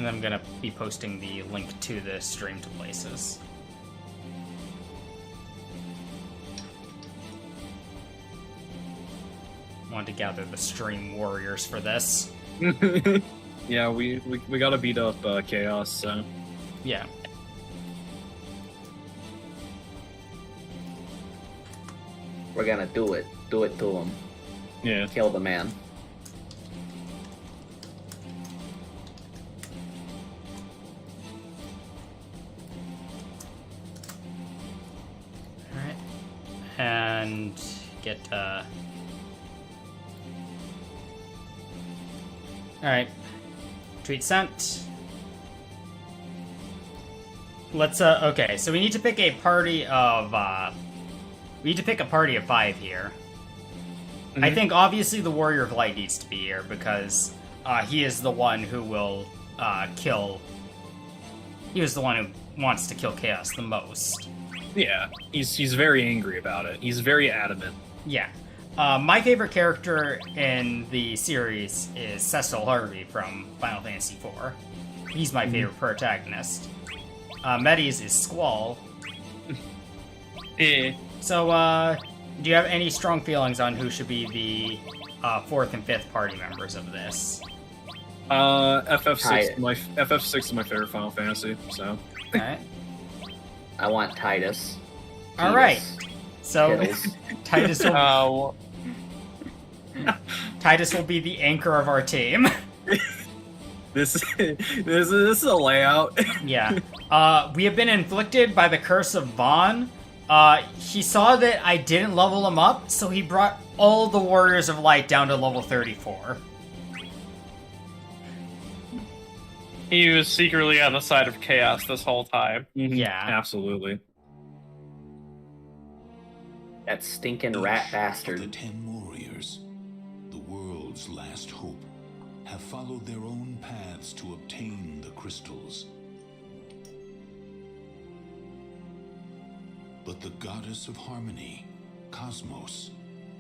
And I'm gonna be posting the link to the stream to places. Want to gather the stream warriors for this. Yeah, we gotta beat up Chaos, so... Yeah. We're gonna do it. Do it to him. Yeah. Kill the man. Alright. And get, Alright. Tweet sent. Let's, okay, so we need to pick a party of, we need to pick a party of 5 here. Mm-hmm. I think, obviously, the Warrior of Light needs to be here, because, he is the one who will, kill... He was the one who wants to kill Chaos the most. Yeah, he's very angry about it. He's very adamant. Yeah. My favorite character in the series is Cecil Harvey from Final Fantasy IV. He's my favorite protagonist. Medes is Squall. Eh. So, do you have any strong feelings on who should be the 4th and 5th party members of this? FF6 is my favorite Final Fantasy, so... Alright. I want Titus. Alright. So, Kittles. Titus will... Titus will be the anchor of our team. This is a layout. Yeah. We have been inflicted by the curse of Vaughn. He saw that I didn't level him up, so he brought all the Warriors of Light down to level 34. He was secretly on the side of Chaos this whole time. Yeah. Absolutely. That stinking rat Each bastard. of the 10 warriors, the world's last hope, have followed their own paths to obtain the crystals. But the goddess of harmony, Cosmos,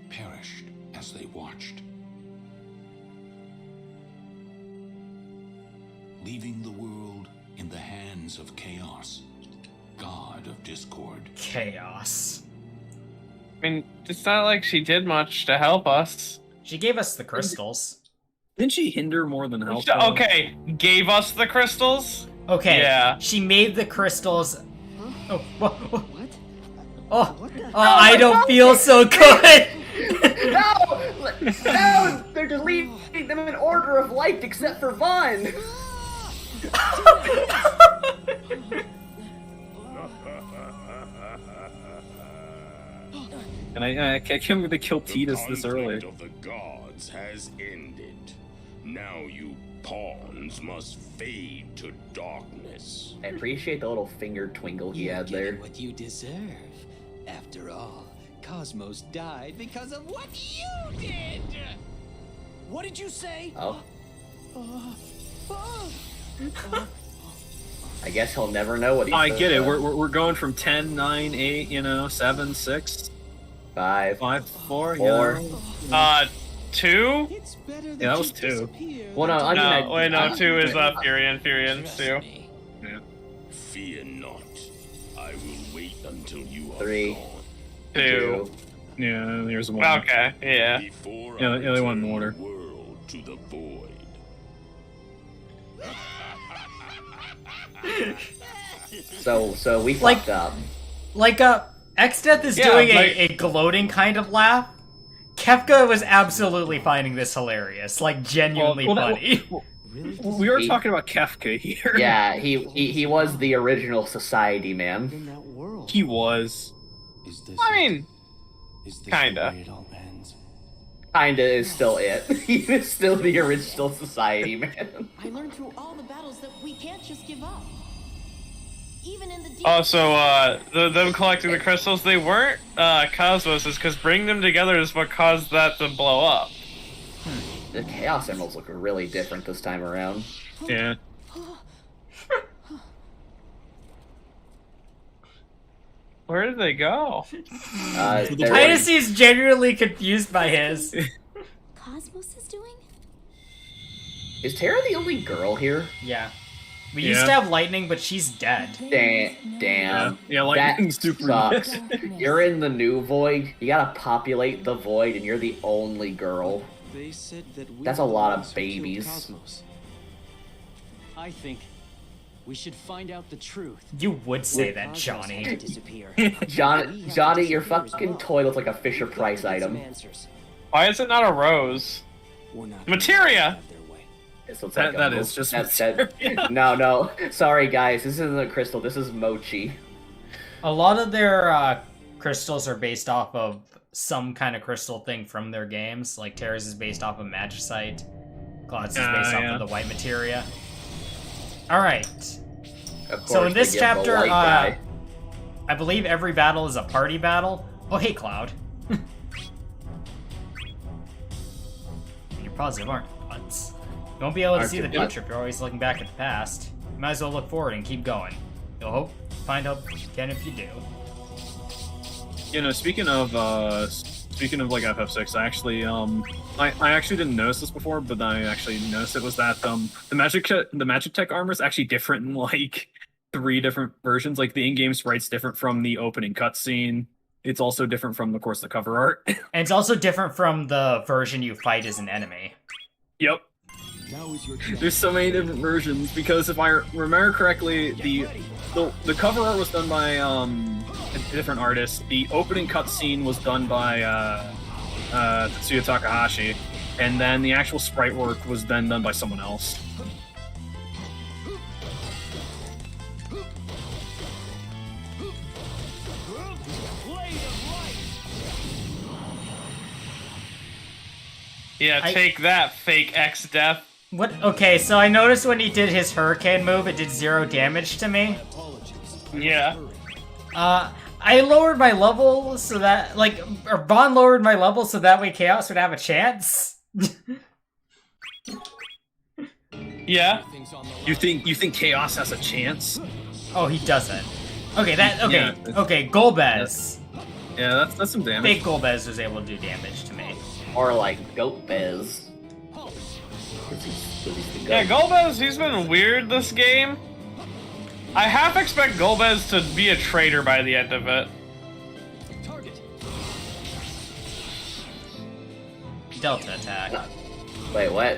perished as they watched, leaving the world in the hands of Chaos, god of discord. Chaos. I mean, it's not like she did much to help us. She gave us the crystals. Didn't she hinder more than help? Okay, gave us the crystals? Okay. Yeah. She made the crystals... Oh, what? What? Oh, I don't feel so good! No! No! They're deleting them in order of life except for Vaughn! And I can't believe they killed Titus this early. The conflict of the gods has ended. Now you pawns must fade to darkness. I appreciate the little finger twinkle he had there. What you deserve. After all, Cosmos died because of what you did. What did you say? Oh. I guess he'll never know what he I said. get it. We're going from 10, 9, 8, 7, 6, 5, 4, 4. 2? It's better that Yeah, that was you 2. disappear. Well, no, I mean, No, wait, no, 2 is Furion, Trust 2. me. Fear not. I will wait until you are 3, gone. 2. Yeah, there's one. Okay, yeah. Before Yeah, I they went in return order. the world to the void. So we fucked up. Like, Xdeath is Yeah, doing like- a gloating kind of laugh. Kefka was absolutely finding this hilarious. Like, genuinely funny. We were talking about Kefka here. Yeah, he was the original society man. In that world. He was. Is this I mean, is this kinda. the way it all ends? Kinda is still it. He is still the original society man. I learned through all the battles that we can't just give up. Even in the deep Oh, so, them collecting the crystals, they weren't, Cosmos's, because bringing them together is what caused that to blow up. The Chaos Emeralds look really different this time around. Yeah. Where did they go? Titus is genuinely confused by his. Cosmos is doing? Is Terra the only girl here? Yeah. We used to have lightning, but she's dead. Damn. Yeah, lightning's That super. sucks. You're in the new void. You gotta populate the void, and you're the only girl. They said that we That's a lot of were the ones who killed babies. Cosmos. I think we should find out the truth. You would say that, Cosmos Johnny. had to disappear. Johnny, your fucking toy looks like a Fisher Price item. Why is it not a rose? Materia! This looks That- like that a is just No. Sorry, guys. This isn't a crystal. This is mochi. A lot of their crystals are based off of some kind of crystal thing from their games. Like Terra's is based off of Magicite. Cloud's is based off of the white materia. Alright. So in this chapter, I believe every battle is a party battle. Oh, hey, Cloud. You're positive, aren't you, Butts? You won't be able to see the future if you're always looking back at the past. You might as well look forward and keep going. You'll find out you can if you do. You know, speaking of like FF6, I actually I actually didn't notice this before, but I actually noticed it was that the magic tech armor is actually different in like 3 different versions. Like the in-game sprite's different from the opening cutscene. It's also different from, of course, the cover art. And it's also different from the version you fight as an enemy. Yep. There's so many different versions because if I remember correctly, the cover art was done by a different artist. The opening cutscene was done by Tetsuya Takahashi, and then the actual sprite work was then done by someone else. Yeah, take that, fake X-Death. What? Okay, so I noticed when he did his hurricane move, it did 0 damage to me. Yeah. I lowered my level so that, or Vaughn lowered my level so that way Chaos would have a chance. Yeah. You think Chaos has a chance? Oh, he doesn't. Okay, Yeah, okay, Golbez. Yeah, that's some damage. Big Golbez was able to do damage to me. Or like Goat Bez. Yeah, Golbez, he's been weird this game. I half expect Golbez to be a traitor by the end of it. Delta attack. Wait, what?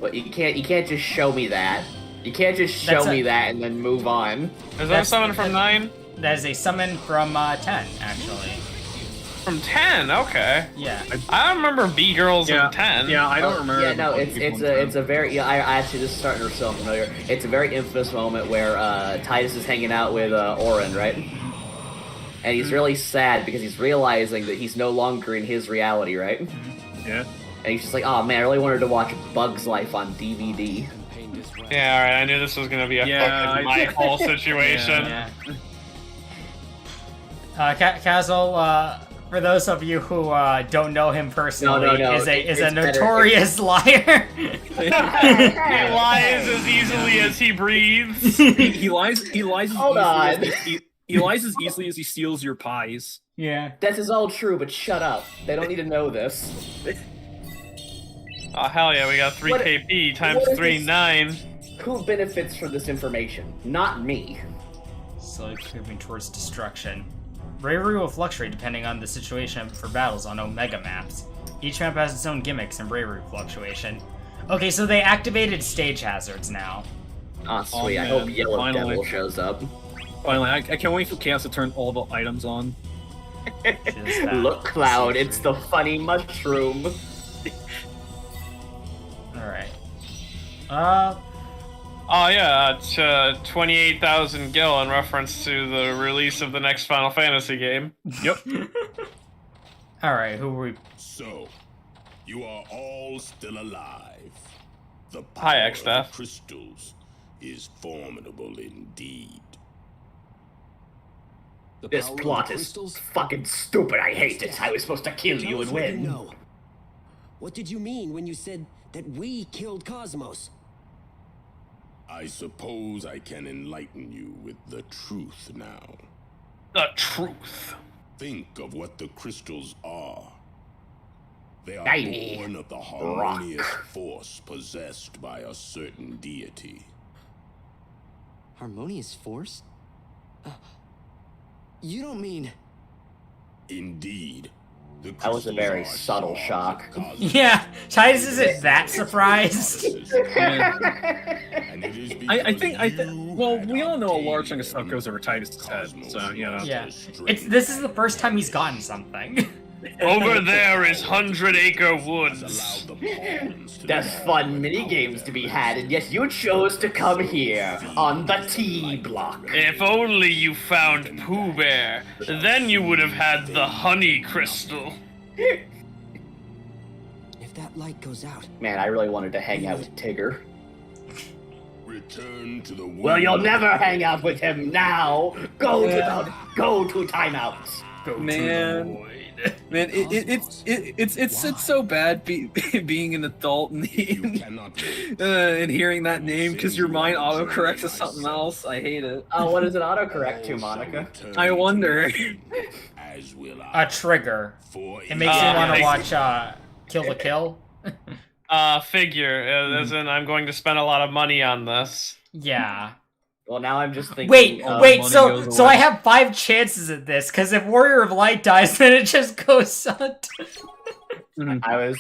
What? You can't just show me that. You can't just show me that and then move on. Is that a summon from 9? That is a summon from 10, actually. From 10, okay. Yeah. I don't remember B-Girls in 10. Yeah, I don't remember. Yeah, no, it's a very I actually this is starting to sound familiar. It's a very infamous moment where Titus is hanging out with Orin, right? And he's really sad because he's realizing that he's no longer in his reality, right? Yeah. And he's just like, oh man, I really wanted to watch Bug's Life on DVD. Yeah, alright, I knew this was gonna be a fucking my whole situation. Yeah. Kazal, for those of you who don't know him personally, is a notorious liar. He lies as easily as he breathes. He lies. He lies. Hold on. He lies as easily as he steals your pies. Yeah. This is all true, but shut up. They don't need to know this. Oh hell yeah, we got 3 What- KP times what is 3, this? 9. Who benefits from this information? Not me. Slowly moving towards destruction. Bravery will fluctuate depending on the situation for battles on Omega maps. Each map has its own gimmicks and bravery fluctuation. Okay, so they activated stage hazards now. Ah, sweet. I man, hope Yellow finally. Devil shows up. Finally, I can't wait for Chaos to turn all the items on. Look, Cloud, it's the funny mushroom. Alright. Oh yeah, 28,000 gil in reference to the release of the next Final Fantasy game. Yep. Alright, who were we? So, you are all still alive. The Hi, power X-Staff. of crystals is formidable indeed. This plot is fucking stupid. I hate it. I was supposed to kill you and win. No. What did you mean when you said that we killed Cosmos? I suppose I can enlighten you with the truth now. The truth. Think of what the crystals are. They are Tiny born of the harmonious force possessed by a certain deity. Harmonious force? You don't mean... Indeed. The That was a very crystals are subtle shards shock. of cosmic Yeah, Titus isn't that surprised. and it is I because think. you Well, had we all know a large chunk of obtained stuff goes over Titus's head, so you know. Yeah, this is the first time he's gotten something. Over there is 100-acre allowed woods. the pawns to There's fun mini games to be had, and yet you chose to come here on the T block. If only you found Pooh Bear, then you would have had the honey crystal. If that light goes out... Man, I really wanted to hang out with Tigger. return to the Well, you'll world. never hang out with him now. Go to timeouts. Man, it's so bad being an adult and You cannot wait. and hearing that name because your mind autocorrects to something else. I hate it. Oh, what does it autocorrect to, Monica? I wonder. As will I. A trigger. For It makes you want to makes- watch Kill the Kill. Figure, as in I'm going to spend a lot of money on this. Yeah. Well, now I'm just thinking. Wait, money so goes so away. I have 5 chances at this, because if Warrior of Light dies, then it just goes on. I was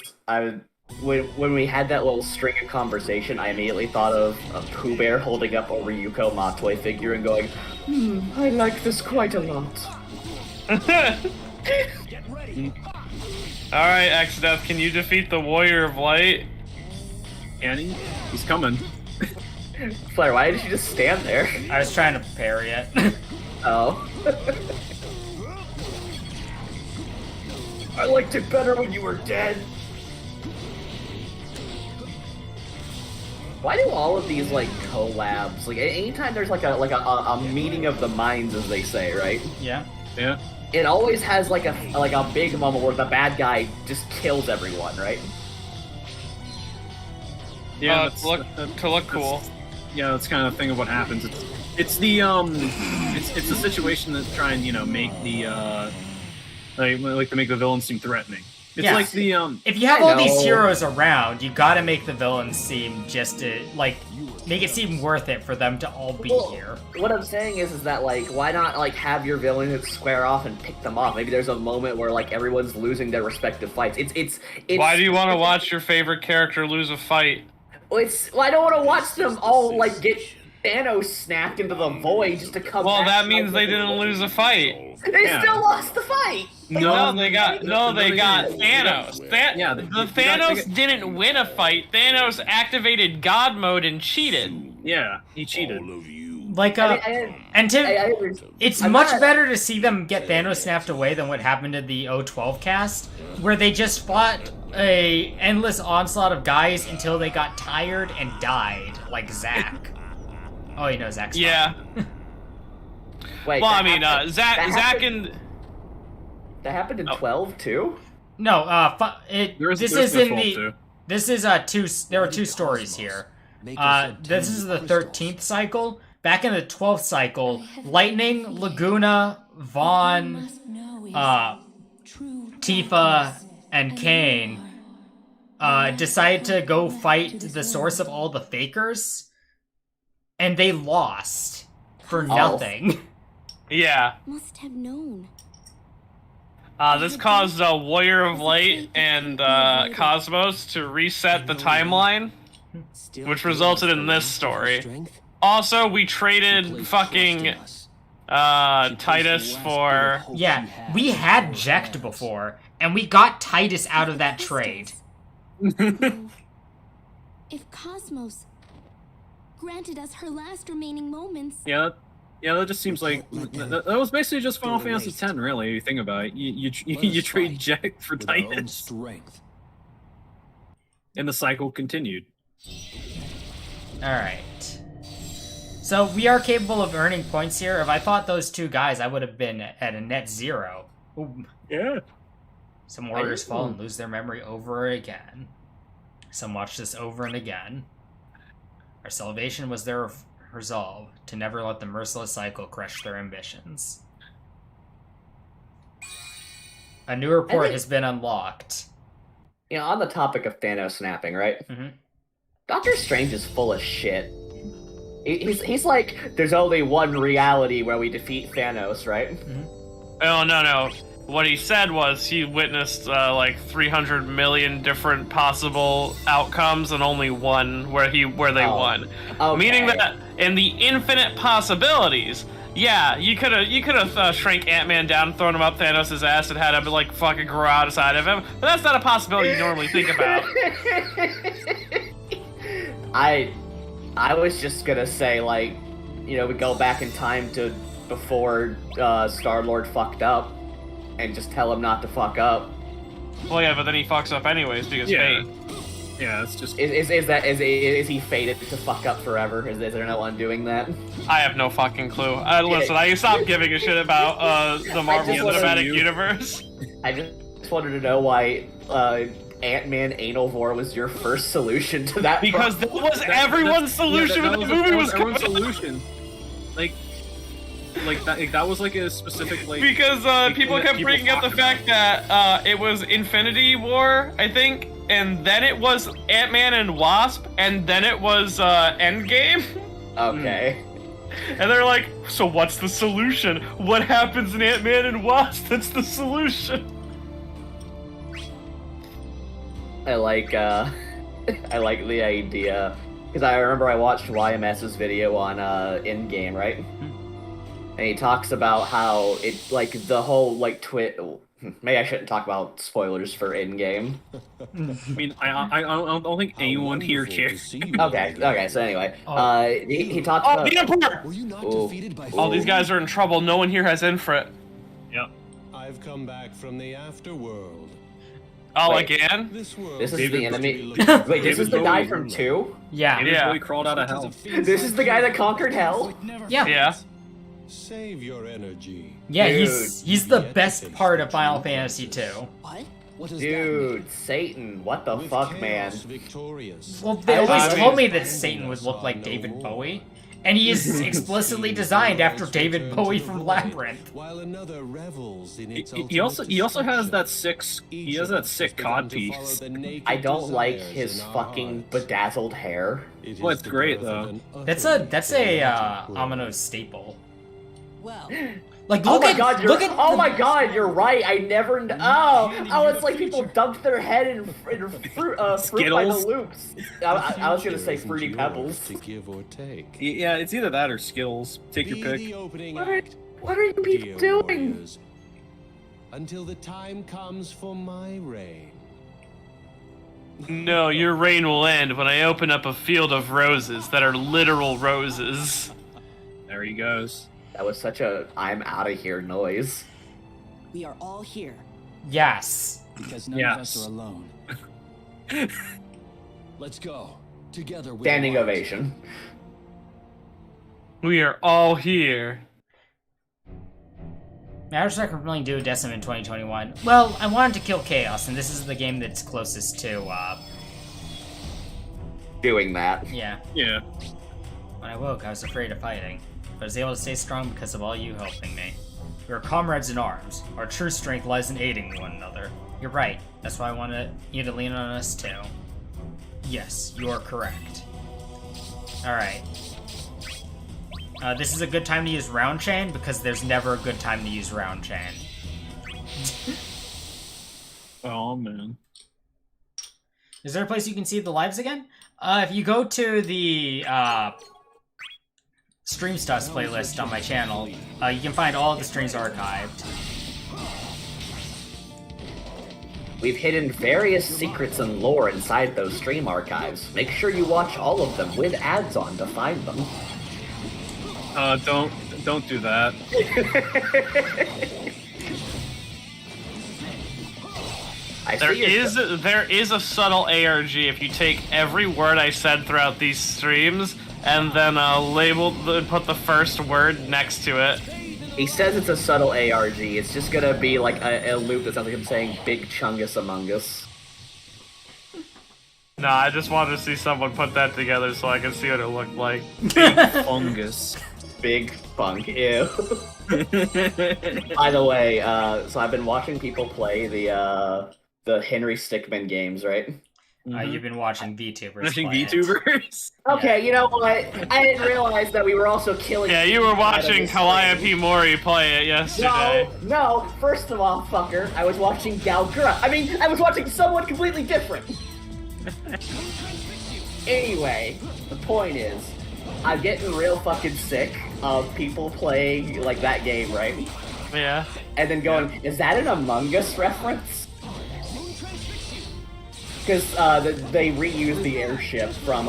when we had that little string of conversation, I immediately thought of a Pooh Bear holding up a Ryuko Matoi figure and going, I like this quite a lot. Alright, X-Death, can you defeat the Warrior of Light? Can he? He's coming. Flair, why did you just stand there? I was trying to parry it. Oh. I liked it better when you were dead. Why do all of these like collabs, like anytime there's like a meeting of the minds, as they say, right? Yeah. Yeah. It always has like a big moment where the bad guy just kills everyone, right? Yeah. To look cool. Yeah, that's kind of the thing of what happens. It's the it's the situation that's trying make the like to make the villain seem threatening. It's Yeah. like the If you have I all these know. heroes around, you gotta make the villains seem just to, like, make it seem worth it for them to all be here. What I'm saying is that like, why not like have your villains square off and pick them off? Maybe there's a moment where like everyone's losing their respective fights. It's Why do you want to watch your favorite character lose a fight? Well, I don't want to watch them all like get Thanos snapped into the void just to come. Well, back that means they didn't lose a fight. They Yeah. still lost the fight. No, they got Thanos. Yeah, The they got- Thanos didn't win a fight. Thanos activated God mode and cheated. yeah, he cheated. All of you. Like, and it's I'm much not- better to see them get Thanos snapped away than what happened in the 012 cast, where they just fought a endless onslaught of guys until they got tired and died, like Zack. Oh, you know Zack's Yeah. Wait. Well, I that mean, happened- Zack that happened- and that happened in 12 too. No, There's this no is in 12 the too. this is there are 2 stories here. This is the 13th cycle. Back in the 12th cycle, Lightning, Laguna, Vaughn, Tifa, and Kane decide to go fight the source of all the fakers, and they lost for nothing. yeah. Must have known. This caused Warrior of Light and Cosmos to reset the timeline, which resulted in this story. Also, we traded fucking Titus for... Yeah, we had Jekt before, and we got Titus out of that trade. If Cosmos granted us her last remaining moments, Yeah, that just seems like that was basically just Final Fantasy X, really. If you think about it, you trade Jack for Titus, Strength. and the cycle continued. Alright. So we are capable of earning points here. If I fought those 2 guys, I would have been at a net 0. Ooh. Yeah. Some warriors fall and lose their memory over again. Some watch this over and again. Our salvation was their resolve to never let the merciless cycle crush their ambitions. A new report has been unlocked. You know, on the topic of Thanos snapping, right? Mhm. Doctor Strange is full of shit. He's like, there's only one reality where we defeat Thanos, right? Oh, no. What he said was he witnessed like 300 million different possible outcomes and only one where they won. Okay. Meaning that in the infinite possibilities, yeah, you could have shrank Ant-Man down, thrown him up Thanos' ass, and had him like fucking grow outside of him. But that's not a possibility you normally think about. I was just gonna say, like, we go back in time to before Star-Lord fucked up, and just tell him not to fuck up. Well, yeah, but then he fucks up anyways because fate. Yeah, it's just. Is he fated to fuck up forever? Is there no undoing that? I have no fucking clue. Listen, I stopped giving a shit about the Marvel Cinematic Universe. I just wanted to know why Ant-Man Analvor was your first solution to that. Because that was everyone's solution when the movie was coming. Everyone's solution. That was like a specific because people kept bringing up the fact that it was Infinity War, I think, and then it was Ant-Man and Wasp, and then it was Endgame. Okay. And they're like, so what's the solution? What happens in Ant-Man and Wasp? That's the solution. I like the idea because I remember I watched YMS's video on Endgame, right? And he talks about how it, like, the whole, like, maybe I shouldn't talk about spoilers for Endgame. I mean, I don't think anyone here cares. Okay, so anyway, he talks about... the Emperor! Were you not defeated by... All these guys are in trouble, no one here has Infrit. Yep. I've come back from the afterworld. Oh, Wait. Again? This is the enemy... Wait, this is the guy from 2? Yeah. David Bowie crawled out of hell. This is the guy that conquered hell? Yeah. Save your energy. Yeah, Dude. he's the best part of Final Fantasy II. What does Dude, Satan, what the fuck, man? Victorious. Well, they always told me that Satan would look like David Bowie, and he is explicitly designed after David Bowie from Labyrinth. While another revels in its He also has that sick cod piece. I don't like his fucking bedazzled hair. Well, it's great though. That's a Amino staple. Well, Like, Oh look my at, god, look at. oh my god, you're right. I never. Oh, it's like people dumped their head in fruit by the Skittles? loops. I was gonna say fruity pebbles. To give or take. Yeah, it's either that or Skittles. Take your Be pick. the opening What are- act, what are you people dear doing? warriors, until the time comes for my reign. No, your reign will end when I open up a field of roses that are literal roses. There he goes. That was such a I'm out of here noise. we are all here. Yes. Because none of us are alone. Let's go. Together with Standing might. ovation. We are all here. I was recommending Duodecim in 2021. Well, I wanted to kill Chaos, and this is the game that's closest to, Doing that. yeah. Yeah. When I woke, I was afraid of fighting, but I was able to stay strong because of all you helping me. We are comrades in arms. Our true strength lies in aiding one another. You're right. That's why I wanted you to lean on us too. Yes, you are correct. Alright. This is a good time to use Round Chain, because there's never a good time to use Round Chain. Oh man. Is there a place you can see the lives again? If you go to the Stream Stats playlist on my channel, you can find all of the streams archived. We've hidden various secrets and lore inside those stream archives. Make sure you watch all of them with ads on to find them. Don't do that. There is a subtle ARG if you take every word I said throughout these streams and then put the first word next to it. He says it's a subtle ARG. It's just gonna be like a loop that sounds like him saying Big Chungus Among Us. No, I just wanted to see someone put that together so I could see what it looked like. Fungus. Big funk, ew. By the way, so I've been watching people play the Henry Stickmin games, right? You've been watching VTubers. Watching play it. VTubers. Okay, you know what? I didn't realize that we were also killing. Yeah, you were people out of watching this Calliope stream. Mori play it yesterday. No, first of all, fucker, I was watching Galgura. I was watching someone completely different. Anyway, the point is, I'm getting real fucking sick of people playing, like, that game, right? Yeah. And then going, is that an Among Us reference? Because they reused the airship from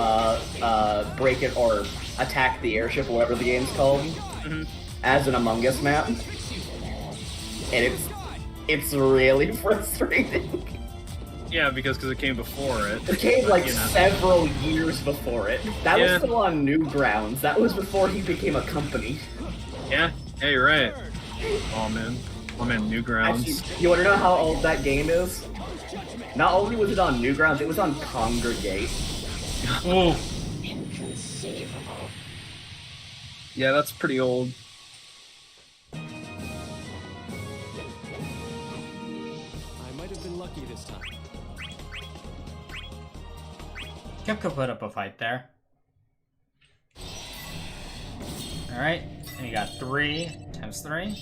Break It or Attack the Airship, whatever the game's called, as an Among Us map. And it's really frustrating. Yeah, because it came before it. It came like several years before it. That was Yeah. still on Newgrounds. That was before he became a company. Yeah, you're right. Oh man, Newgrounds. Actually, you want to know how old that game is? Not only was it on Newgrounds, it was on Congregate. Ooh. Yeah, that's pretty old. I might have been lucky this time. Kepka put up a fight there. Alright, and you got 3 times 3.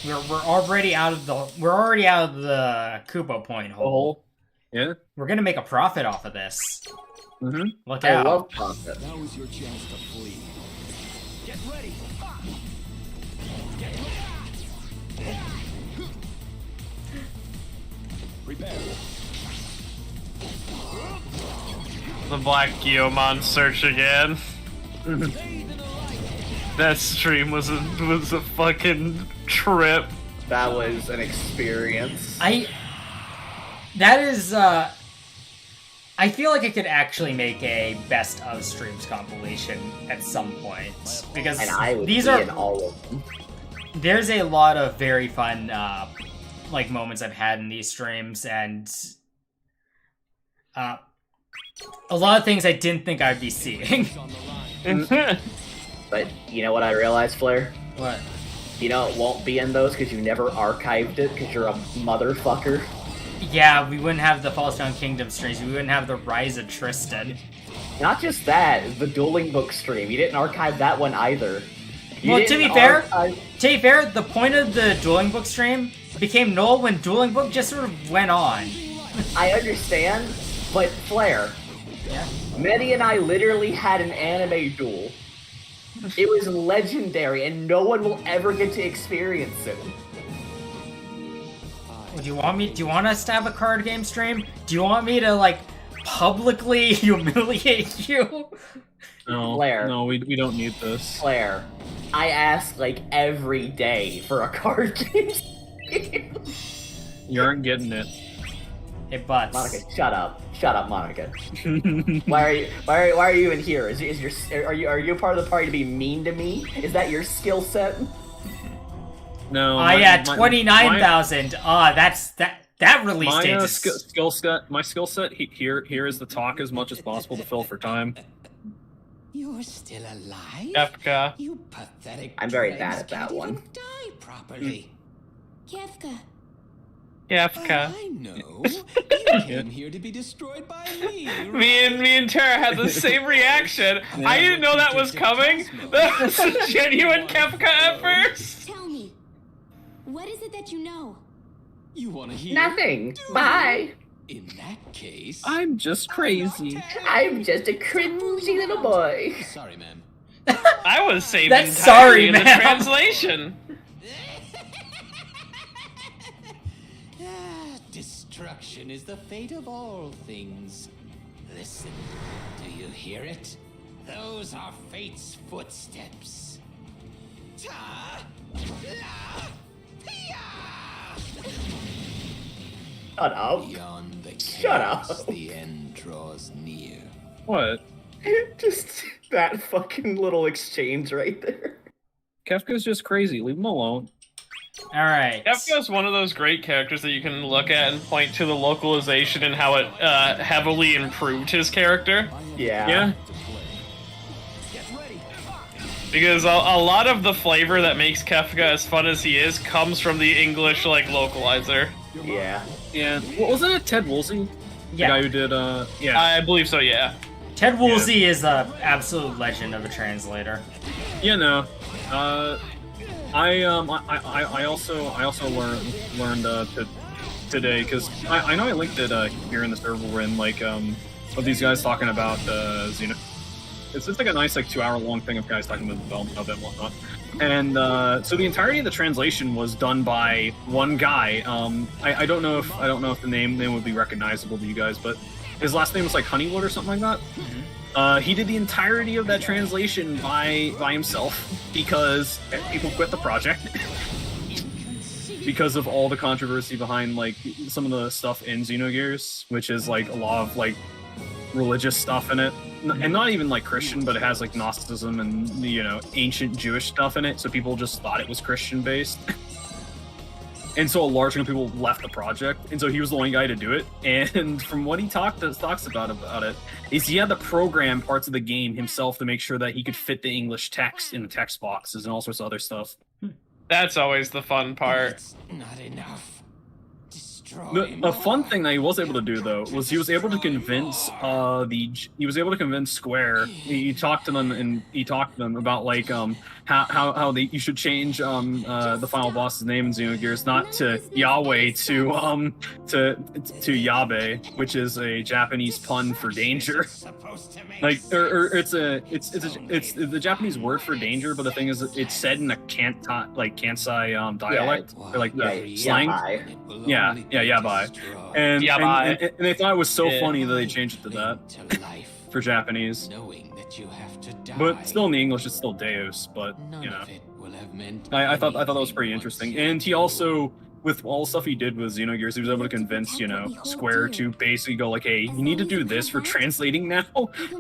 We're already out of the Kupo point hole. Yeah. We're gonna make a profit off of this. Look I out. love profit. Now is your chance to flee. Get ready. Prepare. The Black Guillaumon search again. That stream was a fucking trip. That was an experience. I feel like I could actually make a best of streams compilation at some point because And I would these be are in all of them. there's a lot of very fun like moments I've had in these streams and a lot of things I didn't think I'd be seeing. But you know what I realized, Flair? What? You know it won't be in those because you never archived it because you're a motherfucker. Yeah, we wouldn't have the Fallstone Kingdom streams. We wouldn't have the Rise of Tristan. Not just that, the Dueling Book stream. You didn't archive that one either. Well, to be fair, the point of the Dueling Book stream became null when Dueling Book just sort of went on. I understand, but Flair, Yeah. Medi and I literally had an anime duel. It was legendary, and no one will ever get to experience it. Do you want us to have a card game stream? Do you want me to, like, publicly humiliate you? No, Flair. no, we don't need this. Flair, I ask, like, every day for a card game. You aren't getting it. Hey, Butts. Monica, shut up. Shut up, Monica. Why are you in here? Are you part of the party to be mean to me? Is that your skill set? No. Yeah, 29,000. That release My date is... skill set here is to talk as much as possible to fill for time. You're still alive? Kefka. You pathetic. I'm very dregs bad at that can't one. even die properly. Kefka. Kefka. I know. You came here to be destroyed by me. Me and Tara had the same reaction. I didn't know that was coming. That was a genuine Kefka at first. Tell me, what is it that you know? You want to hear? Nothing. Do Bye. you? In that case, I'm just crazy. I'm just a cringy little boy. sorry, ma'am. I was saving That's entirely sorry, in the ma'am. translation. Destruction is the fate of all things. Listen, do you hear it? Those are fate's footsteps. Ta! La! Pia! Shut up. Beyond the Shut up. chaos, the end draws near. What? Just that fucking little exchange right there. Kefka's just crazy. Leave him alone. Alright. Kefka's one of those great characters that you can look at and point to the localization and how it heavily improved his character. Yeah. Because a lot of the flavor that makes Kefka as fun as he is comes from the English, like, localizer. Yeah. Yeah. Wasn't it Ted Woolsey? Yeah. The guy who did, yeah. I believe so. Yeah. Ted Woolsey is a absolute legend of a translator. Yeah, no. I also learned today because I know I linked it here in the server when like of these guys talking about Xeno. It's just like a nice like 2-hour long thing of guys talking about the development of it and whatnot. And so the entirety of the translation was done by one guy. I don't know if the name would be recognizable to you guys, but his last name was like Honeywood or something like that. Mm-hmm. He did the entirety of that translation by himself because people quit the project because of all the controversy behind like some of the stuff in Xenogears, which is like a lot of like religious stuff in it, and not even like Christian, but it has like Gnosticism and ancient Jewish stuff in it. So people just thought it was Christian based. And so a large number of people left the project, and so he was the only guy to do it. And from what he talks about it, is he had to program parts of the game himself to make sure that he could fit the English text in the text boxes and all sorts of other stuff. That's always the fun part. It's not enough. The fun thing that he was able to do though was he was able to convince Square. He talked to them about like how you should change the final boss's name in Xenogears not to Yahweh to Yabe, which is a Japanese pun for danger. Like it's the Japanese word for danger, but the thing is it's said in a Kansai dialect, or like slang. Yabai. And they thought it was so funny that they changed it to that for Japanese. But still in the English, it's still Deus. But I thought that was pretty interesting. And he also, with all the stuff he did with Xenogears, he was able to convince Square to basically go like, hey, you need to do this for translating now.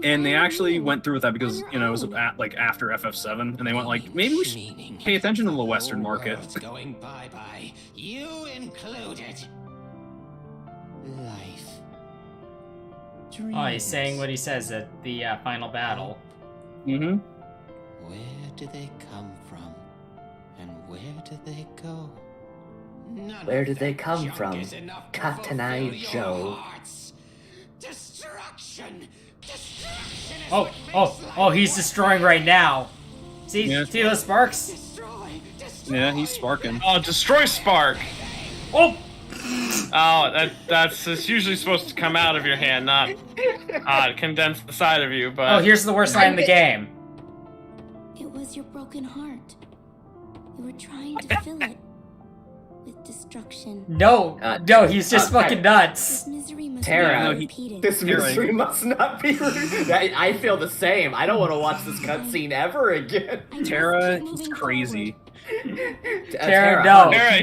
And they actually went through with that because it was after FF7, and they went like, maybe we should pay attention to the Western market. Going bye-bye, you included. Life. Oh, he's saying what he says at the final battle. Mm-hmm. Where do they come from? And where do they go? Where did they come from? Katanai Joe. Destruction! Oh, he's destroying right now. See those sparks? Yeah, he's sparking. Oh, destroy Spark! Oh! Oh, that's usually supposed to come out of your hand, not condense the side of you, but... Oh, here's the worst line in the game. It was your broken heart. You were trying to fill it with destruction. No, he's just fucking nuts. This misery must Tara, be repeated. this misery must not be repeated. I feel the same. I don't want to watch this cutscene ever again. Tara is crazy. Tara, no. Tara,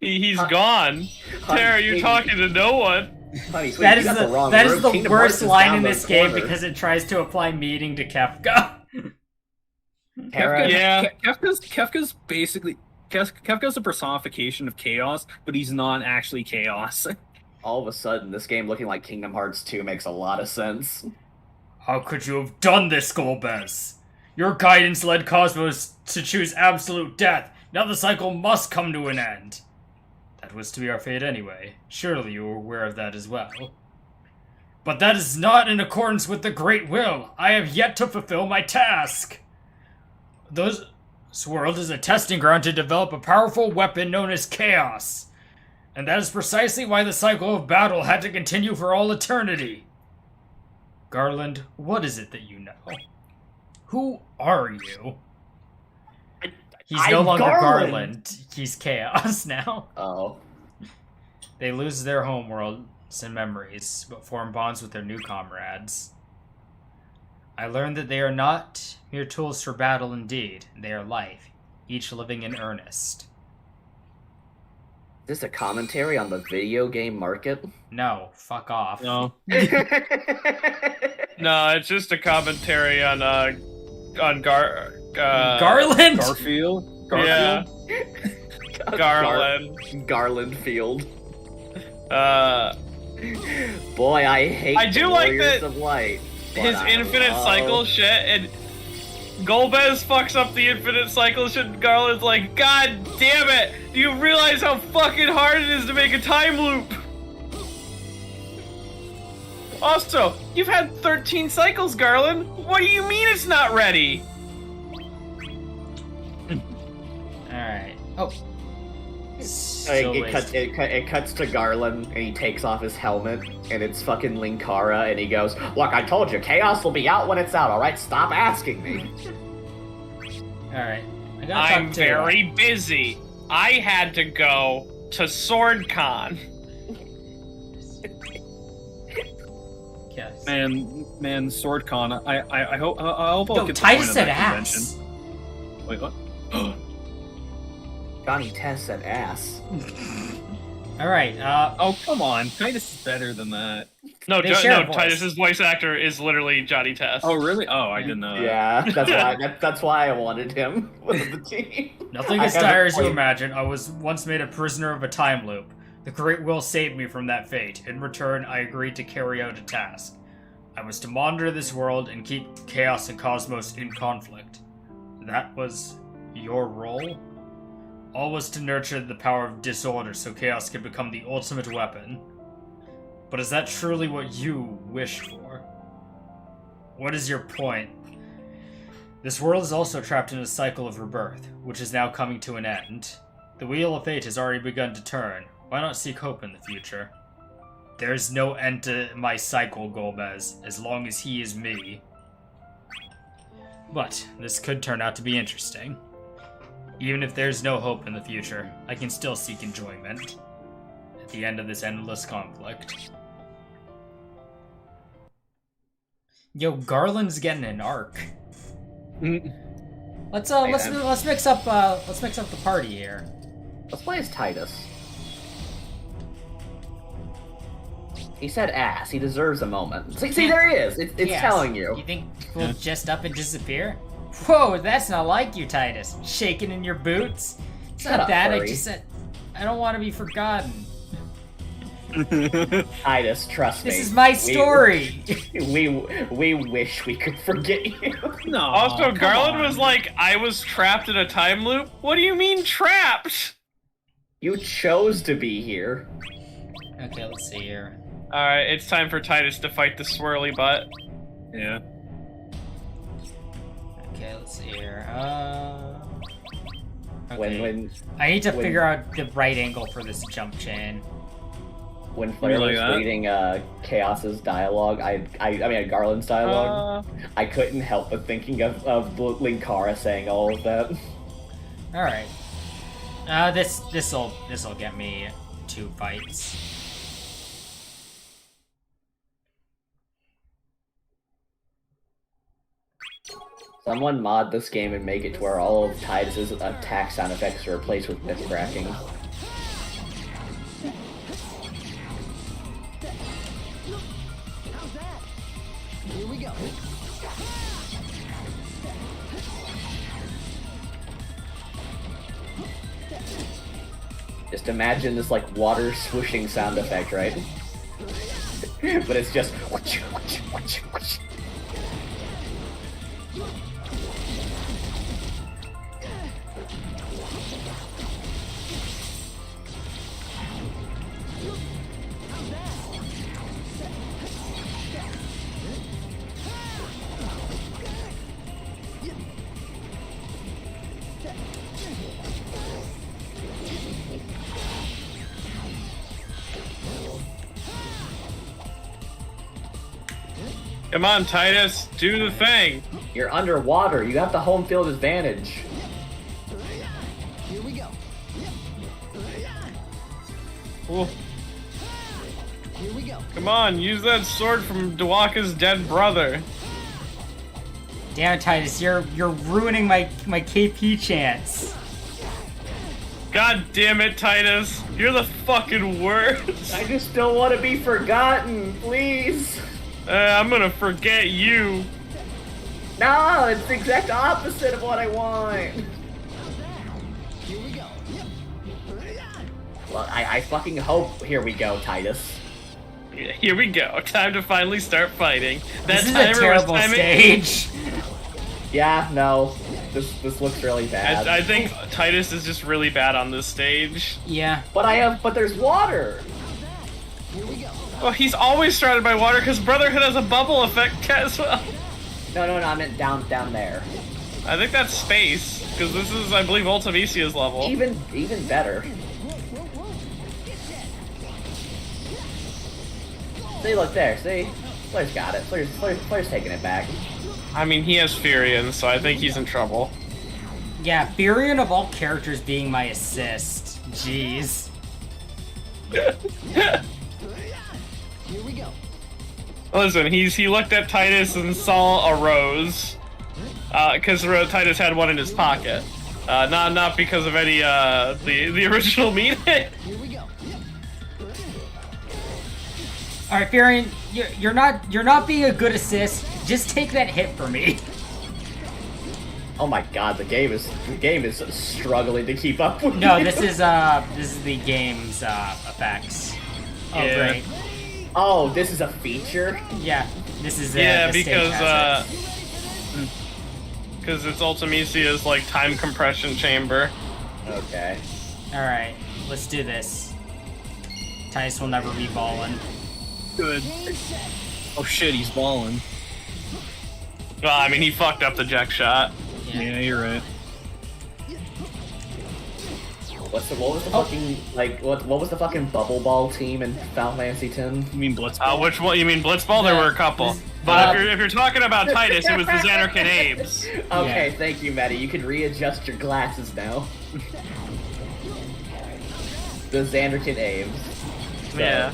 he's gone. Tara, you're talking to no one. Honey, sweet, that is the Kingdom worst Hearts is line down in the this game corner. because it tries to apply meaning to Kefka. Kefka's basically Kefka's a personification of chaos, but he's not actually chaos. All of a sudden, this game looking like Kingdom Hearts 2 makes a lot of sense. How could you have done this, Golbez? Your guidance led Cosmos to choose absolute death. Now the cycle must come to an end. That was to be our fate anyway. Surely you were aware of that as well. But that is not in accordance with the Great Will. I have yet to fulfill my task. This world is a testing ground to develop a powerful weapon known as Chaos. And that is precisely why the cycle of battle had to continue for all eternity. Garland, what is it that you know? Who are you? He's no longer Garland. He's Chaos now. Oh. They lose their homeworlds and memories, but form bonds with their new comrades. I learned that they are not mere tools for battle indeed. They are life, each living in earnest. Is this a commentary on the video game market? No, fuck off. No. No, it's just a commentary on Garland? Garfield? Yeah. Garland. Garland Field. Uh, Boy, I hate I do like Warriors that of Light. his infinite cycle shit, and Golbez fucks up the infinite cycle shit, and Garland's like, God damn it! Do you realize how fucking hard it is to make a time loop? Also, you've had 13 cycles, Garland. What do you mean it's not ready? Alright. Oh. It cuts to Garland, and he takes off his helmet, and it's fucking Linkara, and he goes, "Look, I told you, Chaos will be out when it's out, alright? Stop asking me." Alright. I'm very busy. I had to go to SwordCon. Yes. Man, SwordCon. I hope I'll Yo, get Titus the said point of that ass. convention. Wait, what? Johnny Test said ass. Alright, Oh, come on. Titus is better than that. No, They share a voice. Titus's voice actor is literally Johnny Test. Oh, really? Oh, I didn't know that. Yeah, that's why I wanted him with the team. nothing as dire as you imagine. I was once made a prisoner of a time loop. The Great Will saved me from that fate. In return, I agreed to carry out a task. I was to monitor this world and keep Chaos and Cosmos in conflict. That was your role? All was to nurture the power of disorder so Chaos could become the ultimate weapon. But is that truly what you wished for? What is your point? This world is also trapped in a cycle of rebirth, which is now coming to an end. The wheel of fate has already begun to turn. Why not seek hope in the future? There is no end to my cycle, Golbez, as long as he is me. But this could turn out to be interesting. Even if there's no hope in the future, I can still seek enjoyment at the end of this endless conflict. Yo, Garland's getting an arc. Let's mix up the party here. Let's play as Titus. He said ass. He deserves a moment. See, there he is. It's Yes. telling you. You think we'll just up and disappear? Whoa, that's not like you, Titus. Shaking in your boots. It's Shut not up, that. I furry. just said I don't want to be forgotten. Titus, trust me. This is my story. We wish we could forget you. No. Also, come Garland on. was like, I was trapped in a time loop? What do you mean trapped? You chose to be here. Okay, let's see here. Alright, it's time for Titus to fight the swirly butt. Yeah. Okay, let's see here. Okay. When I need to when- figure out the right angle for this jump chain. when Flair like was that? reading Chaos's dialogue, I mean Garland's dialogue, I couldn't help but thinking of Linkara saying all of that. All right. This'll get me 2 fights. Someone mod this game and make it to where all of Titus's attack sound effects are replaced with myth cracking. Here we go. Just imagine this like water swooshing sound effect, right? But it's just whoosh, whoosh, whoosh, whoosh. Come on, Titus, do the thing. You're underwater. You have the home field advantage. Here we go. Ooh, Here we go. come on, use that sword from Dwaka's dead brother. Damn it, Titus, you're ruining my KP chance. God damn it, Titus. You're the fucking worst. I just don't want to be forgotten, please. I'm gonna forget you. No, it's the exact opposite of what I want. Here we go. Well, I fucking hope. Here we go, Titus. Yeah, here we go. Time to finally start fighting. That This is a timer was terrible timing- stage. Yeah, no, this looks really bad. I think Titus is just really bad on this stage. Yeah. But there's water. Here we go. Well, he's always surrounded by water because Brotherhood has a bubble effect as well. No, I meant down there. I think that's space, because this is, I believe, Ultimisia's level. Even better. See, look there, see? Flair's got it. Flair's taking it back. I mean, he has Furion, so I think he's in trouble. Yeah, Furion of all characters being my assist. Jeez. Here we go. Listen, he looked at Titus and saw a rose, because Titus had one in his pocket. Not because of any the original meaning. Here we go. All right, Furion, you're not being a good assist. Just take that hit for me. Oh my god, the game is struggling to keep up with. No, you. this is the game's effects. Oh Yeah. great. Oh, this is a feature? Yeah, this is Yeah, the stage has because it's Ultimisia's like time compression chamber. Okay. it. All right, let's do this. Titus will never be ballin'. Good. Oh shit, he's balling. Well, I mean, he fucked up the Jack shot. Yeah, you're right. What was the fucking what was the fucking bubble ball team in Final Fantasy X? You mean Blitzball? Which one? You mean Blitzball? There were a couple. But if you're talking about Titus, it was the Xanarkin Abes. Okay, thank you, Maddie. You can readjust your glasses now. The Xanarkin Abes. So, Yeah.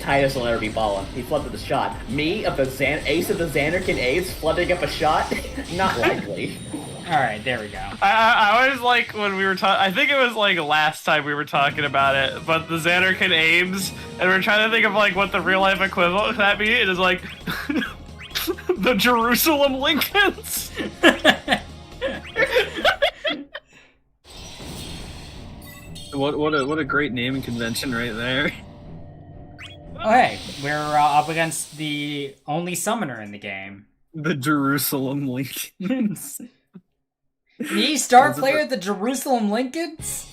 Titus will never be balling. He flooded the shot. Me, of the ace of the Xanarkin Abes, flooding up a shot? Not likely. All right, there we go. I always like when we were talking. I think it was like last time we were talking about it, but the Xanarkin Abes, and we're trying to think of like what the real life equivalent of that be. It is like the Jerusalem Lincolns. What a great naming convention right there. Oh hey, we're up against the only summoner in the game. The Jerusalem Lincolns. The star player, the Jerusalem Lincolns?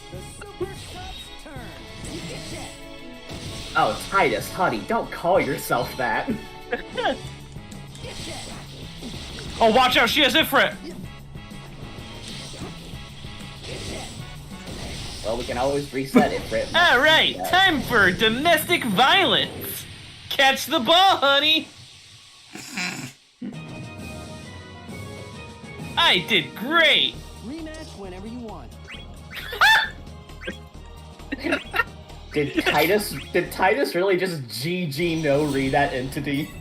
Oh, Titus, honey, don't call yourself that. Oh, watch out! She has Ifrit. Well, we can always reset it, Brit. All right, time for domestic violence. Catch the ball, honey. I did great. Rematch whenever you want. Did Titus really just GG no read that entity?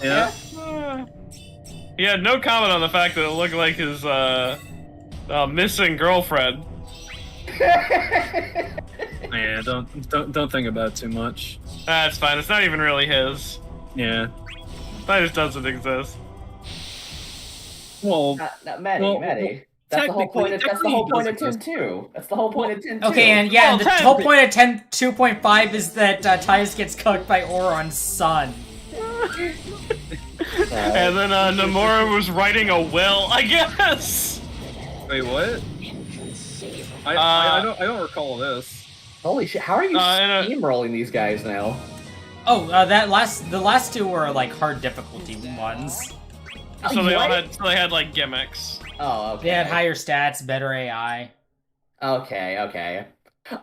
Yeah. He had no comment on the fact that it looked like his missing girlfriend. Yeah, don't think about it too much. That's fine. It's not even really his. Yeah. That just doesn't exist. Well, Maddie. That's the whole point of 10-2. That's the whole point of 10-2. Okay, and yeah, and the whole point of 10-2.5 is that Titus gets cooked by Auron's son. And then Nomura was writing a will, I guess. Wait, what? I don't recall this. Holy shit! How are you steamrolling these guys now? Oh, the last two were like hard difficulty ones. So they had like gimmicks. Oh, okay. They had higher stats, better AI. Okay.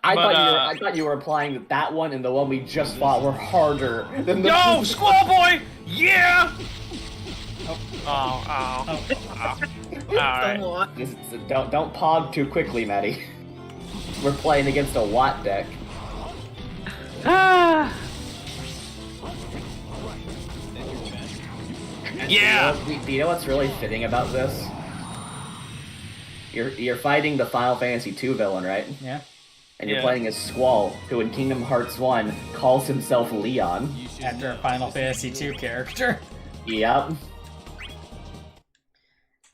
I thought you were implying that one and the one we just fought were harder than the. Yo, Squall Boy! Yeah! Oh. Alright. Don't pog too quickly, Maddie. We're playing against a Watt deck. Yeah! Do you know what's really fitting about this? You're fighting the Final Fantasy II villain, right? Yeah. And you're playing as Squall, who in Kingdom Hearts 1 calls himself Leon. After a Final Fantasy II character. Yep.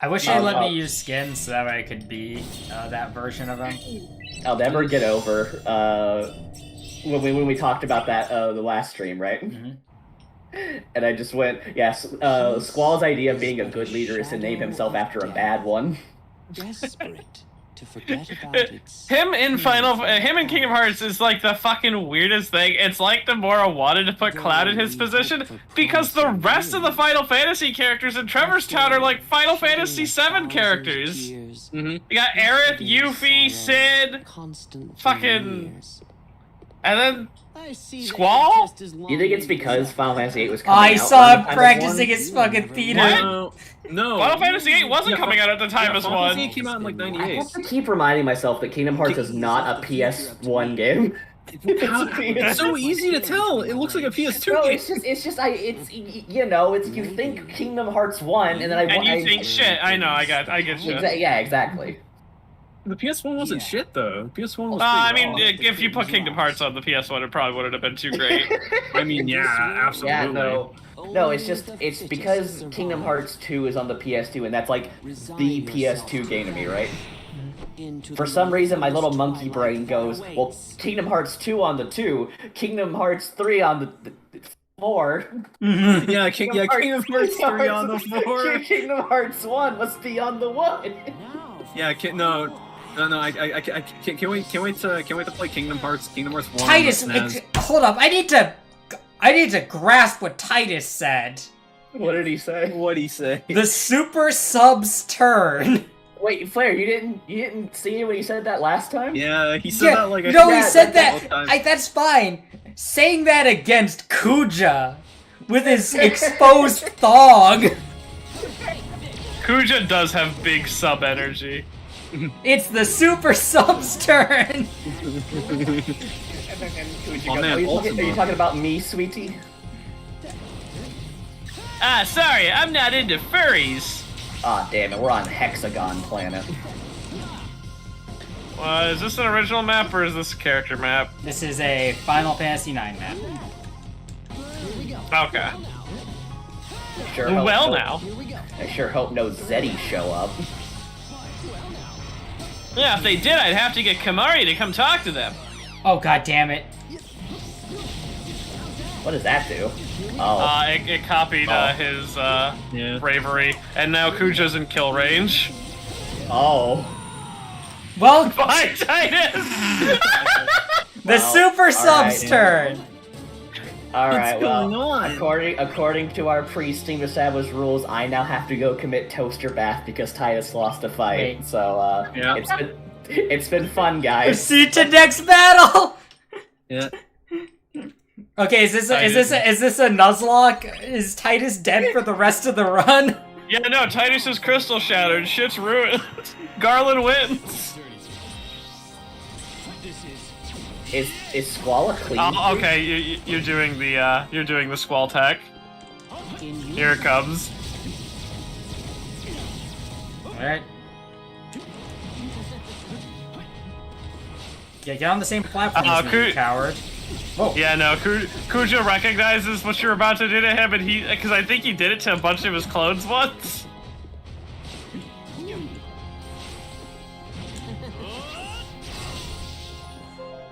I wish they let me use skins so that way I could be that version of him. I'll never get over when we talked about that the last stream, right? Mm-hmm. And I just went, yes, Squall's idea of being a good leader is to name himself after a bad one. Desperate to forget about it. Him in Kingdom Hearts is like the fucking weirdest thing. It's like Nomura wanted to put Cloud in his position because the rest of the Final Fantasy characters in Trevor's Town are like Final Fantasy VII characters. You got Aerith, Yuffie, Sid, fucking, and then Squall? You think it's because Final Fantasy VIII was coming out? I saw him on practicing his fucking theater. No. Final Fantasy VIII wasn't coming out at the time as Final one. Fantasy VIII came out in like I 98. have to keep reminding myself that Kingdom Hearts is not a PS1 game. It's so easy to tell. It looks like a PS2 No, game. it's you know, it's you think Kingdom Hearts 1 and then And you think shit. I know, I get you. Yeah, exactly. The PS1 wasn't shit though. PS1 was. I pretty mean, raw. if you put Kingdom Hearts on the PS1, it probably wouldn't have been too great. I mean, yeah, absolutely. Yeah, no, it's because Kingdom Hearts 2 is on the PS2 and that's like the PS2 game to me, right? For some reason, my little monkey brain goes, well, Kingdom Hearts 2 on the 2, Kingdom Hearts 3 on the 4. Yeah, Kingdom Hearts 3 on the 4. Kingdom Hearts 1 must be on the 1. Yeah, no. I can't wait to play Kingdom Hearts 1. Titus, hold up. I need to grasp what Titus said. What did he say? What'd he say? The super sub's turn. Wait, Flair, you didn't see it when he said that last time? Yeah, he said that like no, he said that. That's fine. Saying that against Kuja with his exposed thong. Kuja does have big sub energy. It's the super sub's turn. Oh, man, Are you talking about me, sweetie? Sorry, I'm not into furries. Aw, damn it, we're on Hexagon Planet. Is this an original map or is this a character map? This is a Final Fantasy IX map. Okay. I sure hope no Zeddy show up. Yeah, if they did, I'd have to get Kamari to come talk to them. Oh, god damn it. What does that do? Oh. It copied his bravery, and now Kuja's in kill range. Oh. Well, bye, Titus! The super sub's turn. Alright, well, according to our pre-Steam established rules, I now have to go commit toaster bath because Titus lost a fight. Wait. So, it's been fun, guys. See to next battle. Yeah. Okay, is this a Nuzlocke? Is Titus dead for the rest of the run? Yeah, no, Titus is crystal shattered. Shit's ruined. Garland wins. Is Squall a clean? Oh, okay, you're doing the Squall tech. Here it comes. Alright. Yeah, get on the same platform as me, you coward. Whoa. Yeah, no, Kuja recognizes what you're about to do to him, and because I think he did it to a bunch of his clones once.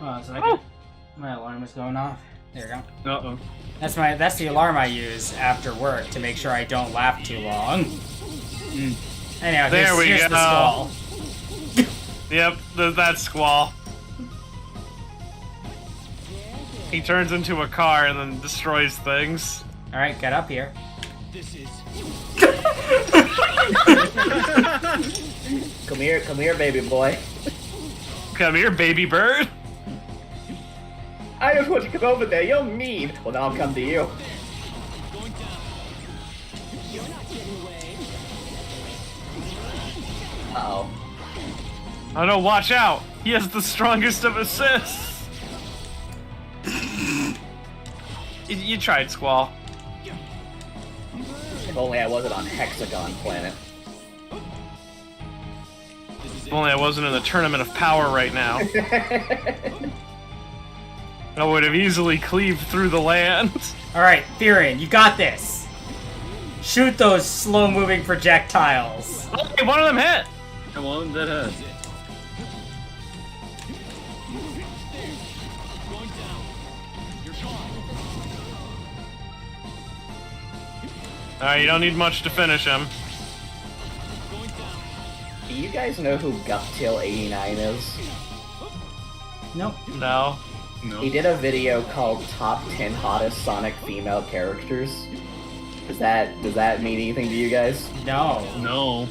Oh, so my alarm is going off. There we go. Uh-oh. That's the alarm I use after work to make sure I don't laugh too long. Anyhow, here's the Squall. Yep, that's Squall. He turns into a car and then destroys things. Alright, get up here. Come here, baby boy. Come here, baby bird. I just want to come over there, you're mean. Well, now I'll come to you. Uh-oh. Oh no, watch out! He has the strongest of assists! You tried, Squall. If only I wasn't on Hexagon Planet. If only I wasn't in the Tournament of Power right now. I would have easily cleaved through the land. Alright, Therian, you got this. Shoot those slow-moving projectiles. Okay, one of them hit! And one of them did hit. Alright, you don't need much to finish him. Do you guys know who Guptail89 is? Nope. No. No. He did a video called Top 10 Hottest Sonic Female Characters. Does that mean anything to you guys? No. No.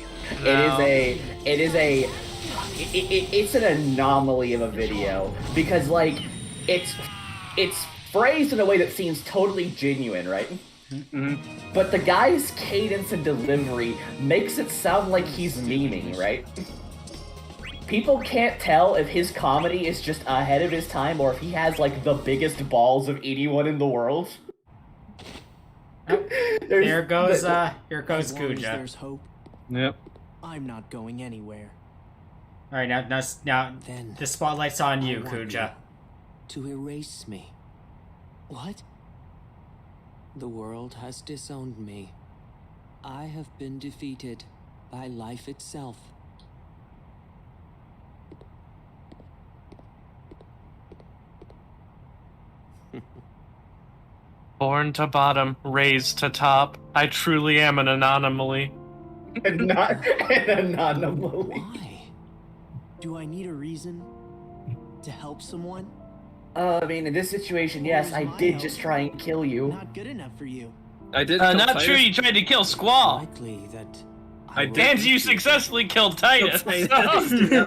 It's an anomaly of a video because like it's phrased in a way that seems totally genuine, right? Mm-hmm. But the guy's cadence and delivery makes it sound like he's memeing, right? People can't tell if his comedy is just ahead of his time or if he has like the biggest balls of anyone in the world. Here goes Kuja. There's hope. Yep. I'm not going anywhere. All right, now Then the spotlight's on you, I want Kuja. to erase me. What? The world has disowned me. I have been defeated by life itself. Born to bottom, raised to top. I truly am an anomaly. Not an anomaly. Why? Do I need a reason to help someone? I mean, in this situation, yes, I did just try and kill you. Not good enough for you. I did. Not true, you tried to kill Squall. Likely that I did. And you successfully killed Titus.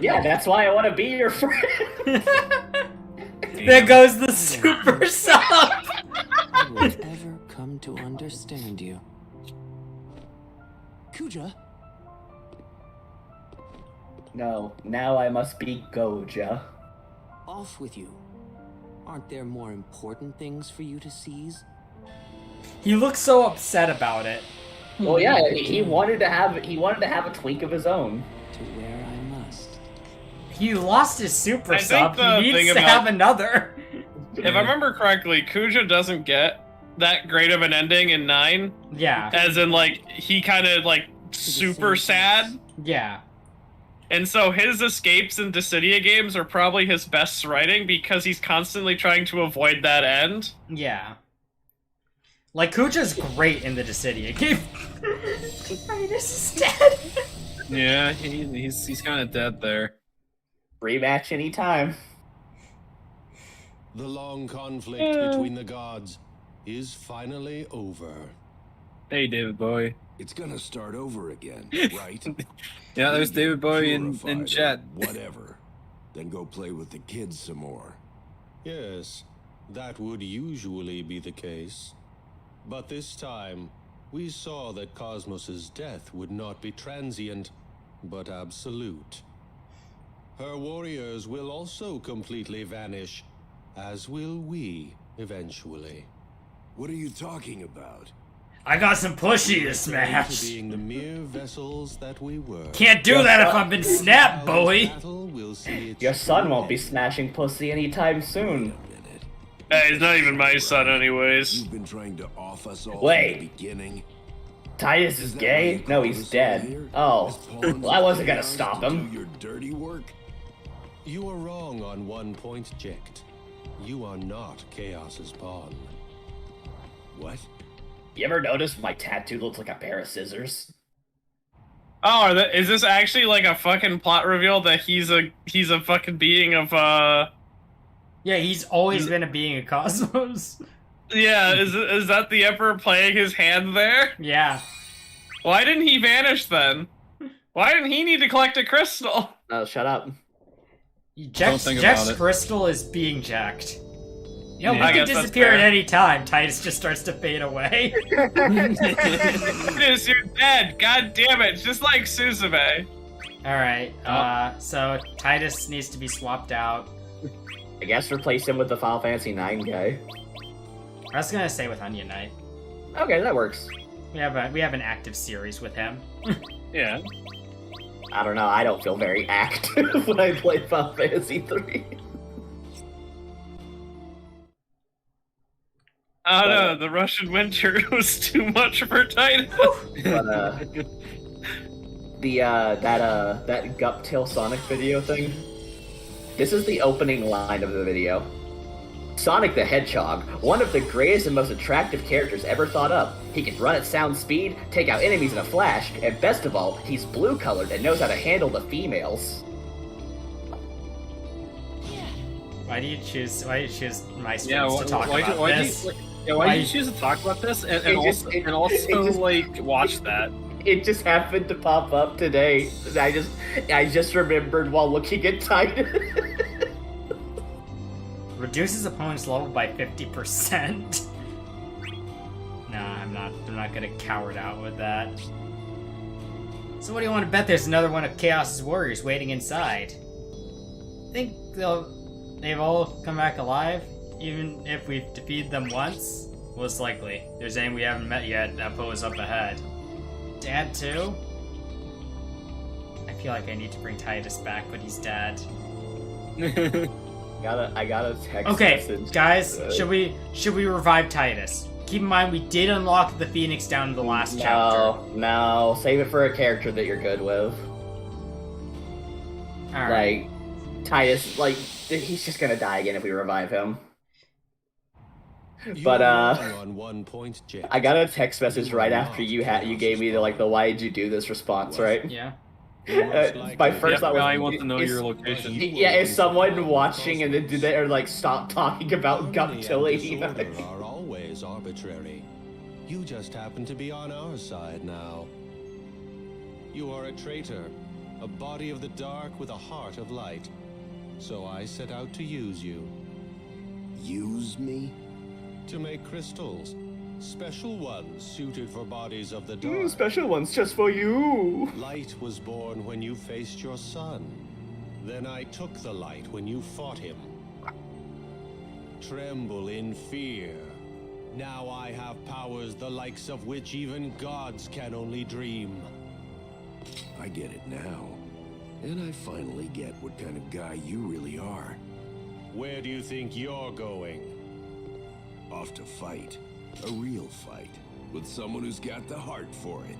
Yeah, that's why I want to be your friend. There goes the super sub. I will ever come to understand you. Kuja? No, now I must be Goja. Off with you. Aren't there more important things for you to seize? He looks so upset about it. Well, yeah, he wanted to have a tweak of his own. To where I must. He lost his super I sub. think the He needs thing to about- have another. If I remember correctly, Kuja doesn't get that great of an ending in 9. Yeah. As in, like, he kind of, like, super sad. Yeah. And so his escapes in Dissidia games are probably his best writing because he's constantly trying to avoid that end. Yeah. Like, Kuja's great in the Dissidia game. Titus is dead. Yeah, he's kind of dead there. Rematch anytime. The long conflict between the gods is finally over. Hey, David Bowie. It's gonna start over again, right? Yeah, there's David Bowie in Purified chat. or whatever. Then go play with the kids some more. Yes, that would usually be the case. But this time, we saw that Cosmos's death would not be transient, but absolute. Her warriors will also completely vanish, as will we, eventually. What are you talking about? I got some pushy to To smash. being the mere vessels that we were. Can't do that if I've been snapped, Bowie. Battle will see its Your son won't be smashing pussy anytime soon. Hey, he's not even my son anyways. You've been trying to off us all Wait. from the beginning. Titus is gay? No, he's dead. Oh, well, I wasn't gonna stop him. Do your dirty work. You are wrong on one point, Jecht. You are not Chaos's pawn. What? You ever notice my tattoo looks like a pair of scissors? Oh, is this actually like a fucking plot reveal that he's a fucking being of Yeah, he's always been a being of Cosmos. Yeah, is that the Emperor playing his hand there? Yeah. Why didn't he vanish then? Why didn't he need to collect a crystal? Oh, shut up. Jack's crystal is being jacked. You know, Yeah. we I can guess that's disappear fair. at any time. Titus just starts to fade away. Titus, you're dead. God damn it. Just like Suzume. Alright, so Titus needs to be swapped out. I guess replace him with the Final Fantasy IX guy. I was gonna say with Onion Knight. Okay, that works. We have an active series with him. Yeah. I don't know, I don't feel very active when I play Final Fantasy 3. Oh no, the Russian winter was too much for Titus. But, that Guptail Sonic video thing. This is the opening line of the video. Sonic the Hedgehog, one of the greatest and most attractive characters ever thought up. He can run at sound speed, take out enemies in a flash, and best of all, he's blue-colored and knows how to handle the females. Why do you choose my space Yeah, to talk about this? Why did you choose to talk about this and also like watch that? It just happened to pop up today. I just remembered while looking at Titan. Reduces opponent's level by 50%. Nah, I'm not gonna coward out with that. So what do you want to bet there's another one of Chaos's warriors waiting inside? Think they've all come back alive, even if we've defeated them once? Most likely. There's any we haven't met yet that pose up ahead. Dad too? I feel like I need to bring Titus back, but he's dead. I got a text Okay, message. guys, should we revive Titus? Keep in mind we did unlock the Phoenix down in the last chapter. No, save it for a character that you're good with. Alright. Like, Titus, like, he's just gonna die again if we revive him. But on one point, Jake. I got a text message right after you gave me the why did you do this response, right? Yeah. My first thought was, I want to know your location. Yeah, is someone watching and then did they stop talking about Guptilly? Are always arbitrary. You just happen to be on our side now. You are a traitor, a body of the dark with a heart of light. So I set out to use you. Use me? To make crystals. Special ones suited for bodies of the dark. Special ones just for you. Light was born when you faced your son. Then I took the light when you fought him. Tremble in fear. Now I have powers the likes of which even gods can only dream. I get it now. And I finally get what kind of guy you really are. Where do you think you're going? Off to fight. A real fight. With someone who's got the heart for it.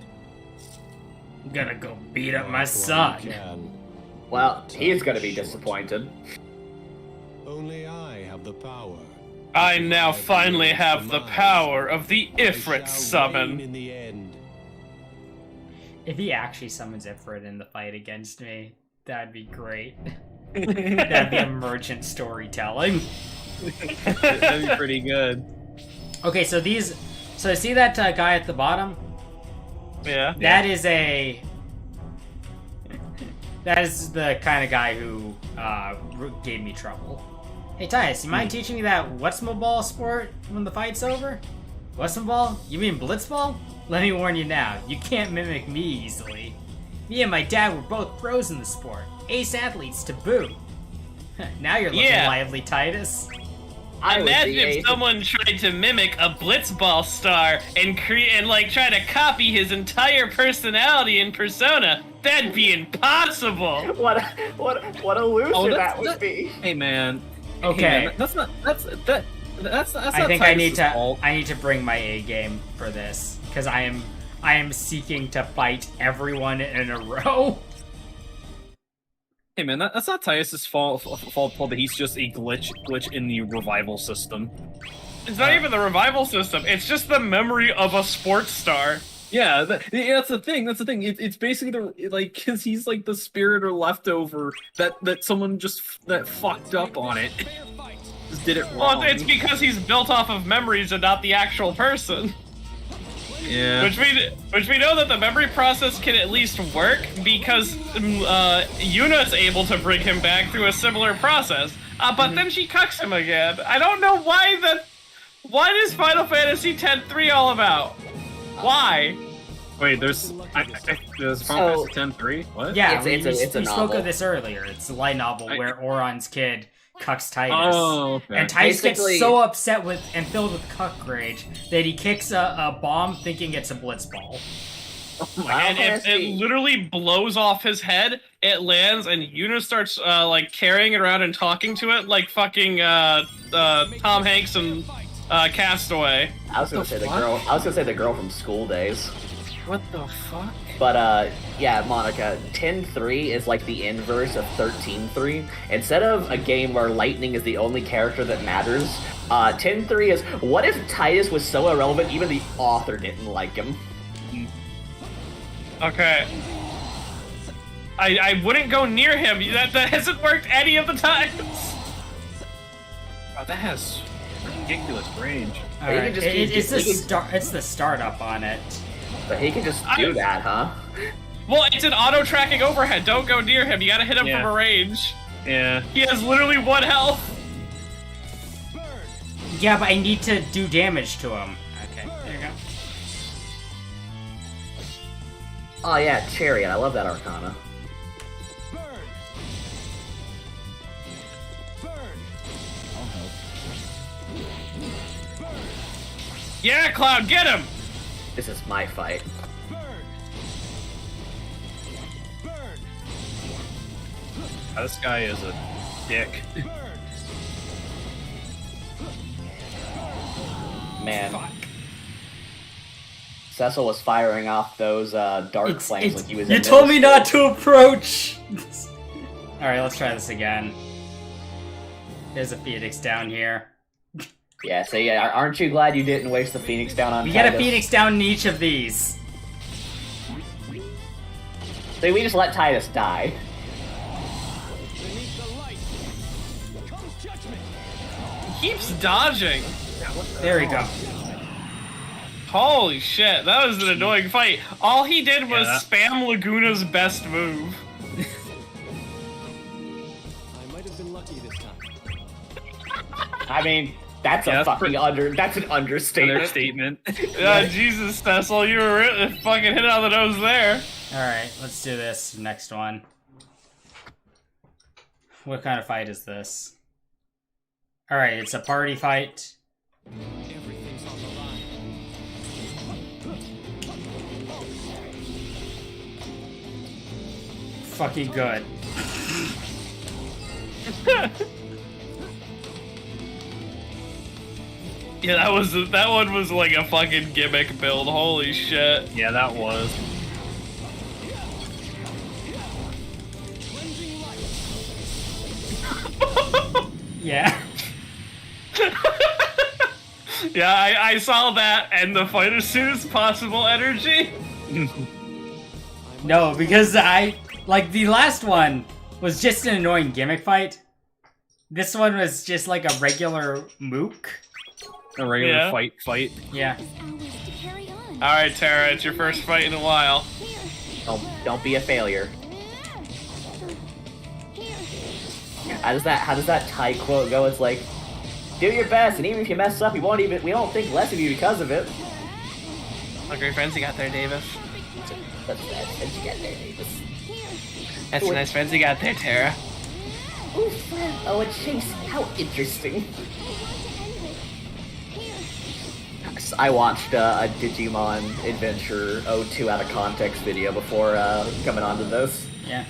I'm gonna go beat up my son. Well, he's gonna be disappointed. Only I have the power. I now finally have the power of the Ifrit summon. In the end. If he actually summons Ifrit in the fight against me, that'd be great. That'd be emergent storytelling. That'd be pretty good. Okay, so see that guy at the bottom? Yeah. That is the kind of guy who gave me trouble. Hey Titus, you mind teaching me that what's-my-ball sport when the fight's over? What's-my-ball? You mean blitzball? Let me warn you now, you can't mimic me easily. Me and my dad were both pros in the sport. Ace athletes to boot. Now you're looking lively, Titus. Imagine if someone tried to mimic a blitzball star and try to copy his entire personality and persona. That'd be impossible. What a loser that would be. Hey man. Okay. Hey, man, that's not I think I need to bring my A game for this because I am seeking to fight everyone in a row. Hey man, that's not Titus's fault that he's just a glitch in the revival system. It's not even the revival system. It's just the memory of a sports star. Yeah, that's the thing. That's the thing. It's basically because he's like the spirit or leftover that someone that fucked up on it. Just did it wrong. Well, it's because he's built off of memories and not the actual person. Yeah. Which we know that the memory process can at least work because Yuna's able to bring him back through a similar process. But then she cucks him again. I don't know why what is Final Fantasy X-3 all about? Why? Wait, there's Final Fantasy X-3? What? Yeah, we spoke of this earlier. It's a light novel where Oron's kid cucks Titus. Oh, okay. And Titus gets so upset with and filled with cuck rage that he kicks a bomb thinking it's a blitzball. Oh and it literally blows off his head, it lands, and Yuna starts carrying it around and talking to it like fucking Tom Hanks and Castaway. I was gonna say the girl from School Days. What the fuck? But yeah, Monica, 10-3 is like the inverse of 13-3. Instead of a game where Lightning is the only character that matters, 10-3 is, what if Titus was so irrelevant even the author didn't like him? Okay. I wouldn't go near him. That hasn't worked any of the times. Oh, that has ridiculous range. All right. It's the startup on it. But he can just do that, huh? Well, it's an auto-tracking overhead. Don't go near him. You gotta hit him from a range. Yeah. He has literally 1 health. Yeah, but I need to do damage to him. Okay, there you go. Oh yeah, Chariot. I love that Arcana. Yeah, Cloud, get him! This is my fight. This guy is a dick. Man. Fuck. Cecil was firing off those dark flames like he was in You told me not to approach! Alright, let's try this again. There's a Phoenix down here. Yeah, so yeah, aren't you glad you didn't waste the Phoenix down on We Titus? get a Phoenix down in each of these. So we just let Titus die. He keeps dodging. There we go. Holy shit, that was an annoying fight. All he did was Yeah, spam Laguna's best move. I might have been lucky this time. I mean, that's Yeah, a fucking that's an understatement. Statement. Jesus, Cecil, you were really fucking hit on the nose there. Alright, let's do this next one. What kind of fight is this? Alright, it's a party fight. Everything's on the line. Fucking good. Yeah, that one was like a fucking gimmick build. Holy shit. Yeah, that was. Yeah. Yeah, I saw that and the fight as soon as possible energy. No, because the last one was just an annoying gimmick fight. This one was just like a regular mook. A regular fight. Yeah. Alright, Tara, it's your first fight in a while. Don't be a failure. How does that Thai quote go? It's like, do your best, and even if you mess up, we don't think less of you because of it. What great friends you got there, Davis. That's nice friends you got there, Davis. That's nice friends you got there, Tara. Oh, friend. Oh, a chase. How interesting. I watched a Digimon Adventure 02 out of context video before coming onto this. Yeah.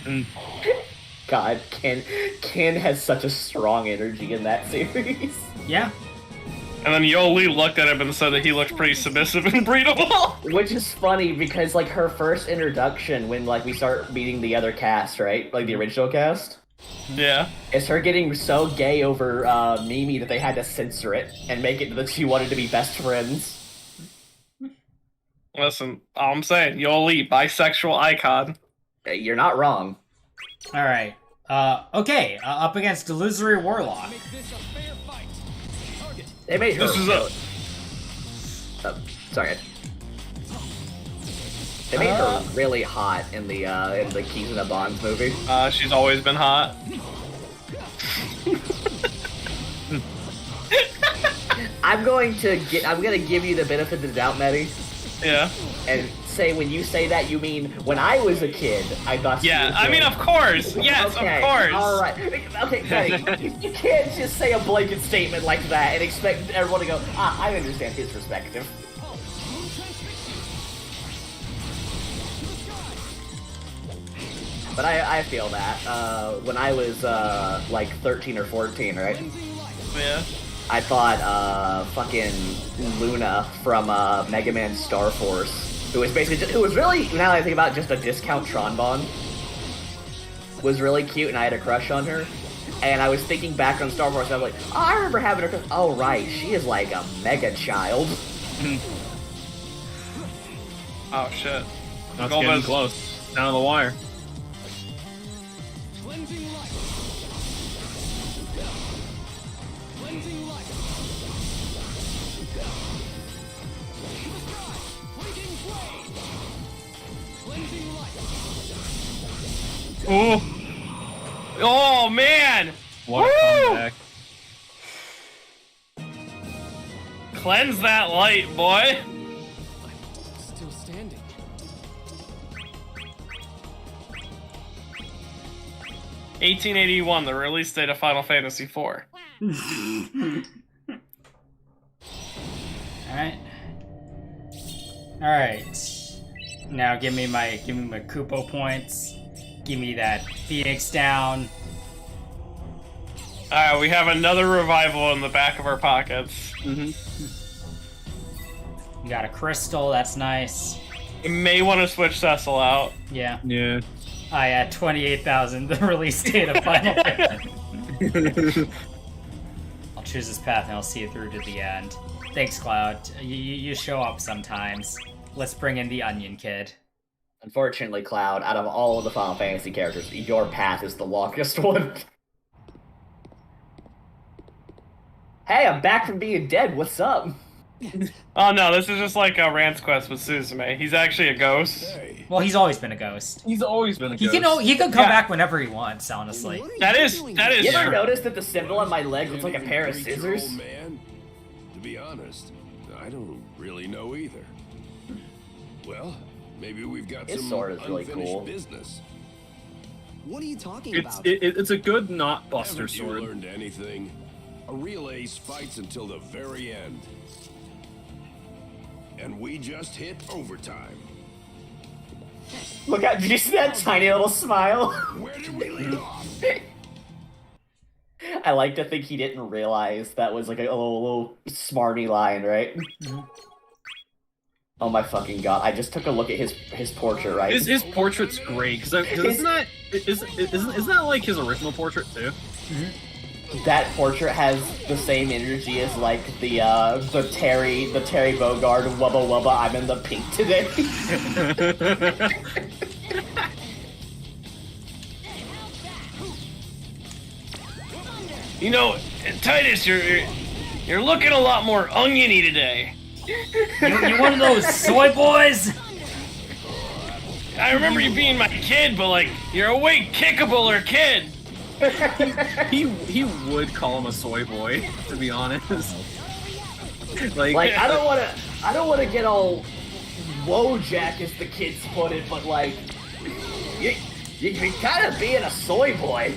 God, Ken has such a strong energy in that series. Yeah. And then Yoli looked at him and said that he looked pretty submissive and breedable. Which is funny because like her first introduction when like we start meeting the other cast, right? Like the original cast. Yeah. It's her getting so gay over Mimi that they had to censor it and make it that she wanted to be best friends. Listen, all I'm saying, Yoli, bisexual icon. You're not wrong. Alright. Okay. Up against Illusory Warlock. They made her. This is a. Sorry. They made her really hot in the Kizuna Bonds movie. She's always been hot. I'm gonna give you the benefit of the doubt, Medi. Yeah. And say when you say that, you mean when I was a kid, I thought. Yeah, I mean, of course. Yes, okay, of course. All right. Okay, Medi, you can't just say a blanket statement like that and expect everyone to go, I understand his perspective. But I feel that. When I was like 13 or 14, right? Yeah. I thought fucking Luna from Mega Man Star Force who was basically who was really, now that I think about it, just a discount Tronbon. Was really cute, and I had a crush on her. And I was thinking back on Star Wars, and I was like, oh, I remember having a crush. Oh right, she is like a mega child. Oh shit. That's getting close. Down to the wire. Cleansing light. Cleansing light. Blinking flame. Cleansing light. Ooh. Oh man! What a comeback. Cleanse that light, boy! Still standing. $1881, the release date of Final Fantasy IV. Alright. Now give me my Kupo points. Give me that Phoenix down. Alright, we have another revival in the back of our pockets. You got a crystal, that's nice. You may want to switch Cecil out. Yeah. Yeah. I had 28,000, the release date of Final Fantasy. I'll choose this path and I'll see it through to the end. Thanks, Cloud. You show up sometimes. Let's bring in the Onion Kid. Unfortunately, Cloud, out of all of the Final Fantasy characters, your path is the longest one. Hey, I'm back from being dead. What's up? Oh no, this is just like a Rance quest with Suzume. He's actually a ghost. Well, he's always been a ghost. He's always been a He ghost. can come back whenever he wants, honestly. That is You ever true. notice that the symbol on my leg looks like a pair of scissors? Man, to be honest, I don't really know either. Well, maybe we've got His some sword is really unfinished cool. business. What are you talking It's about? it's a good not buster Haven't you sword. learned anything? A real ace fights until the very end. And we just hit overtime. Look at, did you see that tiny little smile? Where did we leave off? I like to think he didn't realize that was like a little smarmy line, right? Oh my fucking god! I just took a look at his portrait, right? His portrait's great because isn't that like his original portrait too? That portrait has the same energy as like the Terry Bogard wubba wubba. I'm in the pink today. You know, Titus, you're looking a lot more oniony today. You one of those soy boys? I remember you being my kid, but like, you're a way kickabler kid. He would call him a soy boy, to be honest. Like I don't wanna get all Wojak as the kids put it, but like you're kind of being a soy boy.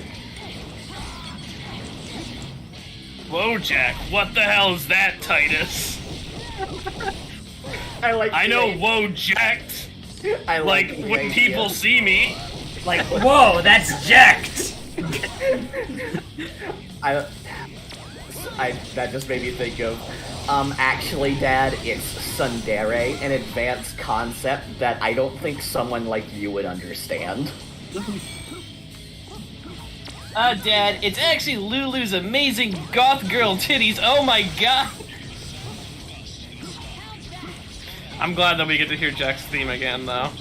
Wojak, what the hell is that, Titus? I know Wojak. I like the when idea. people see me. Like, whoa, that's jacked! That just made me think of, actually, Dad, it's tsundere, an advanced concept that I don't think someone like you would understand. Dad, it's actually Lulu's amazing goth girl titties. Oh my god! I'm glad that we get to hear Jack's theme again, though.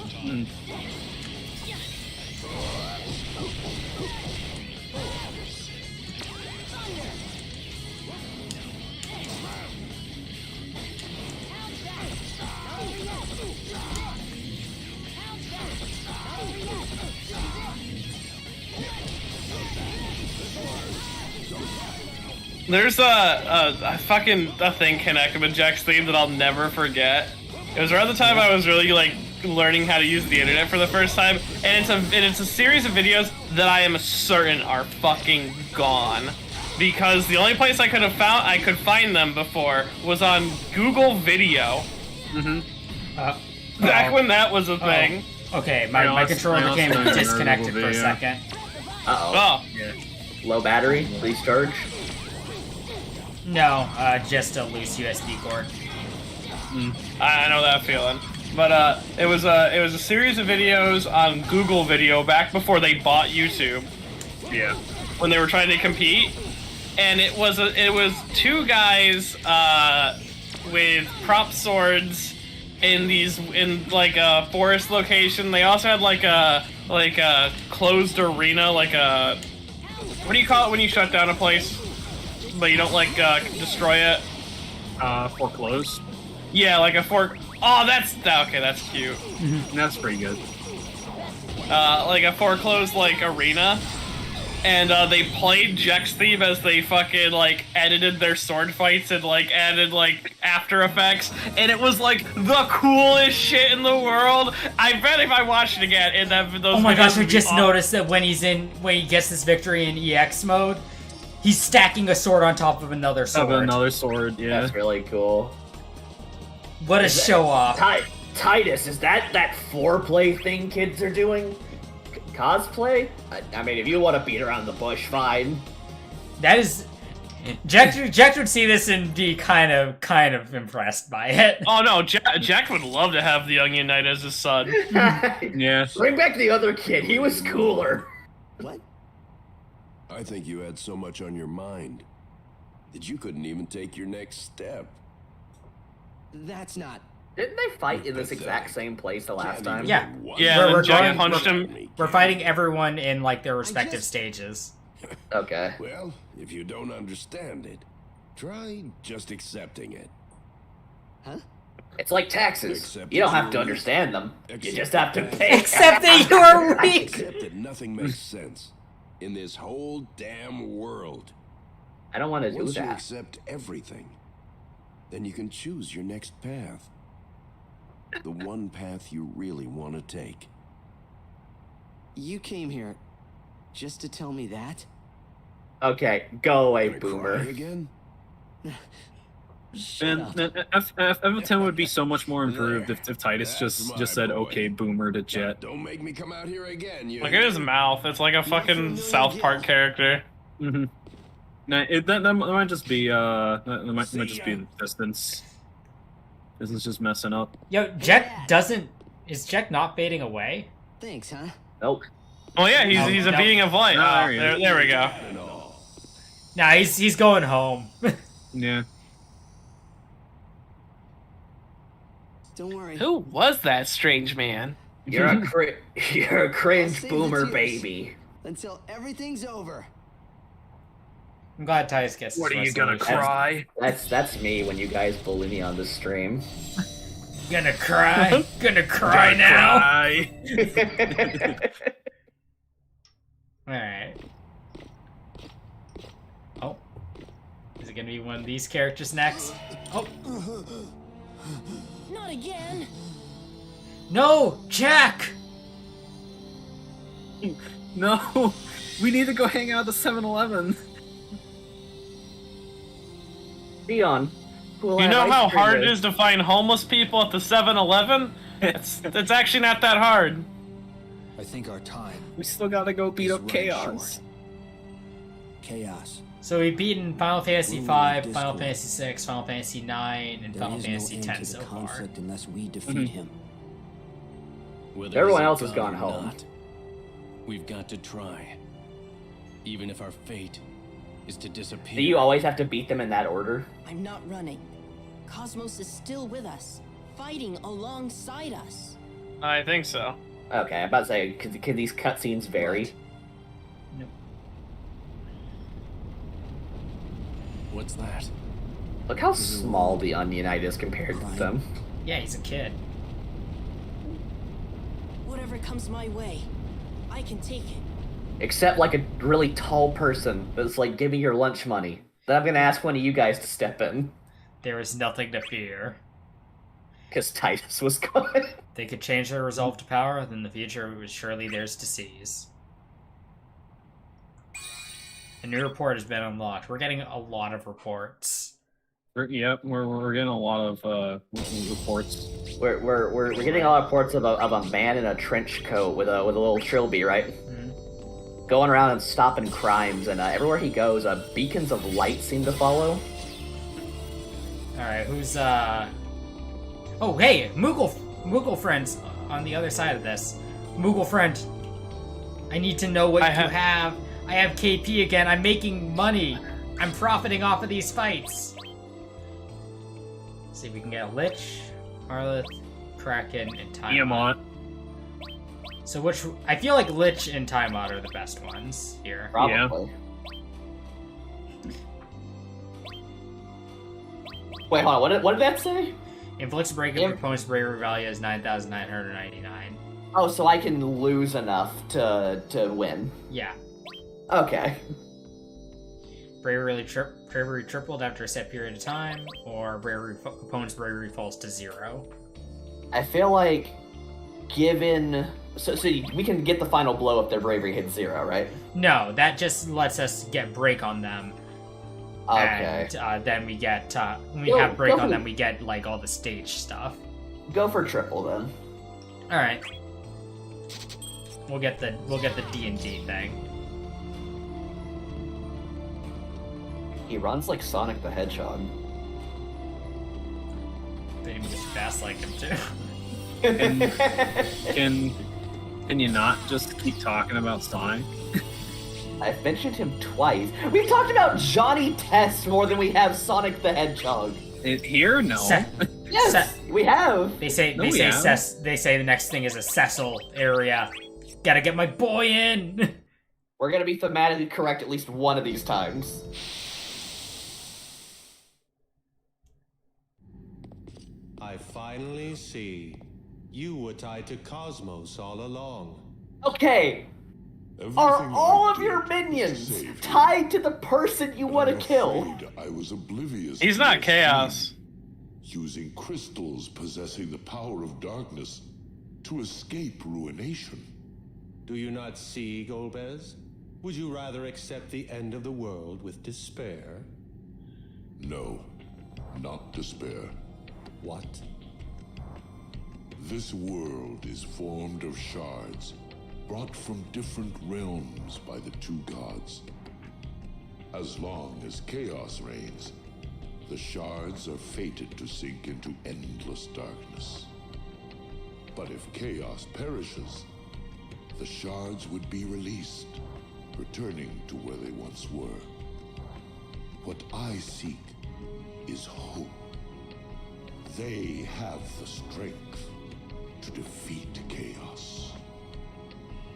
There's a thing connected with Jack's theme that I'll never forget. It was around the time I was really like learning how to use the internet for the first time, and it's a series of videos that I am certain are fucking gone, because the only place I could find them before was on Google Video. Back when that was a thing. Okay, my controller became disconnected for a second. Uh-oh. Low battery, please charge. No, just a loose USB cord. I know that feeling. But it was a series of videos on Google Video back before they bought YouTube. Yeah. When they were trying to compete, and it was two guys with prop swords in like a forest location. They also had like a closed arena, like a, what do you call it when you shut down a place but you don't like destroy it? Foreclosed. Yeah, like a fork. Oh, that's cute. That's pretty good. Like a foreclosed like arena. And they played Jex Thief as they fucking like edited their sword fights and like added like After Effects, and it was like the coolest shit in the world. I bet if I watched it again, those. Oh my gosh! videos I would be just awesome. noticed that when he gets this victory in EX mode, he's stacking a sword on top of another sword. Of another sword, yeah. That's really cool. What a show off! Titus, is that foreplay thing kids are doing? Cosplay? I mean, if you want to beat around the bush, fine. That is, Jack would see this and be kind of impressed by it. Oh no, Jack would love to have the Young Knight as his son. Yeah. Bring back the other kid. He was cooler. What? I think you had so much on your mind that you couldn't even take your next step. That's not... Didn't they fight in this exact same place the last time? Yeah. Yeah, we're Jack punched him. We're fighting everyone in like their respective stages. Okay. Well, if you don't understand it, try just accepting it. Huh? It's like taxes. Except You don't that have to you're understand them. You Except just have to that- pay. Except that you're weak. Except that nothing makes sense in this whole damn world. I don't want to do Once you that. accept everything, then you can choose your next path. The one path you really want to take. You came here just to tell me that? Okay, go away, Gonna boomer. cry again? Shut And up. F10 would be so much more improved if Titus That's my just said boy. "Okay, boomer" to Jet. Don't make me come out here again. You Look at his mouth. It's like a fucking South Park character. Mm-hmm. Nah, that might just be that might just be the distance. Distance just messing up. Yo, Jack doesn't. Is Jack not fading away? Thanks, huh? Nope. Oh yeah, he's a no. being of light. No, Oh, there he is. there we go. Nah, he's going home. Yeah. Don't worry. Who was that strange man? You're a you're a I'll cringe save the boomer tears baby. Until everything's over. I'm glad Titus gets. What this are you gonna resolution. cry? That's me when you guys bully me on this stream. Gonna cry. Gonna cry now. Cry. All right. Oh, is it gonna be one of these characters next? Oh Not again. no, Jack. No, we need to go hang out at the 7-Eleven. Dion, who'll You have know ice how cream hard with? it is to find homeless people at the 7-Eleven? It's actually not that hard. I think our time We still gotta go beat is up running Chaos. short. Chaos. So we've beaten Final Fantasy V, Rule of Final Discord. Fantasy VI, Final Fantasy IX, and There Final is Fantasy no end X to so the far. conflict unless we defeat Mhm. him. Whether Everyone he's else has a gone god or home. not, we've got to try. Even if our fate is to disappear. Do you always have to beat them in that order? I'm not running. Cosmos is still with us, fighting alongside us. I think so. Okay, I'm about to say, can these cutscenes vary? What's that? Look how small the Onion Knight is compared to them. Yeah, he's a kid. Whatever comes my way, I can take it. Except like a really tall person that's like, give me your lunch money. Then I'm gonna ask one of you guys to step in. There is nothing to fear. Because Titus was gone. They could change their resolve to power, then the future was surely theirs to seize. A new report has been unlocked. We're getting a lot of reports. We're getting a lot of reports. We're getting a lot of reports of a man in a trench coat with a little trilby, right? Mhm. Going around and stopping crimes, and everywhere he goes, beacons of light seem to follow. Alright, who's, Oh, hey! Moogle Moogle friends on the other side of this. Moogle friend, I need to know what you have. I have KP again. I'm making money. I'm profiting off of these fights. See if we can get a Lich, Marlith, Kraken, and Tiamat. So I feel like Lich and Tiamat are the best ones here. Probably. Yeah. Wait, hold on. What did that say? Inflicts break if opponent's bravery value is 9,999. Oh, so I can lose enough to win. Yeah. Okay. Bravery tripled after a set period of time, or opponent's bravery falls to 0. I feel like, given so we can get the final blow if their bravery hits 0, right? No, that just lets us get break on them. Okay. And then we get when we have break on them, we get like all the stage stuff. Go for triple then. All right. We'll get the D&D thing. He runs like Sonic the Hedgehog. Then he moves fast like him too. Can you not just keep talking about Sonic? I've mentioned him twice. We've talked about Johnny Test more than we have Sonic the Hedgehog. Here, no. Yes, we have. They say the next thing is a Cecil area. Gotta get my boy in. We're gonna be thematically correct at least one of these times. I finally see. You were tied to Cosmos all along. Okay. Are all of your minions tied to the person you want to kill? I was oblivious. He's not Chaos. Using crystals possessing the power of darkness to escape ruination. Do you not see, Golbez? Would you rather accept the end of the world with despair? No, not despair. What? This world is formed of shards, brought from different realms by the two gods. As long as chaos reigns, the shards are fated to sink into endless darkness. But if chaos perishes, the shards would be released, returning to where they once were. What I seek is hope. They have the strength to defeat chaos.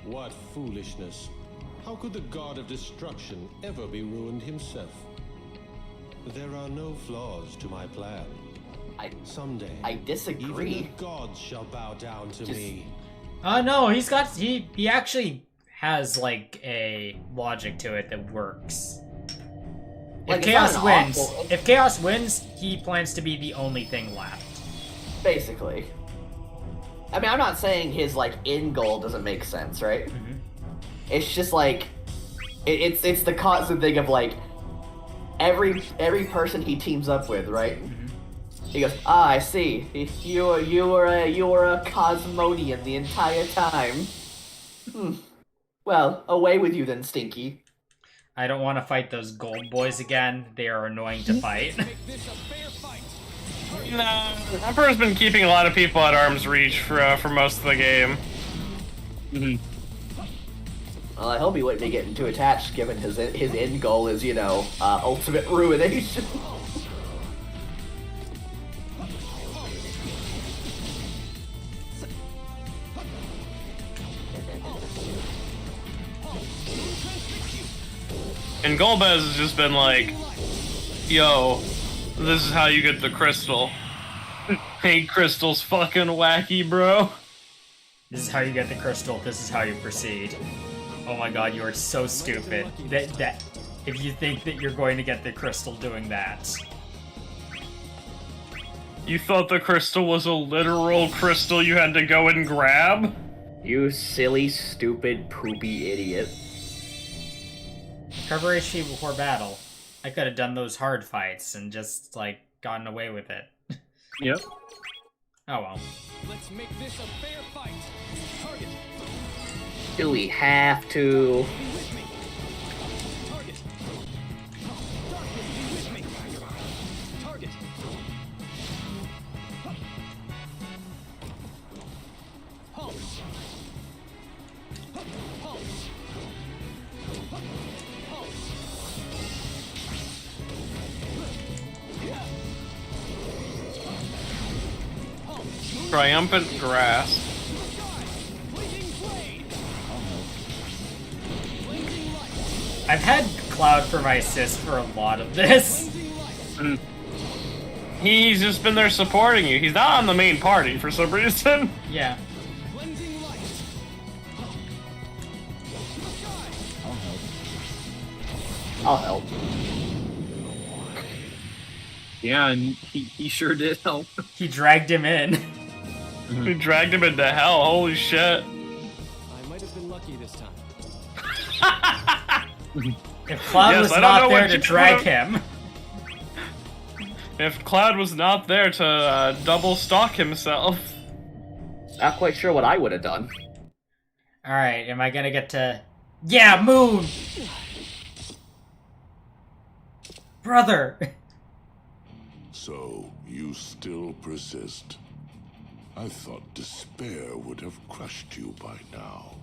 What foolishness. How could the god of destruction ever be ruined himself? There are no flaws to my plan. Someday, I disagree. Even the gods shall bow down to me. No, he actually has like a logic to it that works. Like, If Chaos wins, he plans to be the only thing left. Basically. I mean, I'm not saying his like end goal doesn't make sense, right? Mm-hmm. It's just like it's the constant thing of like every person he teams up with, right? Mm-hmm. He goes, I see. You were a Cosmonian the entire time. Well, away with you then, Stinky. I don't want to fight those gold boys again. They are annoying to fight. No, Emperor's been keeping a lot of people at arm's reach for most of the game. Well, I hope he wouldn't be getting too attached, given his end goal is, ultimate ruination. And Golbez has just been like, yo, this is how you get the crystal. Hey, crystal's fucking wacky, bro. This is how you get the crystal, this is how you proceed. Oh my god, you are so stupid. That if you think that you're going to get the crystal doing that. You thought the crystal was a literal crystal you had to go and grab? You silly, stupid, poopy idiot. Cover HP before battle. I could have done those hard fights and just, like, gotten away with it. Yep. Oh well. Let's make this a fair fight. Target. Do we have to? Target. Triumphant grasp. I've had Cloud for my assist for a lot of this. He's just been there supporting you. He's not on the main party for some reason. Yeah. I'll help. Yeah, and he sure did help. He dragged him in. He dragged him into hell. Holy shit. I might have been lucky this time. If Cloud was not there to drag him. If Cloud was not there to double stalk himself. Not quite sure what I would have done. Alright, am I gonna get to... Yeah, move! Brother! So, you still persist. I thought despair would have crushed you by now.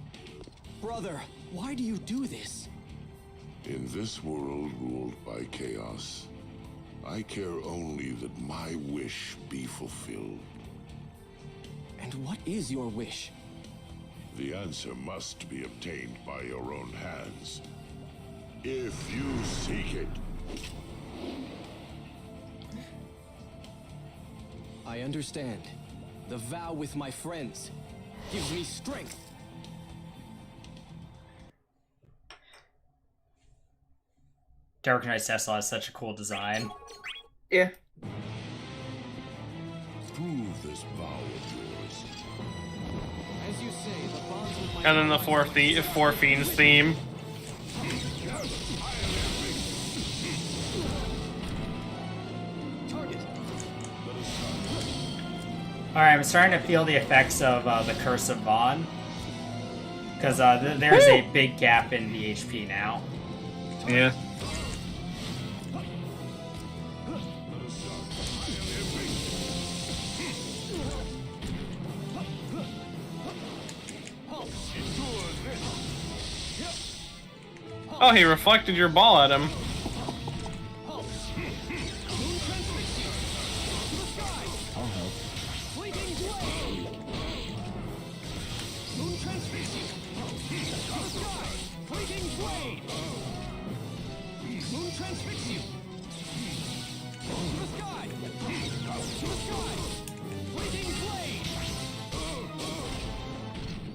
Brother, why do you do this? In this world ruled by chaos, I care only that my wish be fulfilled. And what is your wish? The answer must be obtained by your own hands. If you seek it. I understand. The vow with my friends gives me strength. Dark Knight Cecil has such a cool design. Yeah. Prove this vow of yours. As you say, the bonds with my And then the Four Fiends theme. target. Alright, I'm starting to feel the effects of the Curse of Vaughn. Because there's a big gap in the HP now. Yeah. Oh, he reflected your ball at him.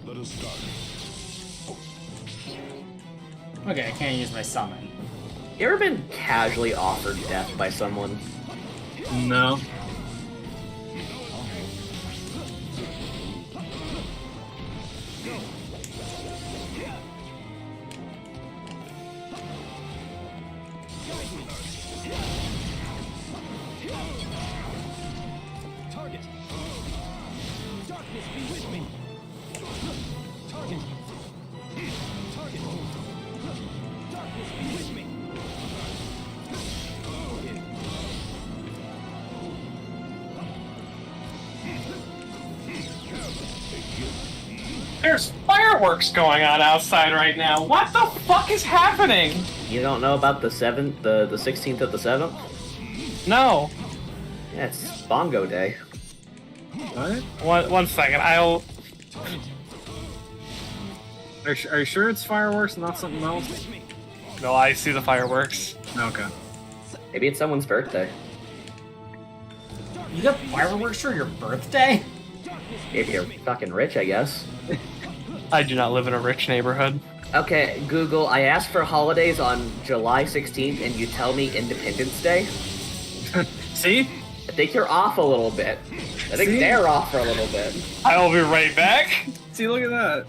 Let us start. Okay, I can't use my summon. You ever been casually offered death by someone? No. Target. Darkness be with me. Target. Target. Darkness be with me. There's fireworks going on outside right now. What the fuck is happening? You don't know about the 16th of the 7th? No. Yeah, it's Bongo Day. What? One second. I'll. Are you sure it's fireworks, not something else? No, I see the fireworks. Okay. Maybe it's someone's birthday. You got fireworks for your birthday? If you're fucking rich, I guess. I do not live in a rich neighborhood. Okay, Google, I asked for holidays on July 16th and you tell me Independence Day? See? I think you're off a little bit. I think they're off for a little bit. I will be right back. See, look at that.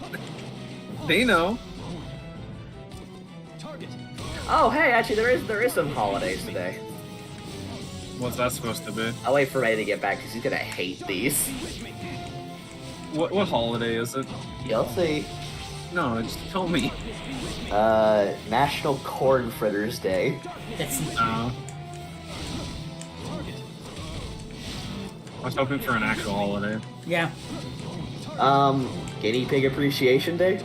They know. Oh, hey, actually, there is some holidays today. What's that supposed to be? I'll wait for Ray to get back because he's gonna hate these. What holiday is it? You'll see. No, just tell me. National Corn Fritters Day. It's I was hoping for an actual holiday. yeah. Guinea Pig Appreciation Day.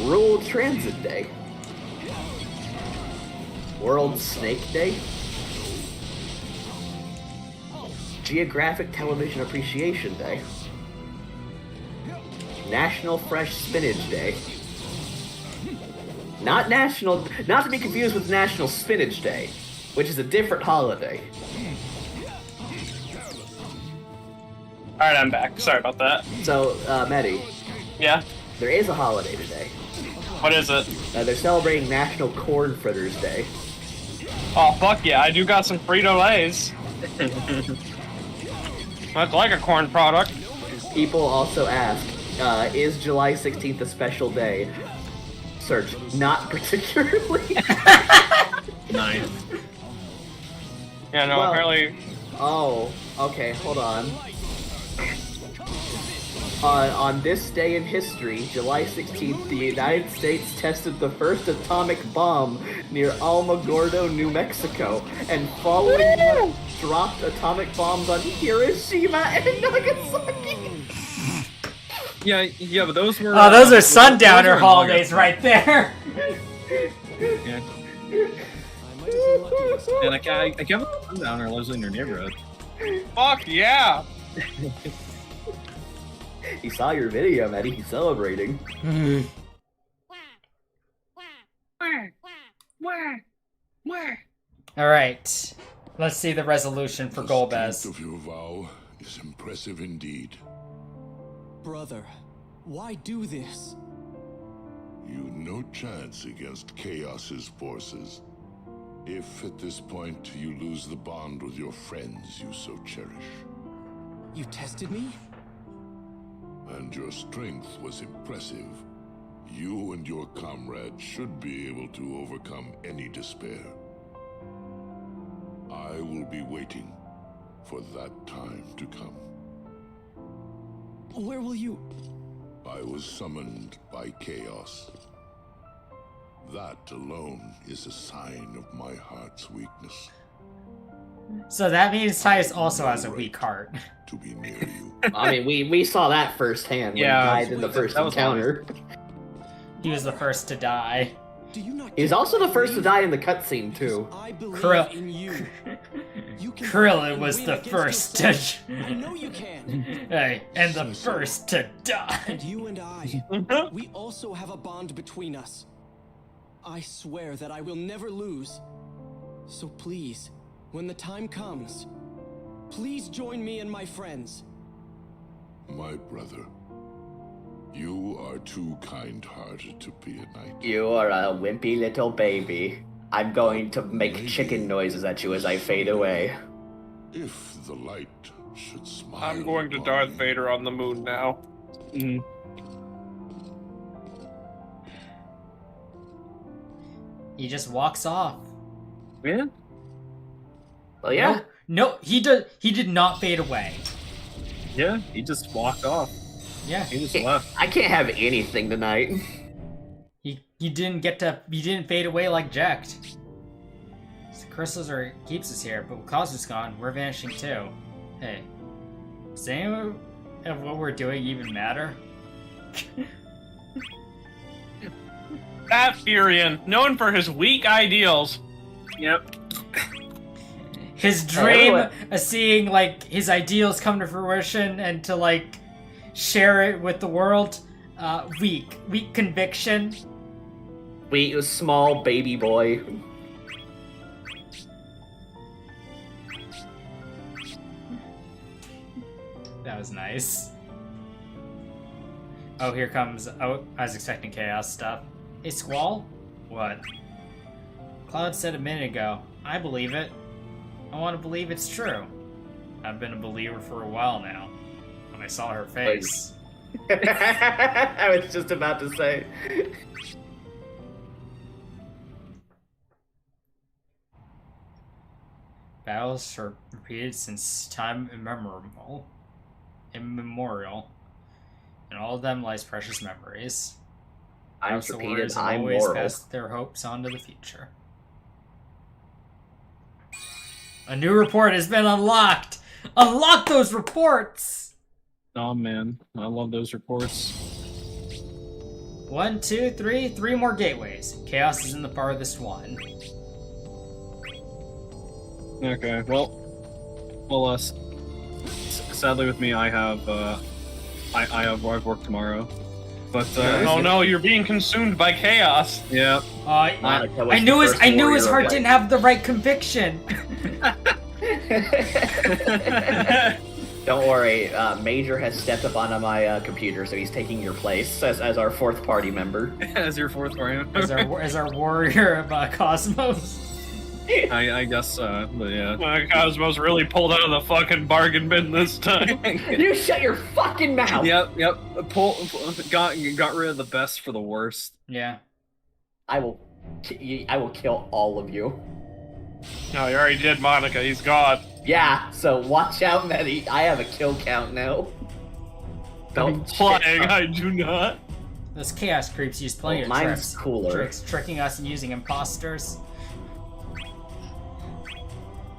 Rural Transit Day. World Snake Day. Geographic Television Appreciation Day. National Fresh Spinach Day. Not to be confused with National Spinach Day, which is a different holiday. Alright, I'm back. Sorry about that. So, Medi. Yeah? There is a holiday today. What is it? They're celebrating National Corn Fritters Day. Oh, fuck yeah, I do got some Frito-Lays. That's like a corn product. People also ask, is July 16th a special day? Search, not particularly. Nice. Yeah, no, Well, apparently... Oh, okay, hold on. On this day in history, July 16th, the United States tested the first atomic bomb near Alamogordo, New Mexico, and following that, dropped atomic bombs on Hiroshima and Nagasaki. Yeah, but those were... those are sundowner those were holidays right there! Yeah. And I can't believe a sundowner lives in your neighborhood. Fuck yeah! He saw your video, Maddie. He's celebrating. Alright. Let's see the resolution for The Golbez. strength of your vow is impressive indeed. Brother, why do this? You've no chance against Chaos's forces. If at this point you lose the bond with your friends you so cherish. You tested me? And your strength was impressive. You and your comrades should be able to overcome any despair. I will be waiting for that time to come. Where will you... I was summoned by Chaos. That alone is a sign of my heart's weakness. So that means Titus also has a weak heart. To be near you. I mean, we saw that firsthand when he died in the first encounter. He was the first to die. He's also the first to die in the cutscene, too. Krillin was the first to... I know you can. Hey, and the first to die. And you and I, we also have a bond between us. I swear that I will never lose. So please, when the time comes, please join me and my friends. My brother, you are too kind-hearted to be a knight. You are a wimpy little baby. I'm going to make chicken noises at you as I fade away. If the light should smile. I'm going to Darth Vader on the moon now. He just walks off. Yeah? Well, yeah. No, he did not fade away. Yeah, he just walked off. Yeah. He just left. I can't have anything tonight. He didn't fade away like Jacked. The crystals keeps us here, but with Cosmos gone, we're vanishing too. Hey, does any of what we're doing even matter? That Furion, known for his weak ideals. Yep. His dream of seeing, like, his ideals come to fruition and to, like, share it with the world, weak. Weak conviction. Weak, small baby boy. That was nice. Oh, here comes... Oh, I was expecting chaos stuff. Hey, Squall? What? Cloud said a minute ago. I believe it. I want to believe it's true. I've been a believer for a while now. When I saw her face... I was just about to say. Battles are repeated since time immemorial. In all of them lies precious memories. I'm The repeated, warriors have I'm always moral. passed their hopes on to the future. A new report has been unlocked! Unlock those reports! Oh man, I love those reports. 1, 2, 3, 3 more gateways. Chaos is in the farthest one. Okay, well, sadly with me, I have I've work tomorrow. But oh no, you're being consumed by chaos. yeah. I knew his heart didn't have the right conviction. Don't worry, Major has stepped up onto my computer, so he's taking your place as our fourth party member. As your fourth party member. as our warrior of Cosmos. I guess so, but yeah. Cosmos really pulled out of the fucking bargain bin this time. You shut your fucking mouth! Yep. Got rid of the best for the worst. Yeah. I will kill all of you. No, you already did Monica, he's gone. Yeah, so watch out, Medi. I have a kill count now. I'm flying, I do not. Those chaos creeps use plenty of mine's cooler. tricking us and using imposters.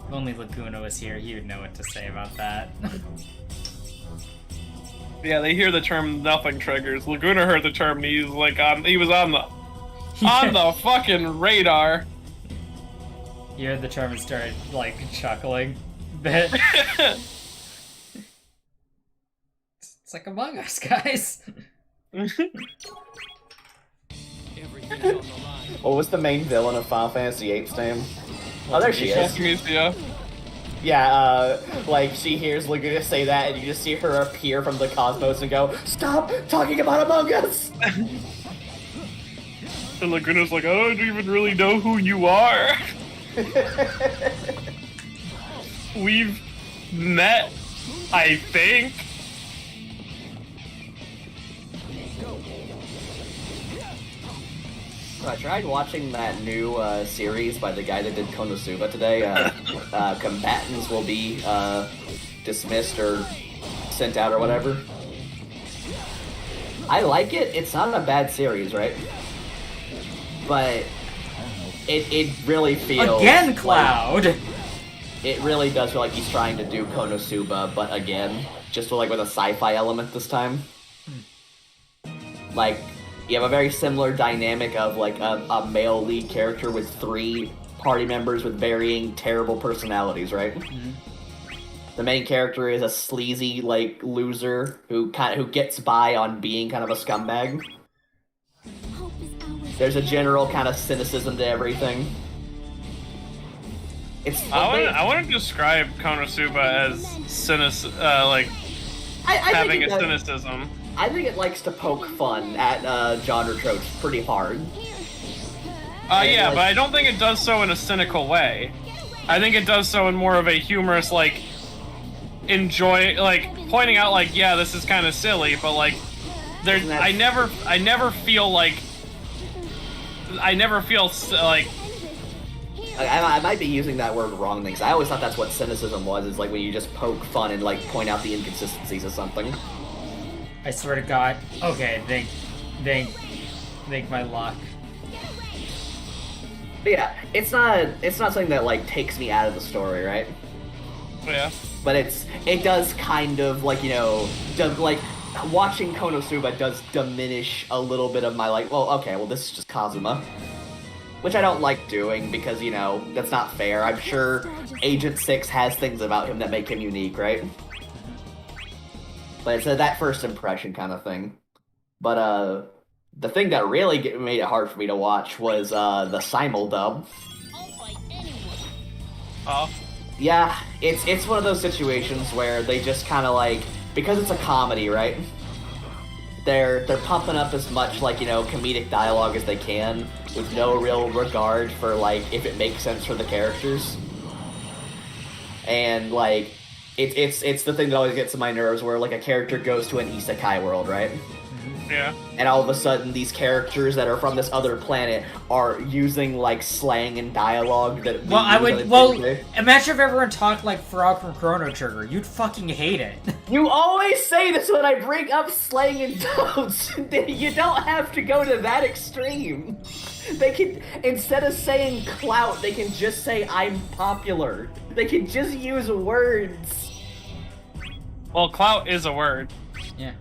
If only Laguna was here, he would know what to say about that. Yeah, they hear the term nothing triggers. Laguna heard the term, he was like he was on the fucking radar. You heard the term and started like chuckling a bit. It's like Among Us, guys. What was the main villain of Final Fantasy VIII's name? Oh, there she is. Dissidia. Yeah, like, she hears Laguna say that, and you just see her appear from the cosmos and go, "Stop talking about Among Us!" And Laguna's like, I don't even really know who you are. We've met, I think. I tried watching that new series by the guy that did Konosuba today. Combatants will be dismissed or sent out or whatever. I like it. It's not a bad series, right? But it really feels again, Cloud. Like, it really does feel like he's trying to do Konosuba, but again, just with a sci-fi element this time. Like, you have a very similar dynamic of like a male lead character with 3 party members with varying terrible personalities, right? Mm-hmm. The main character is a sleazy like loser who gets by on being kind of a scumbag. There's a general kind of cynicism to everything. I want to describe Konosuba as having a cynicism. I think it likes to poke fun at genre tropes pretty hard. Yeah, but I don't think it does so in a cynical way. I think it does so in more of a humorous, like, pointing out, like, yeah, this is kind of silly, but like, I never feel like. I might be using that word wrong, because I always thought that's what cynicism was, is like when you just poke fun and like point out the inconsistencies of something. I swear to God. Okay, thank my luck. But yeah, it's not something that like takes me out of the story, right? Yeah. But it does kind of like, watching Konosuba does diminish a little bit of my like, this is just Kazuma. Which I don't like doing because, that's not fair. I'm sure Agent 6 has things about him that make him unique, right? But it's that first impression kind of thing. But the thing that really made it hard for me to watch was the simuldub. Oh. Yeah, it's one of those situations where they just kind of like, because it's a comedy, right? They're pumping up as much like, comedic dialogue as they can with no real regard for like if it makes sense for the characters. And like it's the thing that always gets on my nerves where like a character goes to an isekai world, right? Yeah. And all of a sudden these characters that are from this other planet are using like slang and dialogue that imagine if everyone talked like Frog from Chrono Trigger. You'd fucking hate it. You always say this when I bring up slang and toads. You don't have to go to that extreme. They can, instead of saying clout, they can just say I'm popular. They can just use words. Well, clout is a word. Yeah.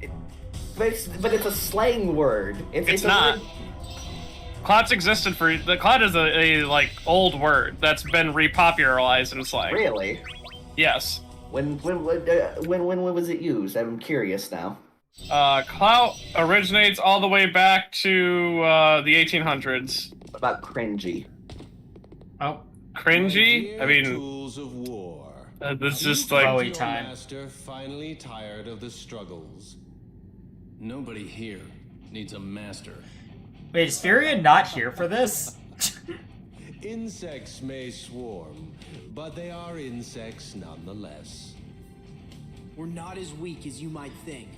But it's a slang word. It's not. Clout's existed for the clout is a like old word that's been repopularized in slang. Really? Yes. When was it used? I'm curious now. Clout originates all the way back to the 1800s. What about cringy? Oh, Cringy? I mean, Tools of war. this is just You like Bowie your time. master finally tired of the struggles. Nobody here needs a master. wait, is Furia not here for this? Insects may swarm, but they are insects nonetheless. We're not as weak as you might think.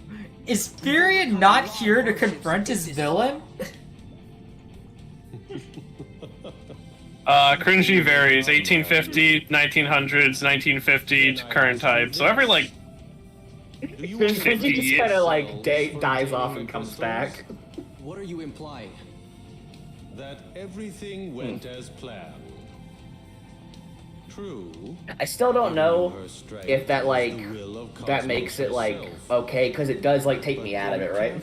Is Furia not here to confront his villain? cringy varies 1850, 1900s, 1950 to current type. So every like Cringy just kind of like dies off and comes back. What are you implying? That everything went as planned. True. I still don't know if that like that makes it like okay, because it does like take me out of it, right?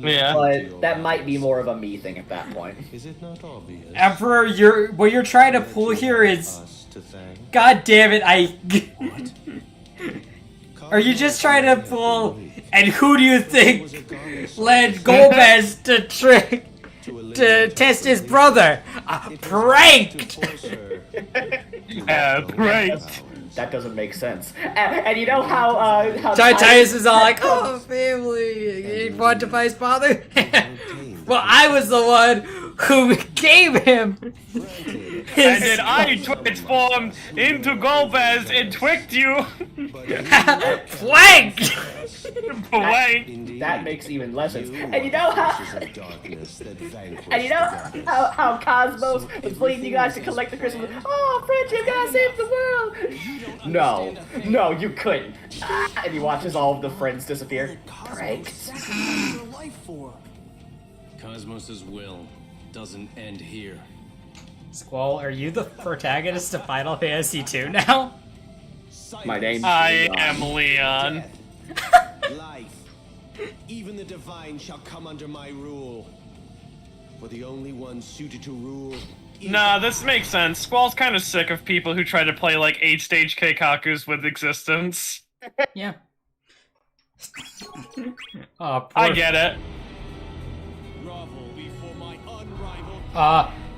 Yeah. But that might be more of a me thing at that point. Is it not obvious? Emperor, what you're trying to pull here is, God damn it, Are you just trying to pull? And who do you think led Gomez to test his brother? Pranked. Pranked. That doesn't make sense. And you know how Titus is all like, "Oh, family, he wanted to fight his father." Well, I was the one who gave him. And then I transformed into Golbez and twicked you. Planked. Planked. That makes even less sense. And you know how? And you know how Cosmos was leading you guys to collect the crystals? Oh, friendship, gotta save the world. No, you couldn't. And he watches all of the friends disappear. Pranked. Cosmos's will doesn't end here. Squall, are you the protagonist of Final Fantasy II now? My name's I am Leon. Life. Even the divine shall come under my rule. For the only one suited to rule. Nah, this makes sense. Squall's kind of sick of people who try to play like 8-stage Keikakus with existence. Yeah. I get it.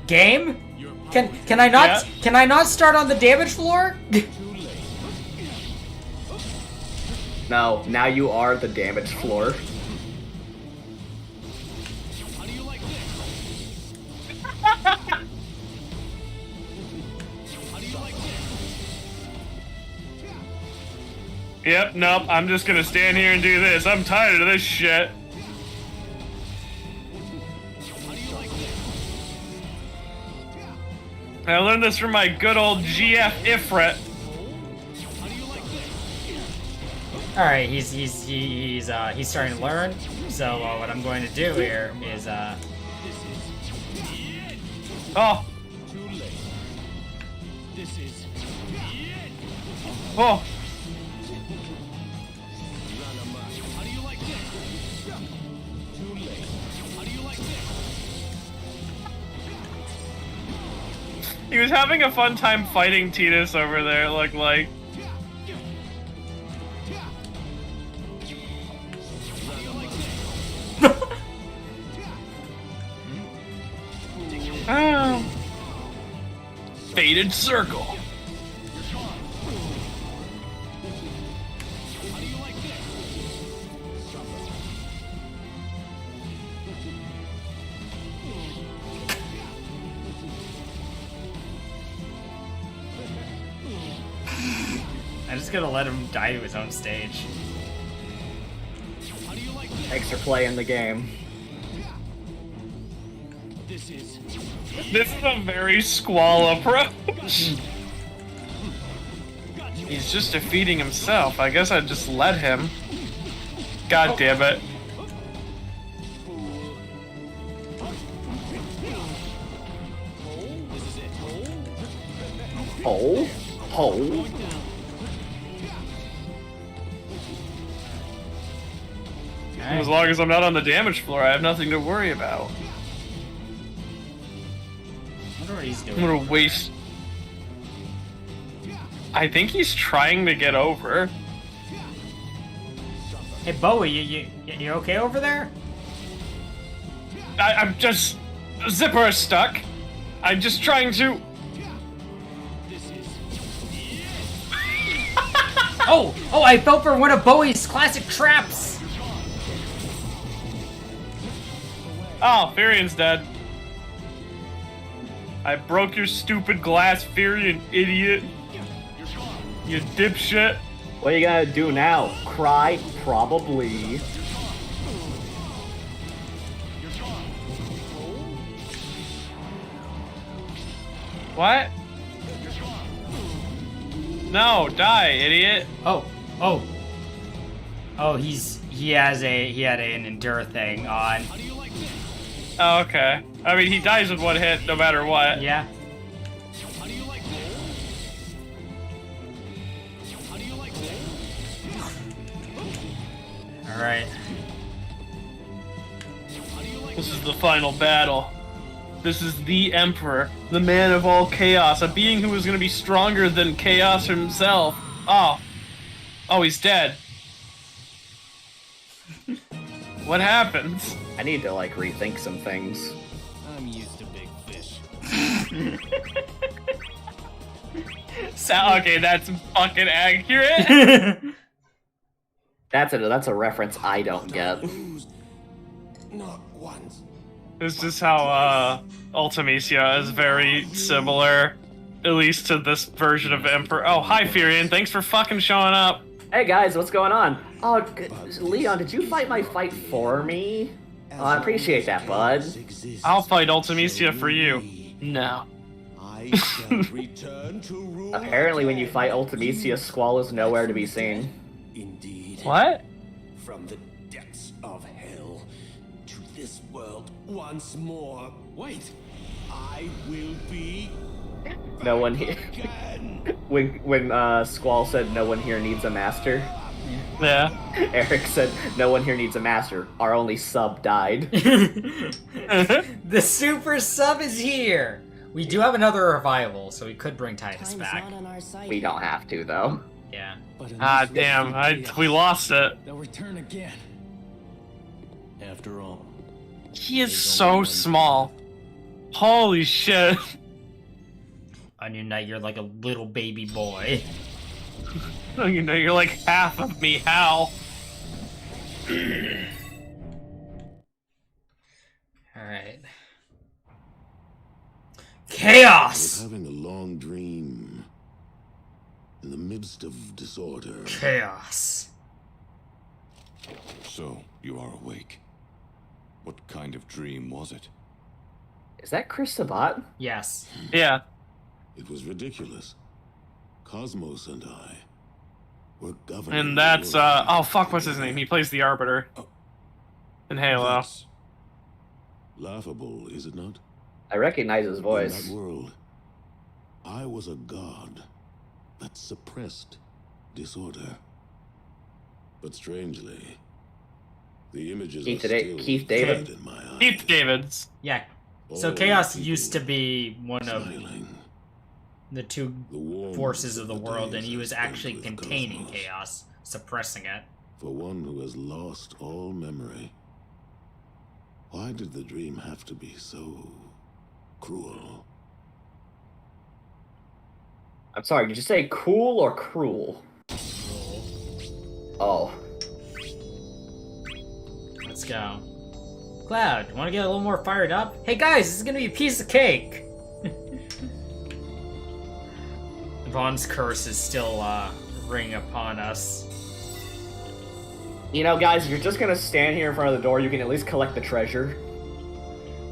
Game? Can I not start on the damage floor? No, now you are the damage floor. Yep, nope, I'm just gonna stand here and do this. I'm tired of this shit. I learned this from my good old GF Ifrit. All right, he's starting to learn. So what I'm going to do here is Oh. Oh. He was having a fun time fighting Titus over there, looked like. Oh. Faded circle. I'm just gonna let him die to his own stage. Thanks for playing the game. This is a very Squall approach. He's just defeating himself. I guess I'd just let him. God damn it. Oh. As long as I'm not on the damage floor, I have nothing to worry about. I wonder what he's doing. I'm gonna waste. I think he's trying to get over. Hey, Bowie, you okay over there? I'm just... Zipper is stuck. I'm just trying to... Oh, I fell for one of Bowie's classic traps. Oh, Furion's dead. I broke your stupid glass, Furion, idiot. You dipshit. What are you gonna do now? Cry? Probably. What? No, die, idiot. Oh, he had an endure thing on. Oh, okay. I mean, he dies with one hit no matter what. Yeah. All right. This is the final battle. This is the Emperor, the man of all chaos, a being who is going to be stronger than chaos himself. Oh, he's dead. What happens? I need to, like, rethink some things. I'm used to big fish. Okay, that's fucking accurate. That's a reference I don't get. Not once. This is how Ultimecia is very similar, at least to this version of Emperor. Oh, hi Furion, thanks for fucking showing up. Hey guys, what's going on? Oh, Leon, did you fight my fight for me? Oh, I appreciate that, bud. I'll fight Ultimecia for you. No. I shall return to rule. Apparently, when you fight Ultimecia, Squall is nowhere to be seen. Indeed. What? From the depths of hell to this world once more. Wait, I will be. No one here. When Squall said no one here needs a master. Yeah. Eric said no one here needs a master. Our only sub died. The super sub is here. We do have another revival, so we could bring Titus back. We don't have to though. Yeah. Ah, damn! We lost it. They'll return again. After all, He is so small. Holy shit! Onion Knight, you're like a little baby boy. You know, you're like half of me. How? Alright. Chaos! I was having a long dream. In the midst of disorder. Chaos. So, you are awake. What kind of dream was it? Is that Chris Sabat? Yes. Yeah. It was ridiculous. Cosmos and I were governing. And that's oh fuck, what's his name? He plays the Arbiter in Halo. That's laughable, is it not? I recognize his voice. In that world, I was a god that suppressed disorder. But strangely, the images are still Keith David in my eyes. Keith Davids. Yeah. So All Chaos people used to be one of smiling. the two The warmth forces of the the world, and days he was spent actually with containing Cosmos. Chaos, suppressing it. For one who has lost all memory, why did the dream have to be so cruel? I'm sorry, did you say cool or cruel? Oh. Let's go. Cloud, want to get a little more fired up? Hey guys, this is gonna be a piece of cake! Vaughn's curse is still, ringing upon us. You know, guys, if you're just gonna stand here in front of the door, you can at least collect the treasure.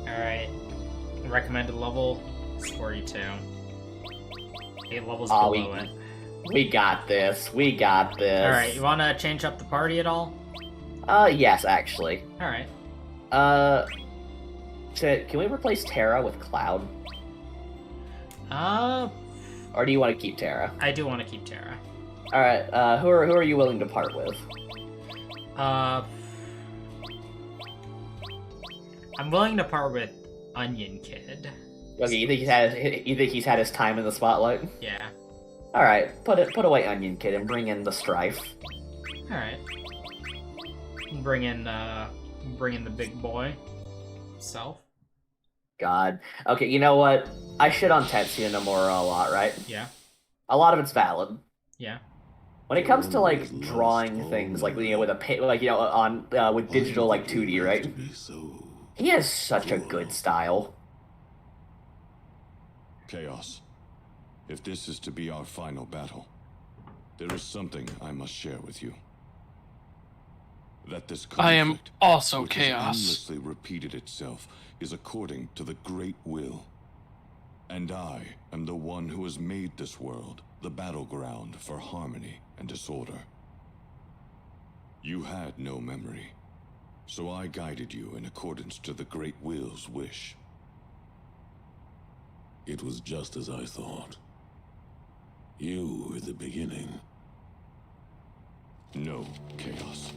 Alright. Recommended level is 42. 8 levels Oh, below it. We got this. We got this. Alright, you wanna change up the party at all? Yes, actually. Alright. Can we replace Terra with Cloud? Or do you want to keep Terra? I do want to keep Terra. Alright, who are you willing to part with? I'm willing to part with Onion Kid. Okay, you think he's had his time in the spotlight? Yeah. All right, put away Onion Kid and bring in the Strife. All right. Bring in the big boy himself. God. Okay, you know what? I shit on Tetsuya Nomura a lot, right? Yeah. A lot of it's valid. Yeah. When it comes to like drawing things, like with on with digital like 2D, right? He has such a good style. Chaos. If this is to be our final battle, there is something I must share with you. That this conflict, I am also which Chaos. has endlessly repeated itself, is according to the Great Will. And I am the one who has made this world the battleground for harmony and disorder. You had no memory, so I guided you in accordance to the Great Will's wish. It was just as I thought. You were the beginning. No, Chaos.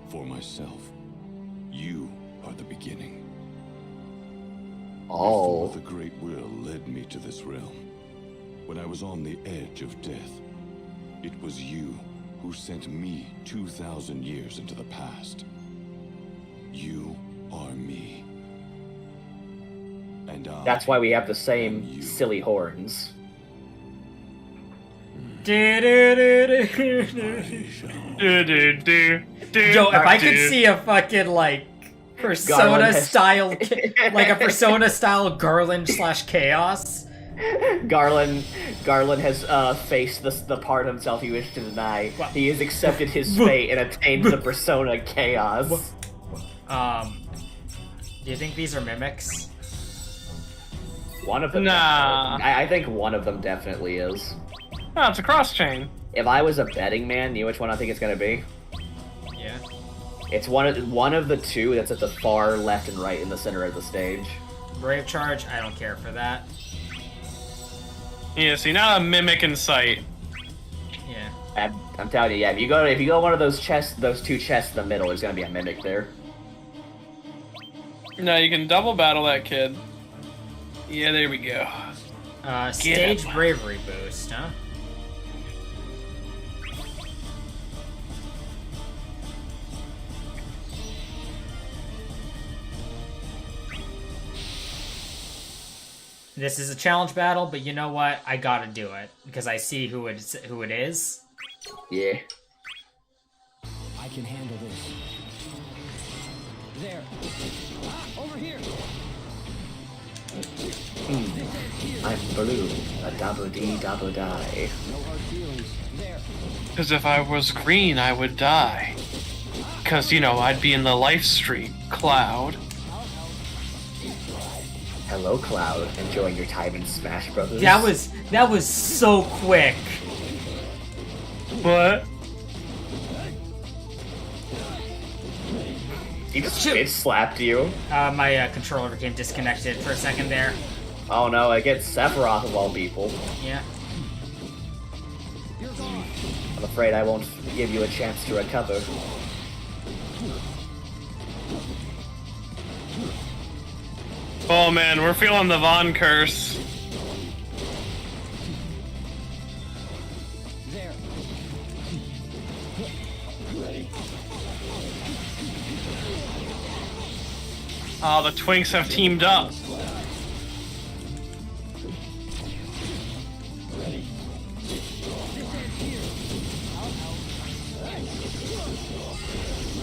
For myself, you are the beginning. Oh. Before the Great Will led me to this realm, when I was on the edge of death, it was you who sent me 2,000 years into the past. You are me. And That's why we have the same silly horns. Yo, if I could see a fucking like Persona style, like a Persona style Garland / Chaos. Garland has faced the part of himself he wished to deny. He has accepted his fate and attained the Persona Chaos. Do you think these are mimics? One of them. Nah. I think one of them definitely is. Oh, it's a cross chain. If I was a betting man, you know which one I think it's gonna be? Yeah. It's one of the two that's at the far left and right in the center of the stage. Brave Charge, I don't care for that. Yeah, see, now a mimic in sight. Yeah. I'm telling you, yeah. If you go one of those two chests in the middle, there's gonna be a mimic there. No, you can double battle that kid. Yeah, there we go. Stage bravery boost, huh? This is a challenge battle, but you know what? I gotta do it because I see who it is. Yeah. I can handle this. There. Over here. I'm blue. A double D double die. No hard feelings. There. Because if I was green, I would die. Because, you know, I'd be in the life streak, Cloud. Hello, Cloud. Enjoying your time in Smash Brothers? That was so quick. What? He just bitch slapped you. My controller became disconnected for a second there. Oh no, I get Sephiroth of all people. Yeah. I'm afraid I won't give you a chance to recover. Oh man, we're feeling the Von curse. There. Oh, the Twinks have teamed up. No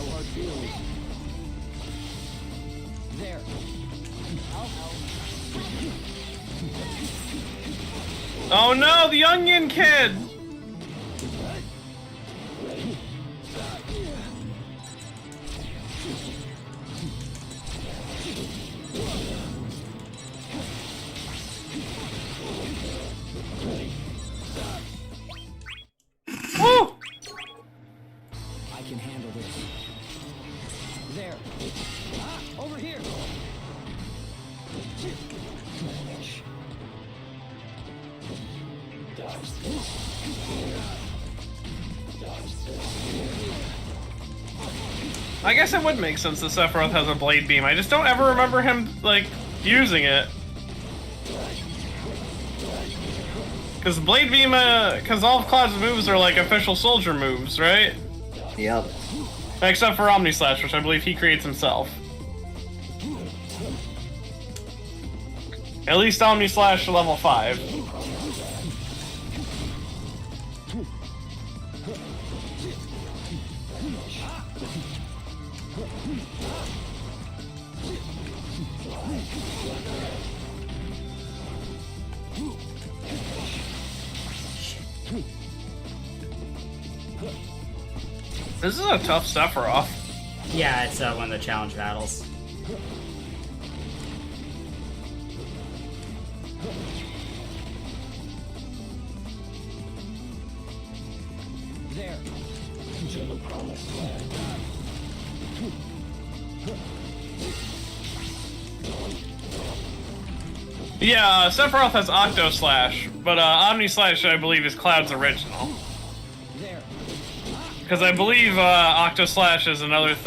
hard feelings. There. Oh no, the Onion Kid! Woo! I can handle this. There. Over here. I guess it would make sense that Sephiroth has a blade beam. I just don't ever remember him, like, using it. Because Blade Beam, because all of Cloud's moves are like official soldier moves, right? Yep. Except for Omni Slash, which I believe he creates himself. At least Omni Slash level 5. This is a tough Sephiroth. Yeah, it's one of the challenge battles. There. Yeah, Sephiroth has Octo Slash, but Omni Slash, I believe, is Cloud's original. There. Because I believe Octo Slash is another is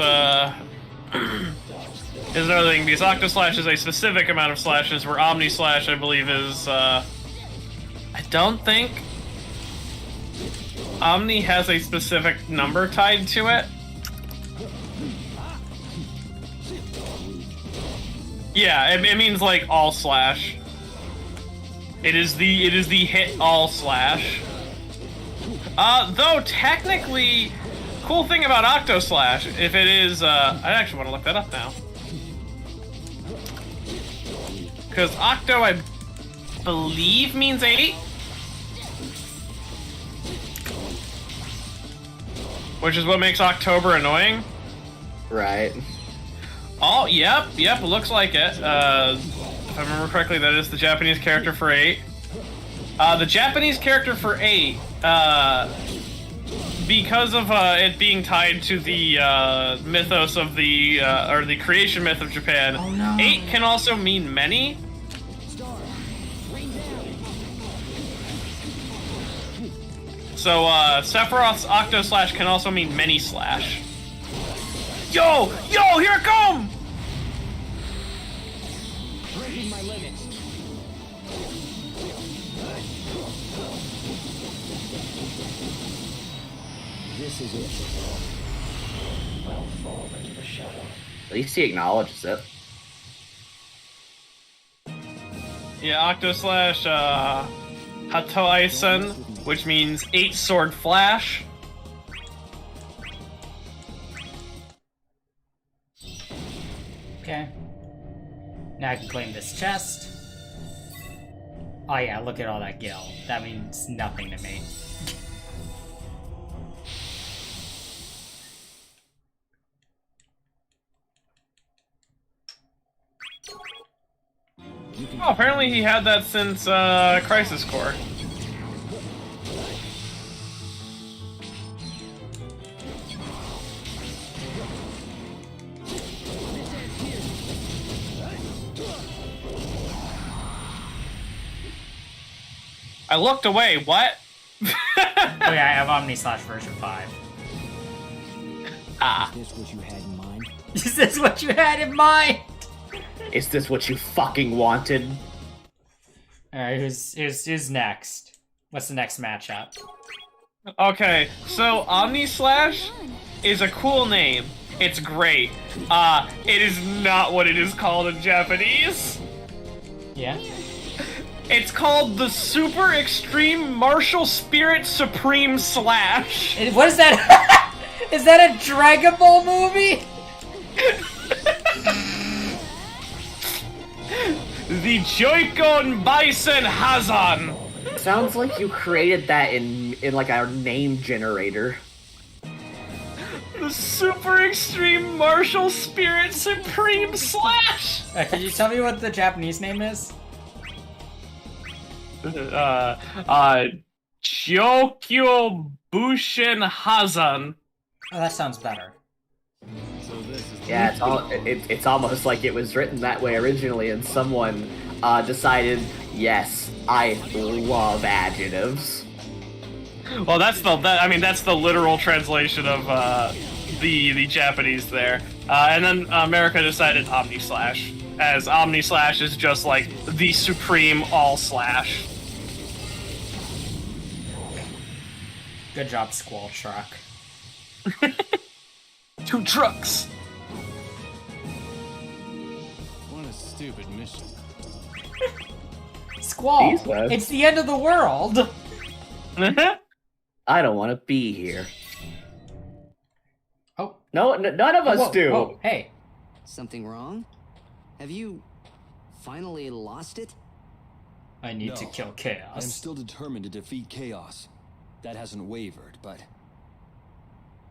another thing, because Octo Slash is a specific amount of slashes, where Omni Slash, I believe, is I don't think Omni has a specific number tied to it. Yeah, it means like all slash. It is the hit all slash. Though technically, cool thing about Octo Slash, if it is, I actually want to look that up now. Because Octo, I believe, means 8. Which is what makes October annoying. Right. Oh, yep, looks like it. If I remember correctly, that is the Japanese character for 8. The Japanese character for 8, because of it being tied to the mythos of the, or the creation myth of Japan, 8 can also mean many. So, Sephiroth's Octo Slash can also mean many slash. Yo, here it come! Breaking my limits. This is it. I'll fall into the shadow. At least he acknowledges it. Yeah, Octo Slash, Hato Aisen, which means 8 sword flash. Okay. Now I can claim this chest. Oh yeah, look at all that gil. That means nothing to me. Oh, apparently he had that since, Crisis Core. I looked away, what? Oh yeah, I have Omni Slash version 5. Ah. Is this what you had in mind? Is this what you had in mind? Is this what you fucking wanted? Alright, who's next? What's the next matchup? Okay, so Omni Slash is a cool name. It's great. It is not what it is called in Japanese. Yeah? It's called the Super Extreme Martial Spirit Supreme Slash. What is that? Is that a Dragon Ball movie? The Joy-Con Bison Hazan. Sounds like you created that in like a name generator. The Super Extreme Martial Spirit Supreme Slash. Can you tell me what the Japanese name is? Chokyo Bushin Hazan. Oh, that sounds better. Yeah, it's almost like it was written that way originally, and someone decided, yes, I love adjectives. Well, that's the literal translation of the Japanese there, and then America decided Omni Slash, as Omni Slash is just like the supreme all slash. Good job, Squall Truck. 2 trucks. What a stupid mission. Squall, Jesus. it's the end of the world! I don't want to be here. Oh. No, none of us Whoa, do. whoa, hey. Something wrong? Have you finally lost it? I need to kill Chaos. I'm still determined to defeat Chaos. That hasn't wavered, but...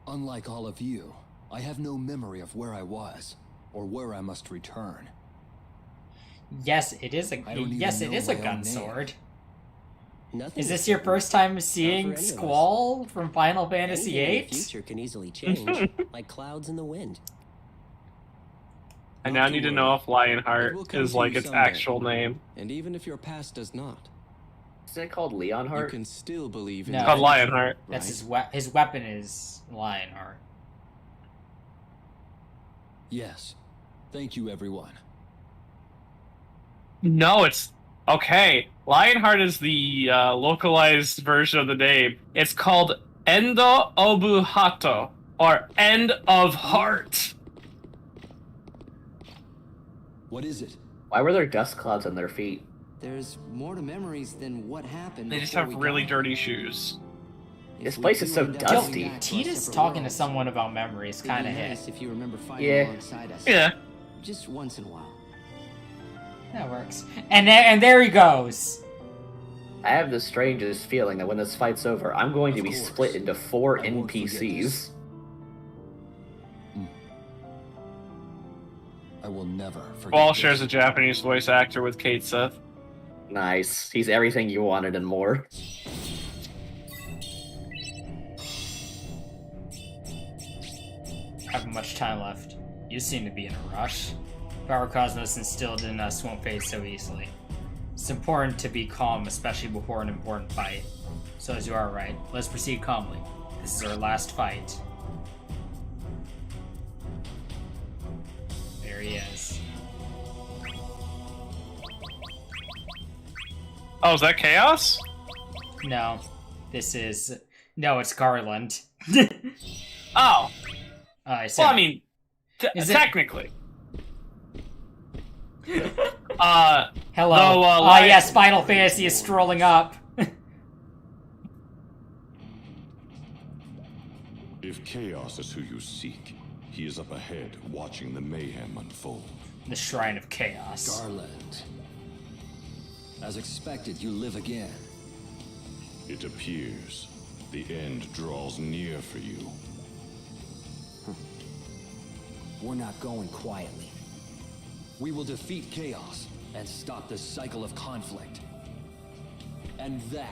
unlike all of you, I have no memory of where I was, or where I must return. Yes, it is a I don't even yes, it know is a my own gun name. sword. Nothing Is this your first time seeing any of us. Squall from Final Fantasy Anything in VIII? the future can easily change, like clouds in the wind. I now need to know if Lionheart It will come is to like you its someday. actual name. And even if your past does not, Isn't it called Leonheart? you can still believe in No. the Called future, Lionheart. That's right? his weapon is Lionheart. Yes. Thank you, everyone. No, it's okay. Lionheart is the localized version of the name. It's called Endo Obuhato, or End of Heart. What is it? Why were there dust clouds on their feet? There's more to memories than what happened. They just before have we really got dirty shoes. This If we place is do so end up dusty. going back to our Titus separate talking to worlds, someone about memories it'd kind of be hit. nice if you remember fighting Yeah. alongside us. Yeah. Just once in a while. That works. And there he goes. I have the strangest feeling that when this fight's over, I'm going to be Of course. split into 4 I won't forget NPCs. this. I will never forget. Ball this. shares a Japanese voice actor with Kate Seth. Nice. He's everything you wanted and more. Haven't much time left. You seem to be in a rush. Power Cosmos instilled in us won't fade so easily. It's important to be calm, especially before an important fight. So as you are right, let's proceed calmly. This is our last fight. There he is. Oh, is that Chaos? No, this is... No, it's Garland. Oh. I Well, I mean, Is it- technically. Hello. though, Yes, Final Fantasy is strolling up. If Chaos is who you seek, he is up ahead, watching the mayhem unfold. The Shrine of Chaos. Garland. As expected, you live again. It appears the end draws near for you. We're not going quietly. We will defeat Chaos and stop this cycle of conflict. And that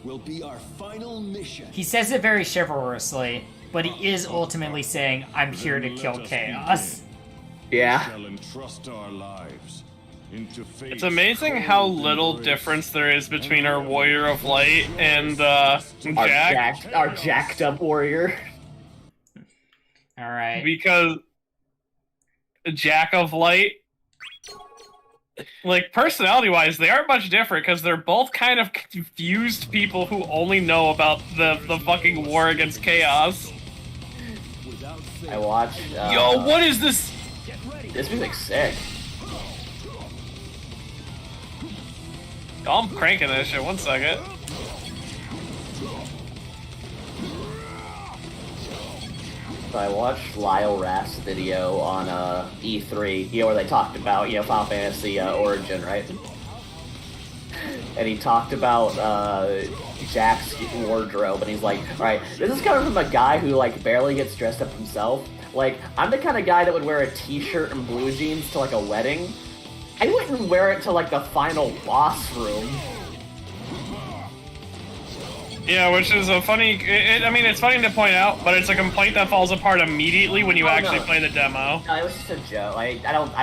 will be our final mission. He says it very chivalrously, but he is ultimately saying, I'm here to kill Chaos. Yeah. We shall entrust our lives into fate. It's amazing how little difference there is between our Warrior of Light and Jack. Our jacked up warrior. Alright. Because Jack of Light, like, personality-wise, they aren't much different because they're both kind of confused people who only know about the fucking war against Chaos. I watched. Yo, what is this? This music's sick. Oh, I'm cranking that shit. 1 second. So I watched Lyle Rath's video on E3, where they talked about, Final Fantasy Origin, right? And he talked about Jack's wardrobe, and he's like, alright, this is coming from a guy who, barely gets dressed up himself. I'm the kind of guy that would wear a t-shirt and blue jeans to, a wedding. I wouldn't wear it to, the final boss room. Yeah, which is a funny. I mean, it's funny to point out, but it's a complaint that falls apart immediately when you actually play the demo. No, it was just a joke. I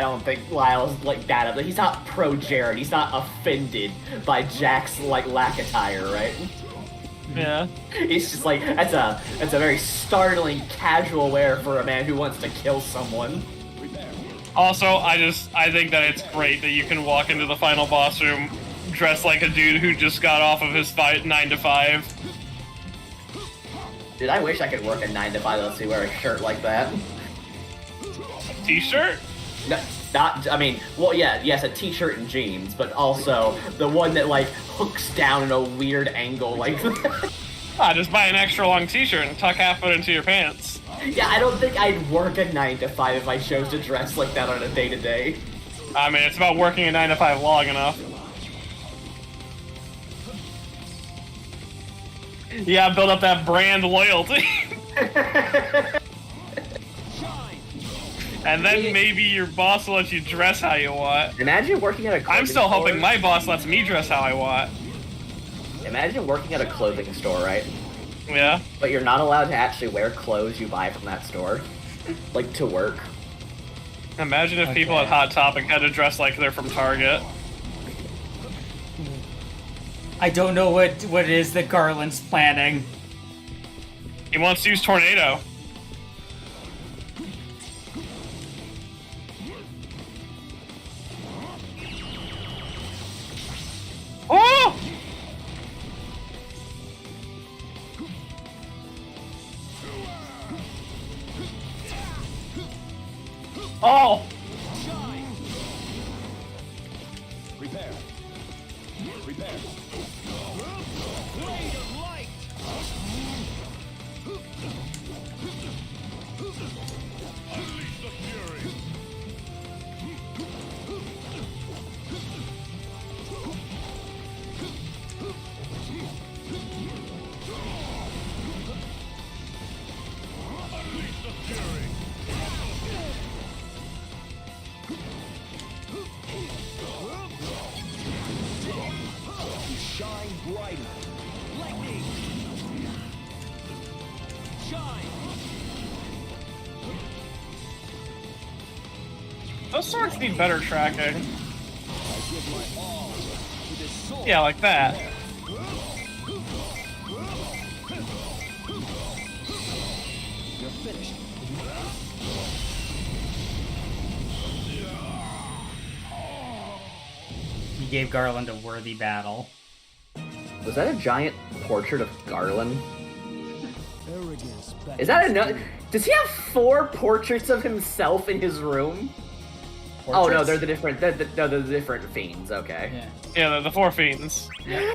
don't think Lyle's that. He's not pro Jared. He's not offended by Jack's lack attire, right? Yeah. He's just that's a very startling casual wear for a man who wants to kill someone. Also, I think that it's great that you can walk into the final boss room dressed like a dude who just got off of his 9 to 5. Dude, I wish I could work a 9 to 5 let's see wear a shirt like that. T-shirt? No, not, I mean, well, yeah, yes, a t-shirt and jeans, but also the one that, like, hooks down in a weird angle like that. Just buy an extra long t-shirt and tuck half of it into your pants. Yeah, I don't think I'd work a 9 to 5 if I chose to dress like that on a day-to-day. I mean, it's about working a 9 to 5 long enough. Yeah, build up that brand loyalty. And then maybe your boss will let you dress how you want. Imagine working at a clothing I'm still store. hoping my boss lets me dress how I want. Imagine working at a clothing store, right? Yeah. But you're not allowed to actually wear clothes you buy from that store. Like, to work. Imagine if people at Hot Topic had to dress like they're from Target. I don't know what it is that Garland's planning. He wants to use Tornado. Oh! Oh! Repair. Repair. Shine brighter. Lightning. Shine. Those swords need better tracking. Yeah, like that. You're finished. He gave Garland a worthy battle. Was that a giant portrait of Garland? Is that enough? Does he have 4 portraits of himself in his room? Oh no, they're the different. They're the different fiends. Okay. Yeah, they're the 4 fiends.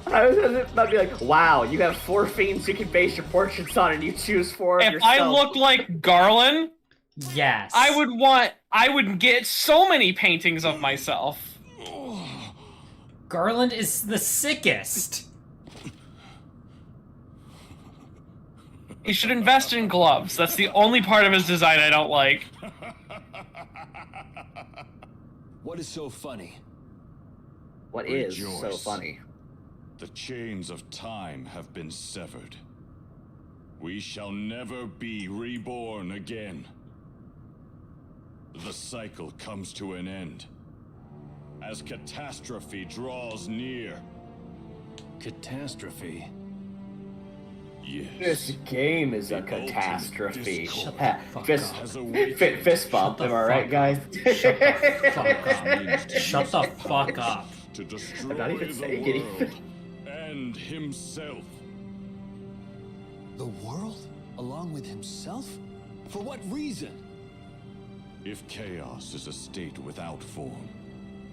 I was about to be like, wow, you have 4 fiends you can base your portraits on, and you choose 4 of If yourself. I looked like Garland, yes, I would get so many paintings of myself. Garland is the sickest. He should invest in gloves. That's the only part of his design I don't like. What is so funny? What is so funny? The chains of time have been severed. We shall never be reborn again. The cycle comes to an end. As catastrophe draws near. Catastrophe? Yes. This game is a catastrophe. Shut the fuck Fist, up. fist bump, am I right, guys? Shut the fuck up. Shut the fuck up. To destroy I'm not even the saying world anything. and himself. The world? Along with himself? For what reason? If chaos is a state without form,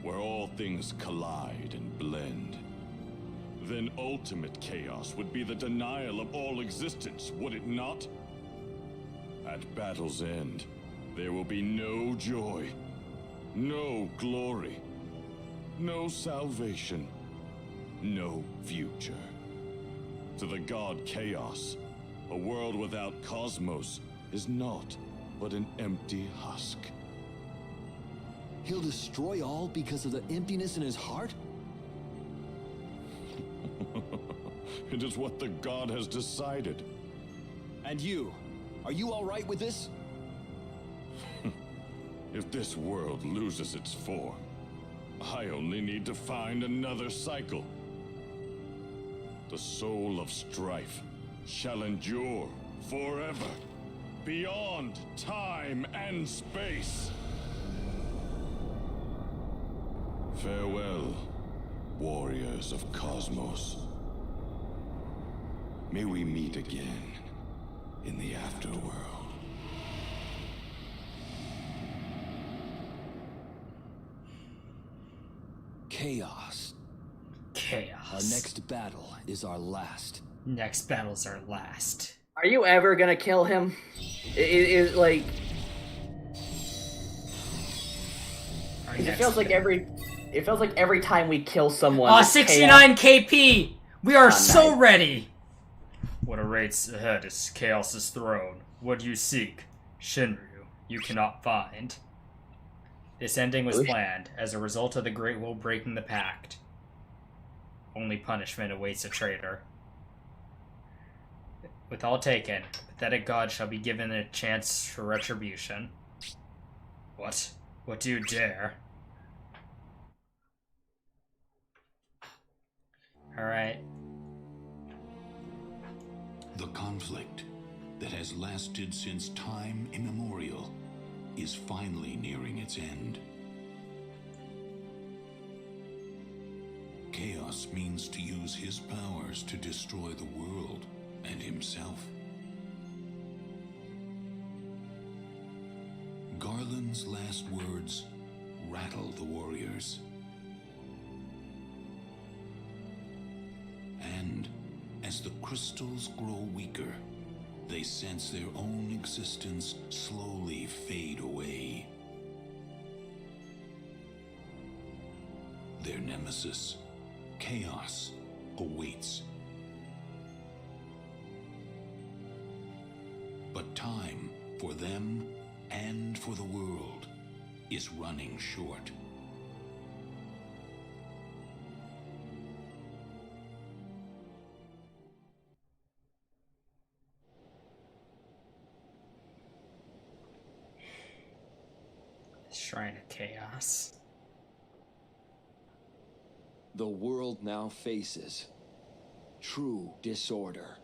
where all things collide and blend, then ultimate chaos would be the denial of all existence, would it not? At battle's end, there will be no joy, no glory, no salvation, no future. To the god Chaos, a world without cosmos is naught but an empty husk. He'll destroy all because of the emptiness in his heart? It is what the god has decided. And you? Are you all right with this? If this world loses its form, I only need to find another cycle. The soul of strife shall endure forever, beyond time and space. Farewell, warriors of Cosmos. May we meet again in the afterworld. Chaos. Chaos. Our next battle is our last. Next battle's our last. Are you ever gonna kill him? It like... It feels like every time we kill someone... Aw, 69 KP! We are so nice. ready! What awaits ahead is Chaos's throne. What you seek, Shinryu, you cannot find. This ending was planned as a result of the Great Will breaking the pact. Only punishment awaits a traitor. With all taken, pathetic god shall be given a chance for retribution. What? What do you dare? Alright. The conflict that has lasted since time immemorial is finally nearing its end. Chaos means to use his powers to destroy the world and himself. Garland's last words rattle the warriors. And as the crystals grow weaker, they sense their own existence slowly fade away. Their nemesis, Chaos, awaits. But time for them and for the world is running short. Shrine of Chaos. The world now faces true disorder.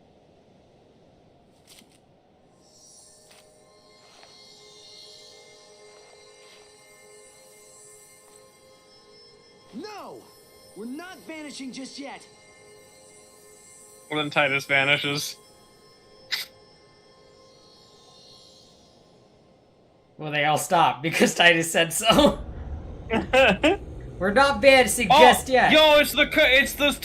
No! We're not vanishing just yet! And then Titus vanishes. Well, they all stopped because Titus said so. We're not vanishing just yet. Yo, it's this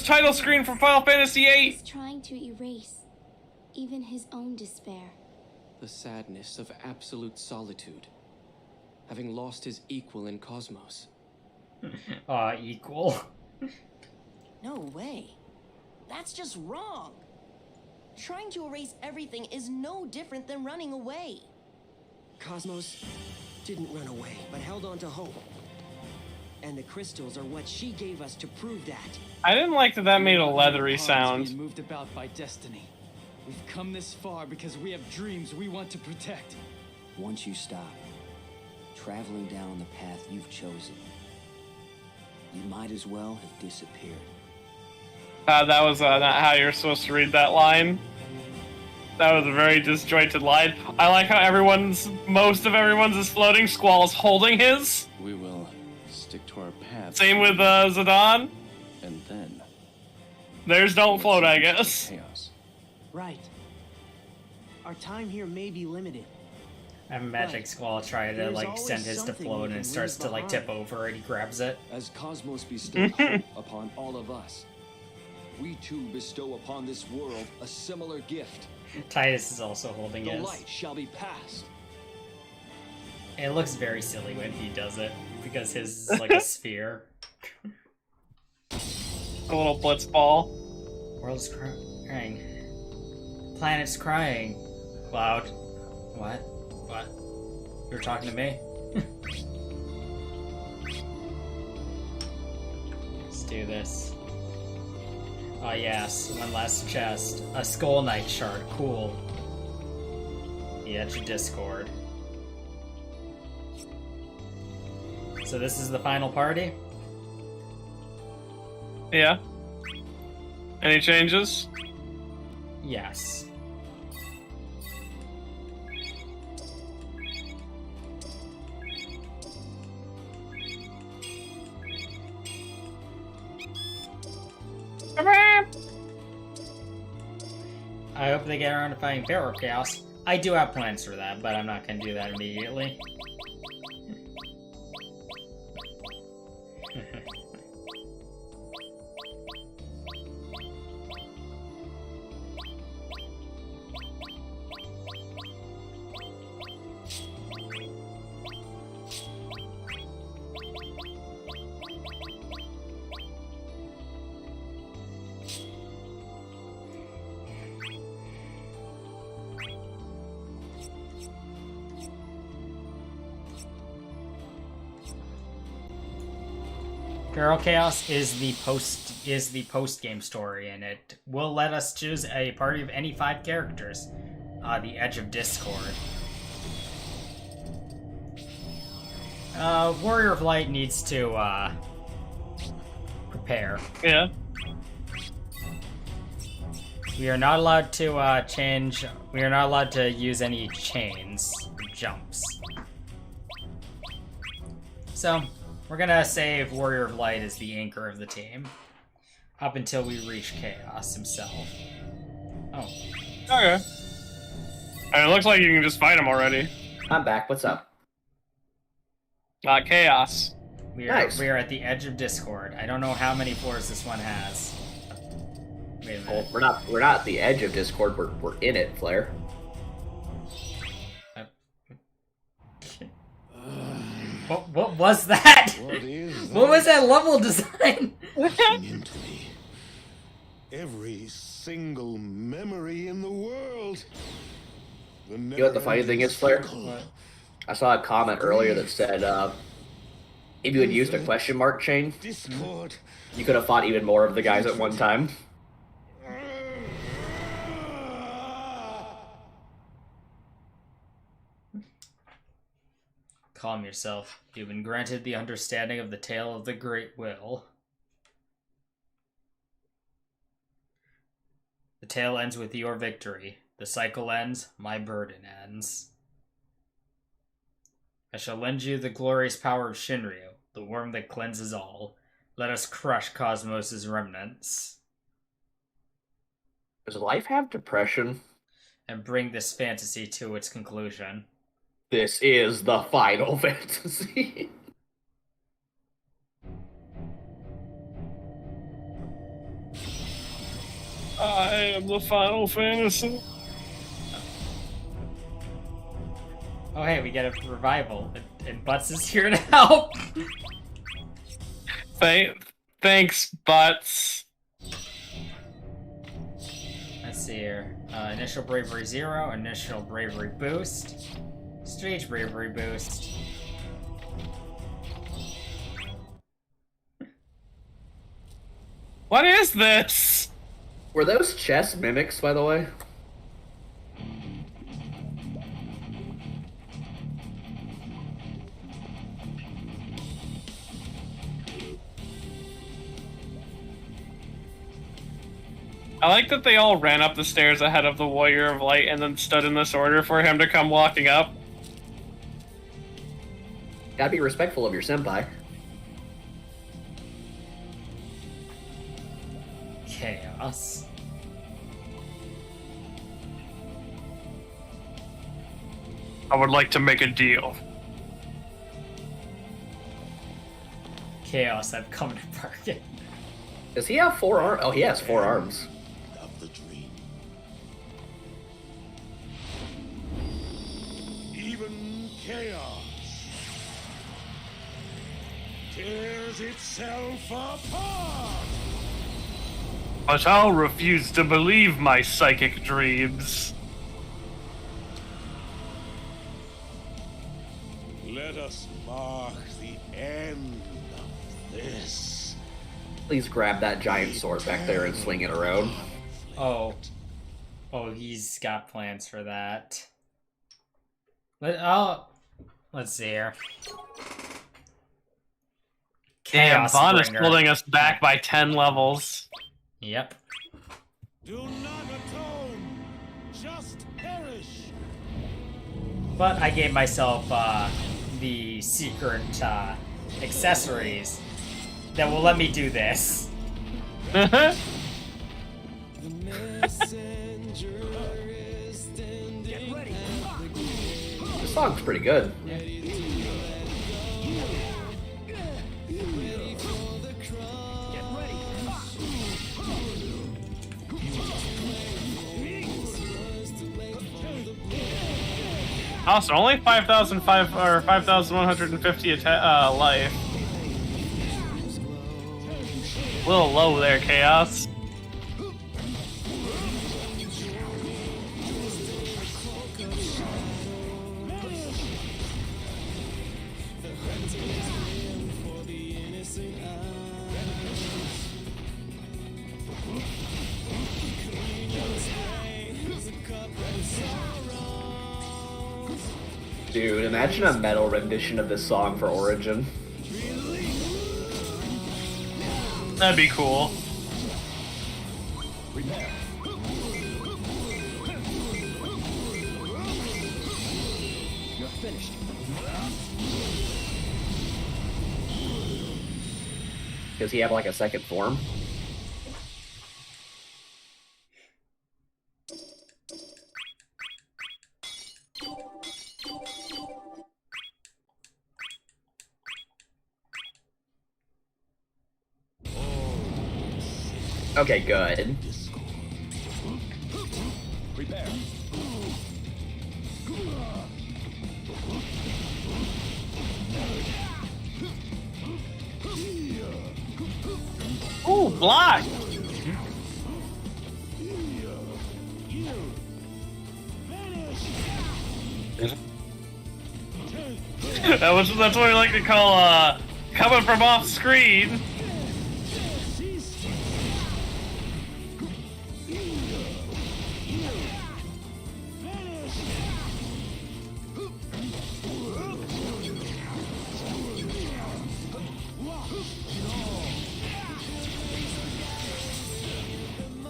title screen from Final Fantasy VIII. He's trying to erase even his own despair. The sadness of absolute solitude, having lost his equal in Cosmos. Equal. No way. That's just wrong. Trying to erase everything is no different than running away. Cosmos didn't run away, but held on to hope. And the crystals are what she gave us to prove that. I didn't like that made a leathery Being sound. moved about by destiny. We've come this far because we have dreams we want to protect. Once you stop traveling down the path you've chosen, you might as well have disappeared. That was not how you're supposed to read that line. That was a very disjointed line. I like how most of everyone's is floating. Squall's holding his. We will stick to our path. Same with Zidane. And then Theirs don't float, I guess. Chaos. Right. Our time here may be limited. I'm Magic Squall trying to there's always send his to something float we and can it starts to leave tip behind. over and he grabs it. As Cosmos bestowed hope upon all of us, we too bestow upon this world a similar gift. Titus is also holding The his. light shall be passed. It looks very silly when he does it because his is like a sphere. A little blitz ball. World's crying. Planet's crying. Cloud. What? What? You're talking to me? Let's do this. Oh yes, one last chest. A Skull Knight shard. Cool. The Edge of Discord. So this is the final party? Yeah. Any changes? Yes. I hope they get around to fighting Pharaoh Chaos. I do have plans for that, but I'm not gonna do that immediately. Feral Chaos is the post game story, and it will let us choose a party of any 5 characters. The Edge of Discord. Warrior of Light needs to prepare. Yeah. We are not allowed to change. We are not allowed to use any chains or jumps. So. We're gonna save Warrior of Light as the anchor of the team. Up until we reach Chaos himself. Oh. Okay. And it looks like you can just fight him already. I'm back. What's up? Chaos. We are at the Edge of Discord. I don't know how many floors this one has. Wait a minute. Well, we're not at the edge of Discord. We're in it, Flair. What was that? What was that level design? Into me. Every single memory in the world. You know what the funny thing is, Flair? I saw a comment earlier that said, if you had used a question mark chain, you could have fought even more of the guys at one time. Calm yourself. You've been granted the understanding of the tale of the Great Will. The tale ends with your victory. The cycle ends, my burden ends. I shall lend you the glorious power of Shinryu, the worm that cleanses all. Let us crush Cosmos' remnants. Does life have depression? And bring this fantasy to its conclusion. This is the Final Fantasy. I am the Final Fantasy. Oh hey, we get a revival, and Butts is here to help. Thanks, Butts. Let's see here. Initial Bravery 0, Initial Bravery Boost, Stage Bravery Boost. What is this? Were those chess mimics, by the way? I like that they all ran up the stairs ahead of the Warrior of Light and then stood in this order for him to come walking up. Gotta be respectful of your senpai. Chaos. I would like to make a deal. Chaos, I've come to bargain. Does he have 4 arms? Oh, he has 4 arms. Of the dream. Even chaos tears itself apart. But I'll refuse to believe my psychic dreams. Let us mark the end of this. Please grab that giant sword back there and swing it around. Oh, he's got plans for that. Let's see here. Damn, Vaughn is Bringer. holding us back by 10 levels. Yep. Do not atone, just perish. But I gave myself the secret accessories that will let me do this. This song's pretty good. Also, only 5,005 or 5,150 life. A little low there, Chaos. Dude, imagine a metal rendition of this song for Origin. That'd be cool. You're finished. Does he have like a second form? Okay, good. Prepare. Ooh, block! That's what we like to call coming from off screen.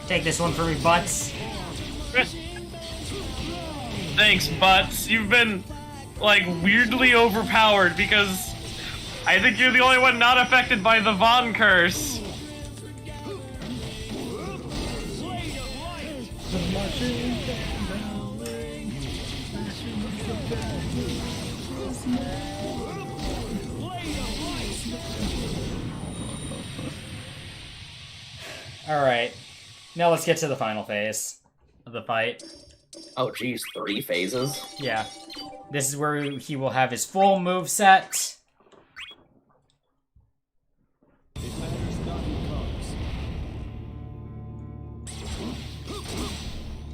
Take this one for me, Butts. Thanks, Butts. You've been, like, weirdly overpowered because I think you're the only one not affected by the Von curse. Alright. Now let's get to the final phase of the fight. Oh geez, 3 phases? Yeah. This is where he will have his full move set.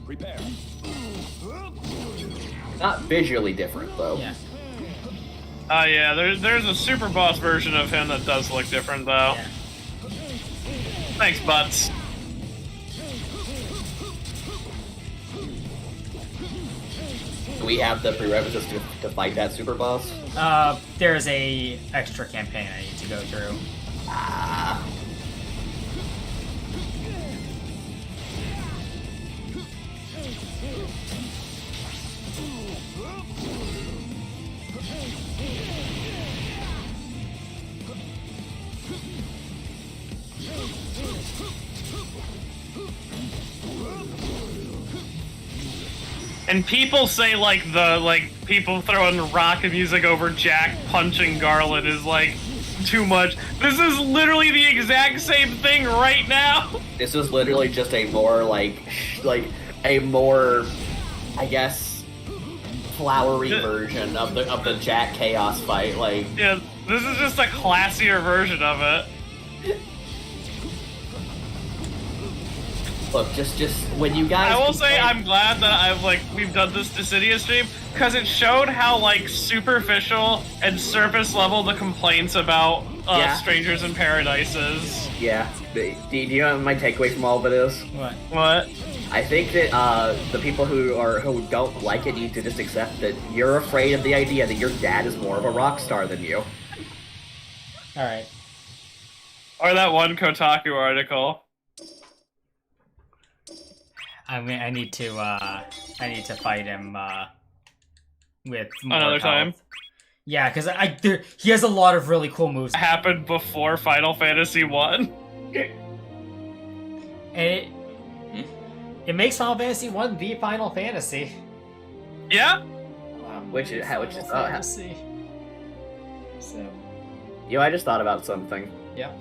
Prepare. Not visually different, though. Yeah. Yeah, there's a super boss version of him that does look different, though. Yeah. Thanks, Butts. Do we have the prerequisites to fight that super boss? There's a extra campaign I need to go through. Ah. And people say people throwing rock music over Jack punching Garland is like too much. This is literally the exact same thing right now. This is literally just a more a more, I guess, flowery version of the Jack Chaos fight. Like, yeah, this is just a classier version of it. Look, just when you guys. I will say I'm glad that we've done this Dissidia stream because it showed how superficial and surface level the complaints about Strangers in Paradise is. Yeah. Do you know what my takeaway from all of it is? What? I think that the people who don't like it need to just accept that you're afraid of the idea that your dad is more of a rock star than you. All right. Or that one Kotaku article. I need to fight him with more another health. time. Yeah, because he has a lot of really cool moves. It happened before Final Fantasy 1. And it makes Final Fantasy 1 the Final Fantasy. Yeah? Which is Fantasy. So. I just thought about something. Yeah.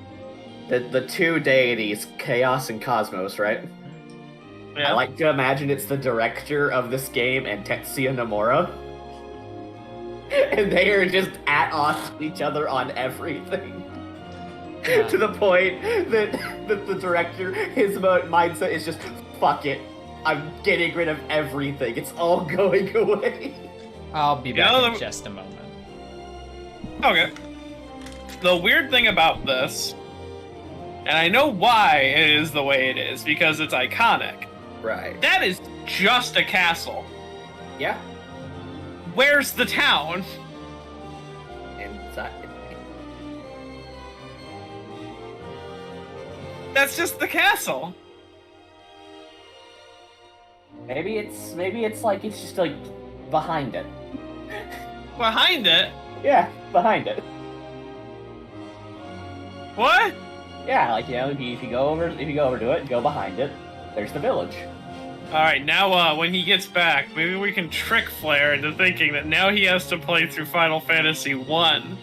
The two deities, Chaos and Cosmos, right? Yeah. I like to imagine it's the director of this game and Tetsuya Nomura. And they are just at odds with each other on everything. Yeah. To the point that the director, his mindset is just, fuck it. I'm getting rid of everything. It's all going away. I'll be back in just a moment. Okay. The weird thing about this, and I know why it is the way it is, because it's iconic. Right. That is just a castle. Yeah. Where's the town? Inside. That's just the castle. Maybe it's like it's just like behind it. Behind it? Yeah, behind it. What? Yeah, like if you go over to it, go behind it. There's the village. All right, now when he gets back, maybe we can trick Flair into thinking that now he has to play through Final Fantasy 1.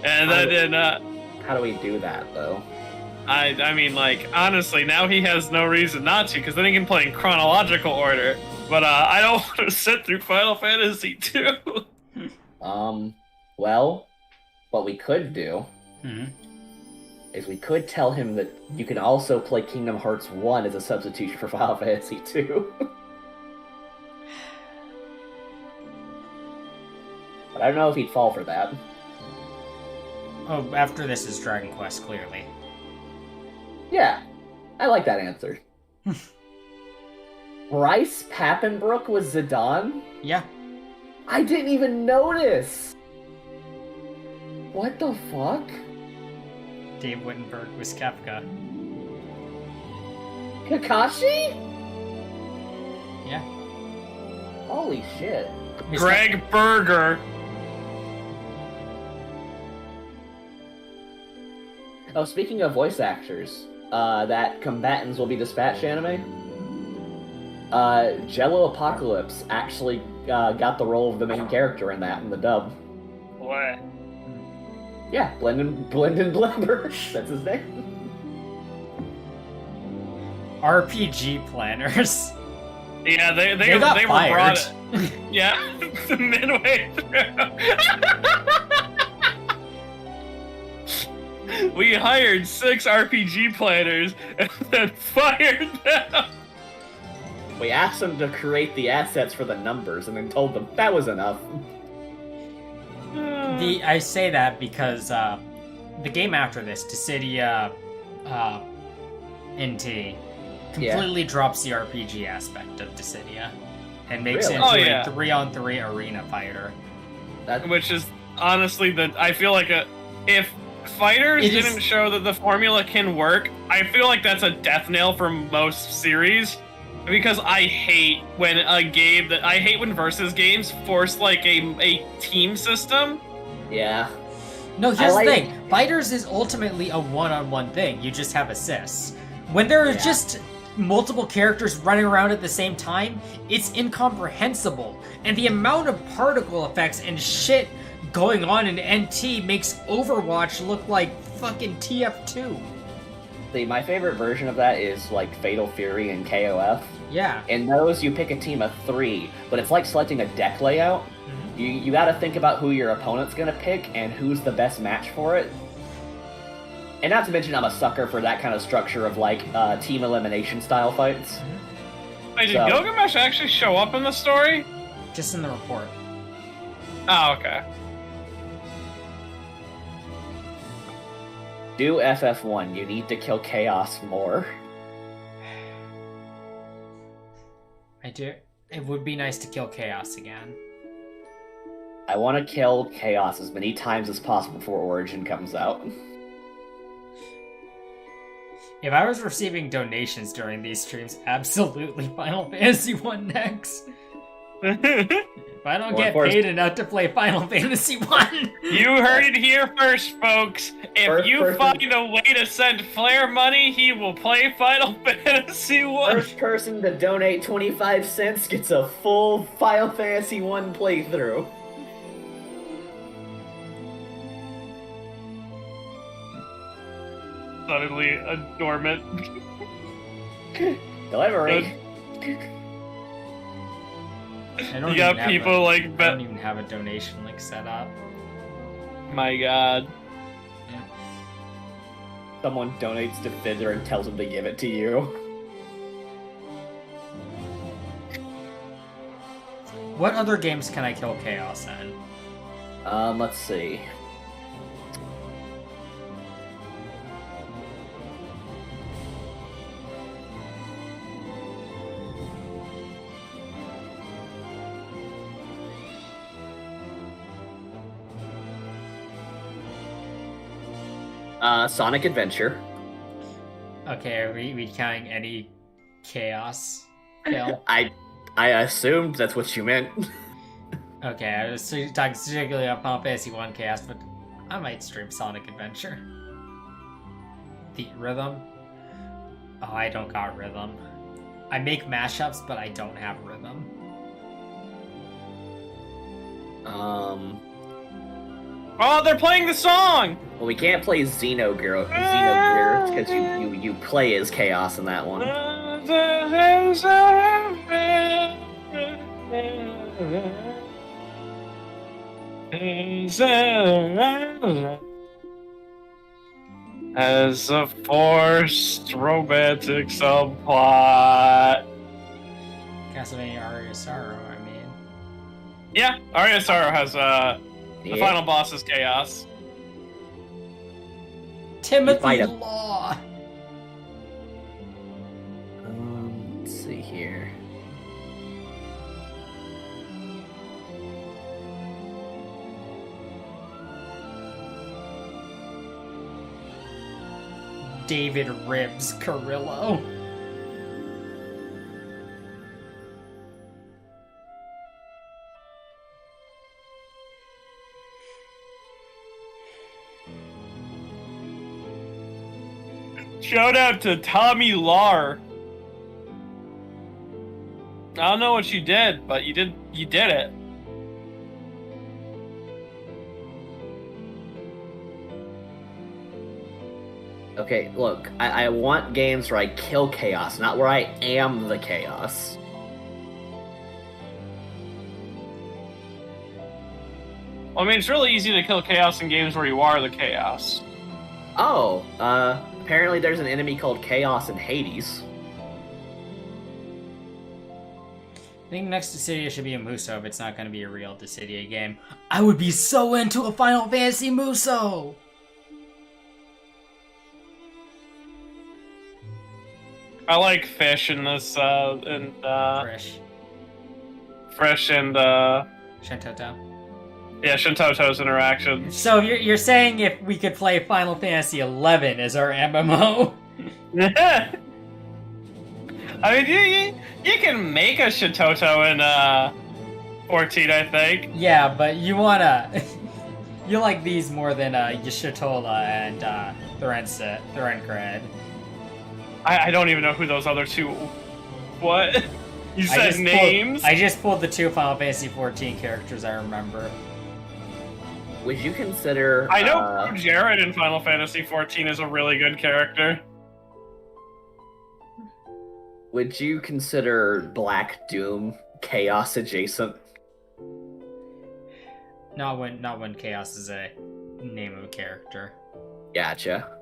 And then how do we do that though? I mean, like, honestly, now he has no reason not to, because then he can play in chronological order. But I don't want to sit through Final Fantasy 2. Well, what we could do is we could tell him that you can also play Kingdom Hearts 1 as a substitution for Final Fantasy 2. But I don't know if he'd fall for that. Oh, after this is Dragon Quest, clearly. Yeah, I like that answer. Bryce Papenbrook was Zidane? Yeah. I didn't even notice! What the fuck? Dave Wittenberg was Kefka. Kakashi? Yeah. Holy shit. Greg Berger. Oh, speaking of voice actors, that Combatants Will Be Dispatched anime, Jello Apocalypse actually got the role of the main character in that in the dub. What? Yeah, Blendon Blender. That's his name. RPG planners. Yeah, they were fired. brought it. Yeah, midway through. We hired 6 RPG planners and then fired them. We asked them to create the assets for the numbers and then told them that was enough. I say that because the game after this, Dissidia NT, completely drops the RPG aspect of Dissidia and makes it into a 3-on-3 arena fighter. Which is honestly I feel like if fighters didn't show that the formula can work, I feel like that's a death nail for most series. Because I hate when versus games force like a team system. Yeah. No, here's the thing. Fighters is ultimately a one-on-one thing. You just have assists. When there are just multiple characters running around at the same time, it's incomprehensible. And the amount of particle effects and shit going on in NT makes Overwatch look like fucking TF2. See, my favorite version of that is like Fatal Fury and KOF. Yeah. In those, you pick a team of 3, but it's like selecting a deck layout. You gotta think about who your opponent's gonna pick and who's the best match for it. And not to mention I'm a sucker for that kind of structure of like team elimination style fights. Wait, did Gilgamesh actually show up in the story? Just in the report. Oh, okay. Do FF1, you need to kill Chaos more. I do. It would be nice to kill Chaos again. I want to kill Chaos as many times as possible before Origin comes out. If I was receiving donations during these streams, absolutely Final Fantasy 1 next. If I don't get paid enough to play Final Fantasy 1... You heard it here first, folks. If you find a way to send Flair money, he will play Final Fantasy 1. First person to donate 25 cents gets a full Final Fantasy 1 playthrough. suddenly dormant. Delivery. I don't You got even have people a- like I don't even have a donation link set up. My God. Someone donates to Fither and tells him to give it to you. What other games can I kill Chaos in? Let's see. Sonic Adventure. Okay, are we counting any Chaos kill? I assumed that's what you meant. Okay, I was talking particularly about Final Fantasy 1 Chaos, but I might stream Sonic Adventure. The Rhythm? Oh, I don't got Rhythm. I make mashups, but I don't have Rhythm. Oh, they're playing the song! Well, we can't play Xenogear because you play as Chaos in that one. As a forced romantic subplot. Castlevania Aria of Sorrow, I mean. Yeah, Aria of Sorrow has the Yeah. final boss is Chaos. Timothy fight him. Law! Let's see here. David Ribs Carrillo. Shout out to Tommy Lar. I don't know what you did, but you did it. Okay, look, I want games where I kill Chaos, not where I am the Chaos. Well, I mean, it's really easy to kill Chaos in games where you are the Chaos. Oh, apparently there's an enemy called Chaos in Hades. I think next Dissidia should be a Muso if it's not going to be a real Dissidia game. I would be so into a Final Fantasy Muso! I like Fish in this, Fresh. Fresh and, Shintoto. yeah, Shintoto's interactions. So you're saying if we could play Final Fantasy 11 as our MMO? I mean, you can make a Shintoto in, 14, I think. Yeah, but you wanna... you like these more than, Yashitola and, Thorencred. I don't even know who those other two... What? You said names? I just pulled the two Final Fantasy 14 characters I remember. Would you consider... I know Jared in Final Fantasy 14 is a really good character. Would you consider Black Doom Chaos adjacent? Not when Chaos is a name of a character. Gotcha.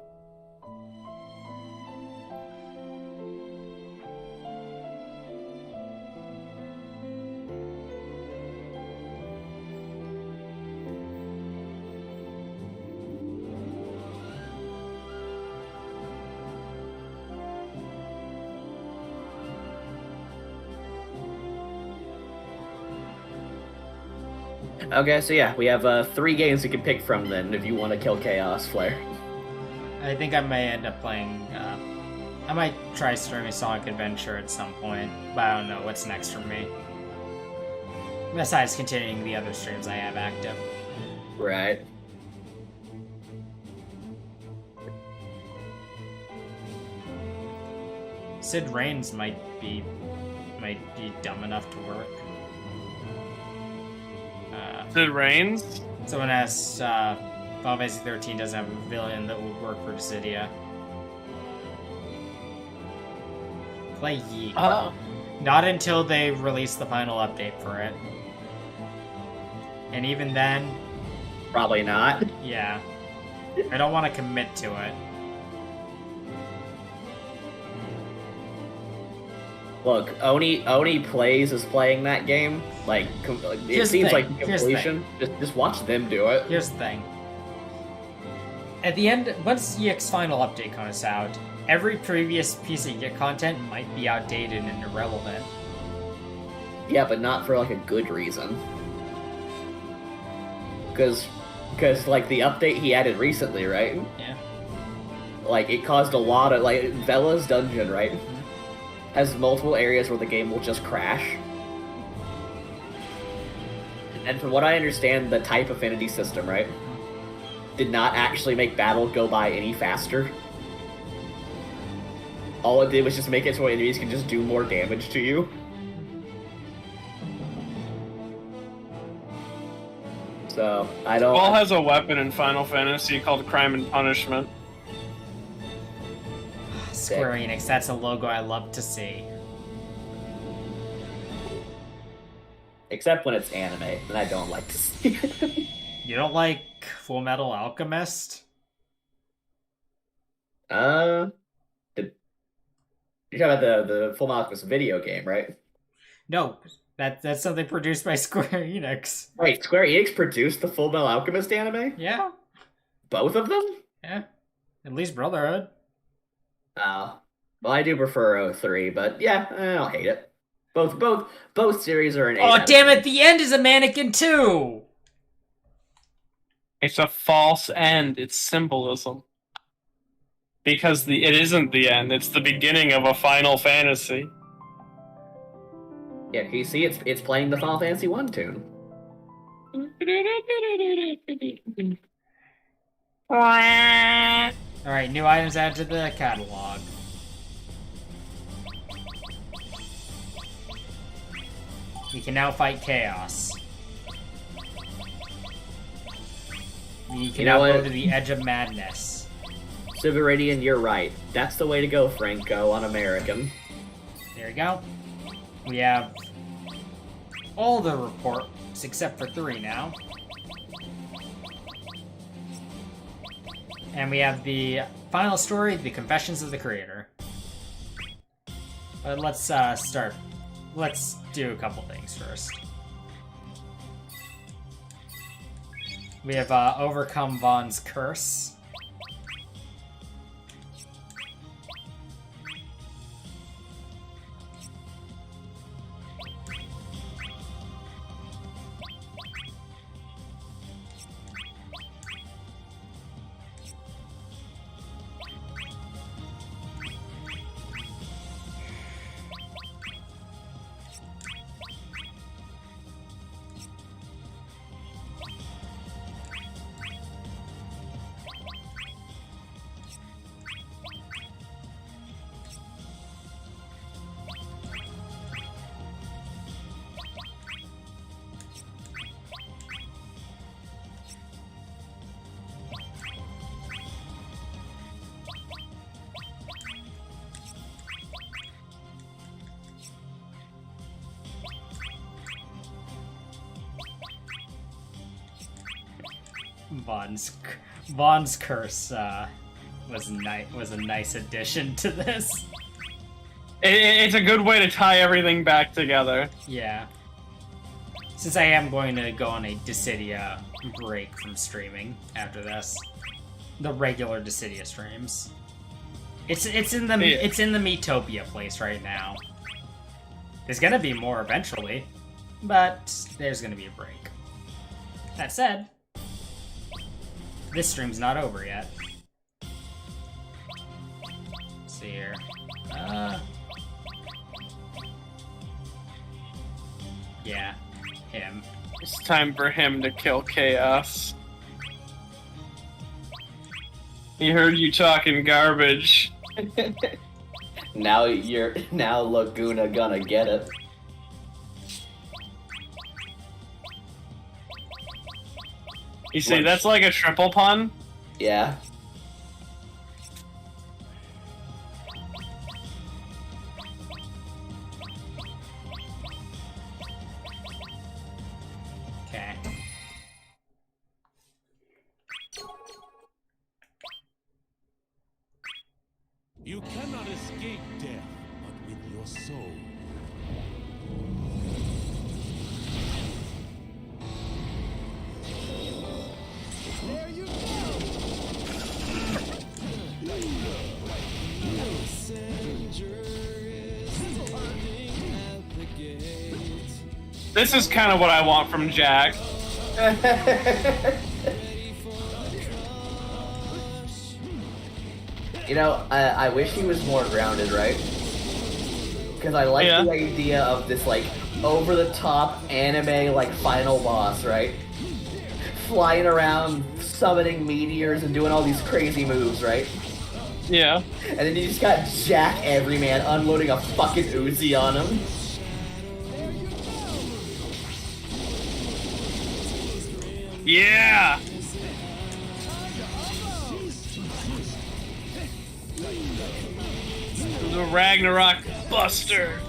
Okay, so yeah, we have 3 games we can pick from then if you want to kill Chaos Flare. I think I may end up playing, I might try streaming Sonic Adventure at some point, but I don't know what's next for me. Besides continuing the other streams I have active. Right. Sid Reigns might be dumb enough to work. Sid Reigns? Someone asked, Final Fantasy 13 doesn't have a villain that would work for Dissidia. Play Yeet. Oh. Not until they release the final update for it. And even then, Probably not. yeah. I don't want to commit to it. Look, Oni plays as playing that game. Like, it Here's the seems thing. like Here's the completion. Just watch them do it. Here's the thing. At the end, once EX final update comes out, every previous piece of Yik content might be outdated and irrelevant. Yeah, but not for like a good reason. Because like the update he added recently, right? Yeah. Like it caused a lot of like Vela's dungeon, right? Has multiple areas where the game will just crash. And from what I understand, the type affinity system, right, did not actually make battle go by any faster. All it did was just make it so enemies can just do more damage to you. So, I don't... Squall has a weapon in Final Fantasy called Crime and Punishment. Square Enix, that's a logo I love to see. Except when it's anime, and I don't like to see it. You don't like Full Metal Alchemist? You're talking about the Full Metal Alchemist video game, right? No, that's something produced by Square Enix. Wait, Square Enix produced the Full Metal Alchemist anime? Yeah. Both of them? Yeah. At least Brotherhood. Oh. Well, I do prefer 03, but yeah, I don't hate it. Both series are an 8 Oh, out of damn 10. it, the end is a mannequin too! It's a false end. It's symbolism. Because it isn't the end. It's the beginning of a Final Fantasy. Yeah, you see, it's playing the Final Fantasy 1 tune. Alright, new items added to the catalog. We can now fight Chaos. We can now go to the edge of madness. Siviridian, you're right. That's the way to go, Franco, on American. There you go. We have all the reports except for 3 now. And we have the final story, The Confessions of the Creator. But let's start. Let's do a couple things first. We have overcome Vaughn's curse. Vaughn's curse was a nice addition to this. It's a good way to tie everything back together. Yeah. Since I am going to go on a Dissidia break from streaming after this, the regular Dissidia streams. It's in the Metopia place right now. There's gonna be more eventually, but there's gonna be a break. That said, this stream's not over yet. Let's see here. Yeah, him. It's time for him to kill Chaos. He heard you talking garbage. Now Laguna gonna get it. You see, that's like a triple pun? You cannot escape death, but with your soul. There you go! This is kind of what I want from Jack. You know, I wish he was more grounded, right? Because I like the idea of this, like, over-the-top anime, like, final boss, right? Flying around, summoning meteors, and doing all these crazy moves, right? Yeah. And then you just got Jack Everyman unloading a fucking Uzi on him. Yeah! The Ragnarok Buster.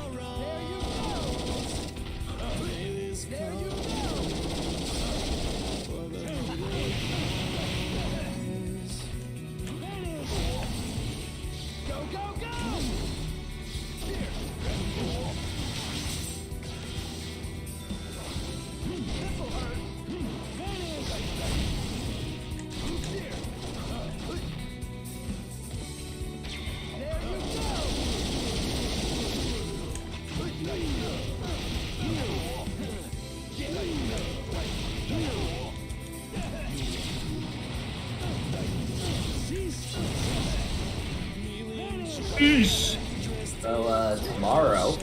So, tomorrow,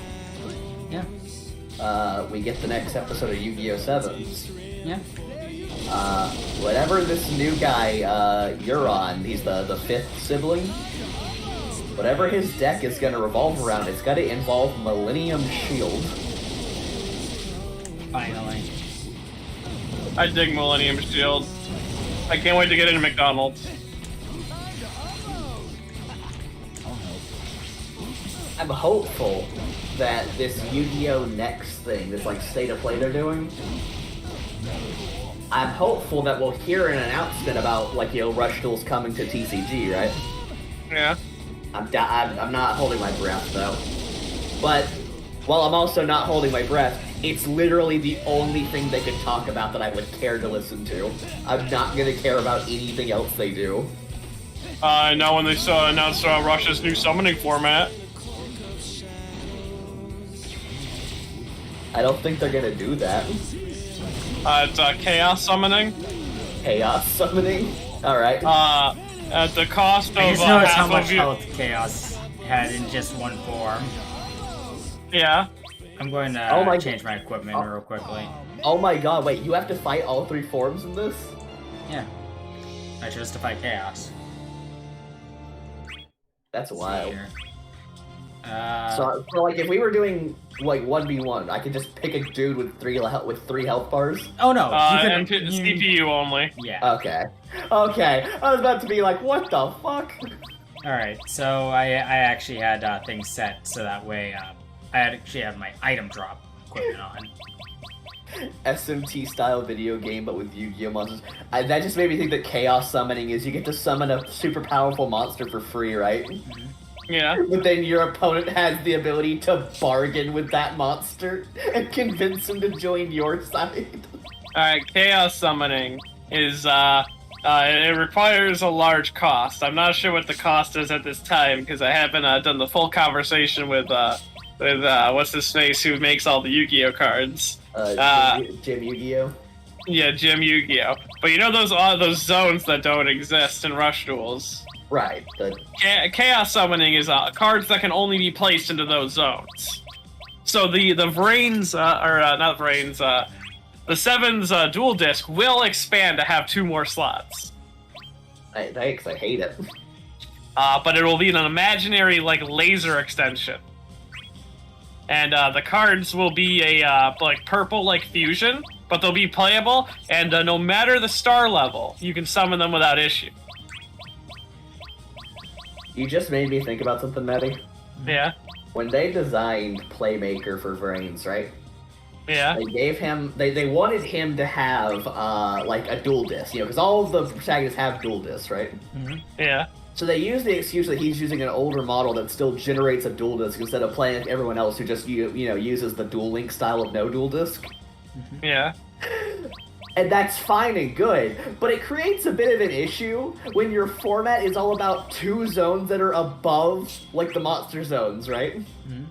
we get the next episode of Yu-Gi-Oh! 7s. Yeah. Whatever this new guy, Euron, he's the fifth sibling, whatever his deck is gonna revolve around, it's gotta involve Millennium Shield. Finally. I dig Millennium Shield. I can't wait to get into McDonald's. I'm hopeful that this Yu-Gi-Oh! Next thing, this like state of play they're doing, I'm hopeful that we'll hear an announcement about like, you know, Rush Duel's coming to TCG, right? Yeah. I'm not holding my breath though. But while I'm also not holding my breath, it's literally the only thing they could talk about that I would care to listen to. I'm not gonna care about anything else they do. Now when they announced Russia's new summoning format. I don't think they're gonna do that. It's Chaos Summoning. Chaos Summoning? Alright. At the cost of I just noticed how half much of you. health Chaos had in just one form. Yeah. I'm going to change my equipment real quickly. Oh my god, wait, you have to fight all three forms in this? Yeah. I chose to fight Chaos. That's wild. Here. So, like, if we were doing, like, 1v1, I could just pick a dude with three health bars? Oh no, and CPU only. Yeah. Okay. Okay, I was about to be like, what the fuck? Alright, so I actually had things set so that way I actually have my item drop equipment on. SMT style video game, but with Yu-Gi-Oh! Monsters. That just made me think that Chaos Summoning is you get to summon a super powerful monster for free, right? Mm-hmm. Yeah. But then your opponent has the ability to bargain with that monster and convince him to join your side. Alright, Chaos Summoning is, it requires a large cost. I'm not sure what the cost is at this time, because I haven't done the full conversation with what's his face who makes all the Yu-Gi-Oh! Cards. Jim Yu-Gi-Oh! Yeah, Jim Yu-Gi-Oh! But you know those zones that don't exist in Rush Duels? Right. Chaos Summoning is cards that can only be placed into those zones. So the Vrains, not Vrains, the Seven's dual disc will expand to have 2 more slots. Thanks, I hate it. But it will be an imaginary, like, laser extension. And the cards will be a like purple like fusion, but they'll be playable, and no matter the star level, you can summon them without issue. You just made me think about something, Maddie. Yeah. When they designed Playmaker for Vrains, right? Yeah. They gave him, they wanted him to have, like, a dual disc, you know, because all of the protagonists have dual discs, right? Mm-hmm. Yeah. So they use the excuse that he's using an older model that still generates a dual disc instead of playing like everyone else who just uses the Dual Link style of no dual disc. Yeah. And that's fine and good, but it creates a bit of an issue when your format is all about 2 zones that are above, like, the monster zones, right? Mm-hmm.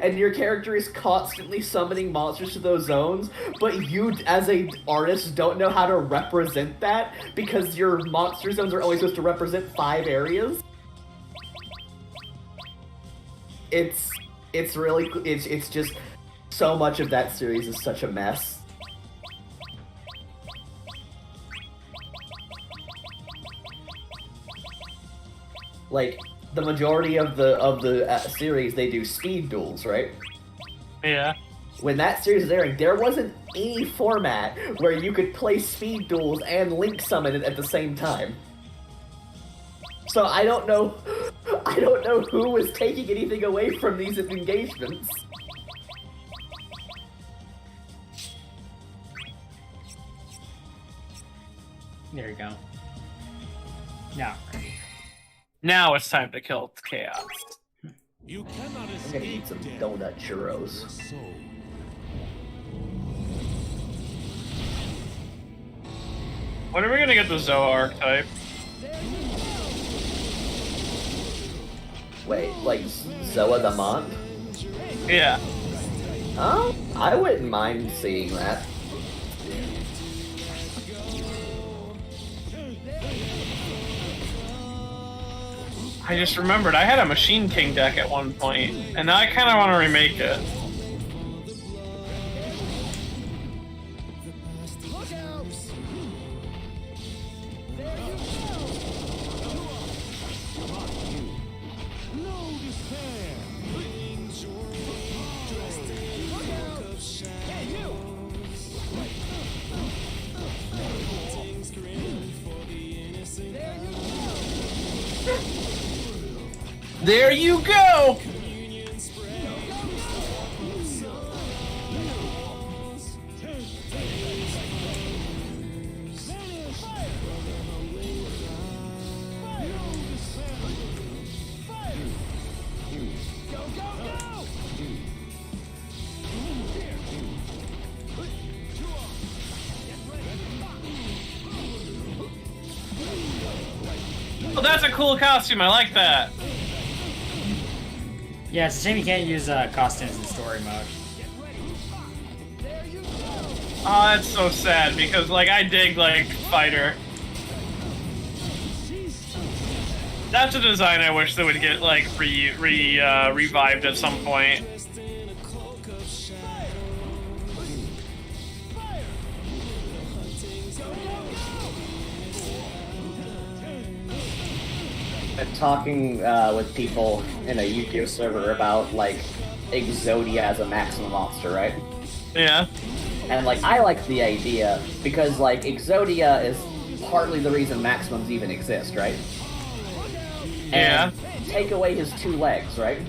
And your character is constantly summoning monsters to those zones, but you, as a artist, don't know how to represent that because your monster zones are only supposed to represent 5 areas. It's just, so much of that series is such a mess. Like, the majority of the series, they do speed duels, right? Yeah. When that series was airing, there wasn't any format where you could play speed duels and Link summon it at the same time. So I don't know who was taking anything away from these engagements. There you go. Now, Now it's time to kill Chaos. You cannot I'm gonna eat some donut churros. When are we gonna get the Zoa archetype? Wait, like Zoa the Mont? Yeah. Huh? I wouldn't mind seeing that. I just remembered I had a Machine King deck at one point, and now I kind of want to remake it. There you go! Oh, that's a cool costume. I like that. yeah, it's a shame you can't use costumes in story mode. Oh, that's so sad because, like, I dig, like, Fighter. That's a design I wish that would get, like, revived at some point. Talking with people in a YouTube server about, like, Exodia as a maximum monster, right? Yeah. And, like, I like the idea because, like, Exodia is partly the reason maximums even exist, right? And take away his 2 legs, right?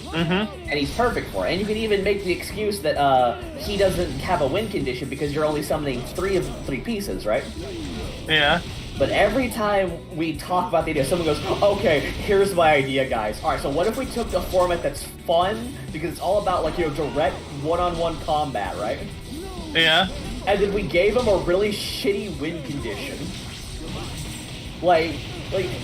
Mm-hmm. And he's perfect for it. And you can even make the excuse that he doesn't have a win condition because you're only summoning 3 of 3 pieces, right? Yeah. But every time we talk about the idea, someone goes, okay, here's my idea, guys. Alright, so what if we took a format that's fun, because it's all about, like, direct one-on-one combat, right? Yeah. And then we gave him a really shitty win condition. Like,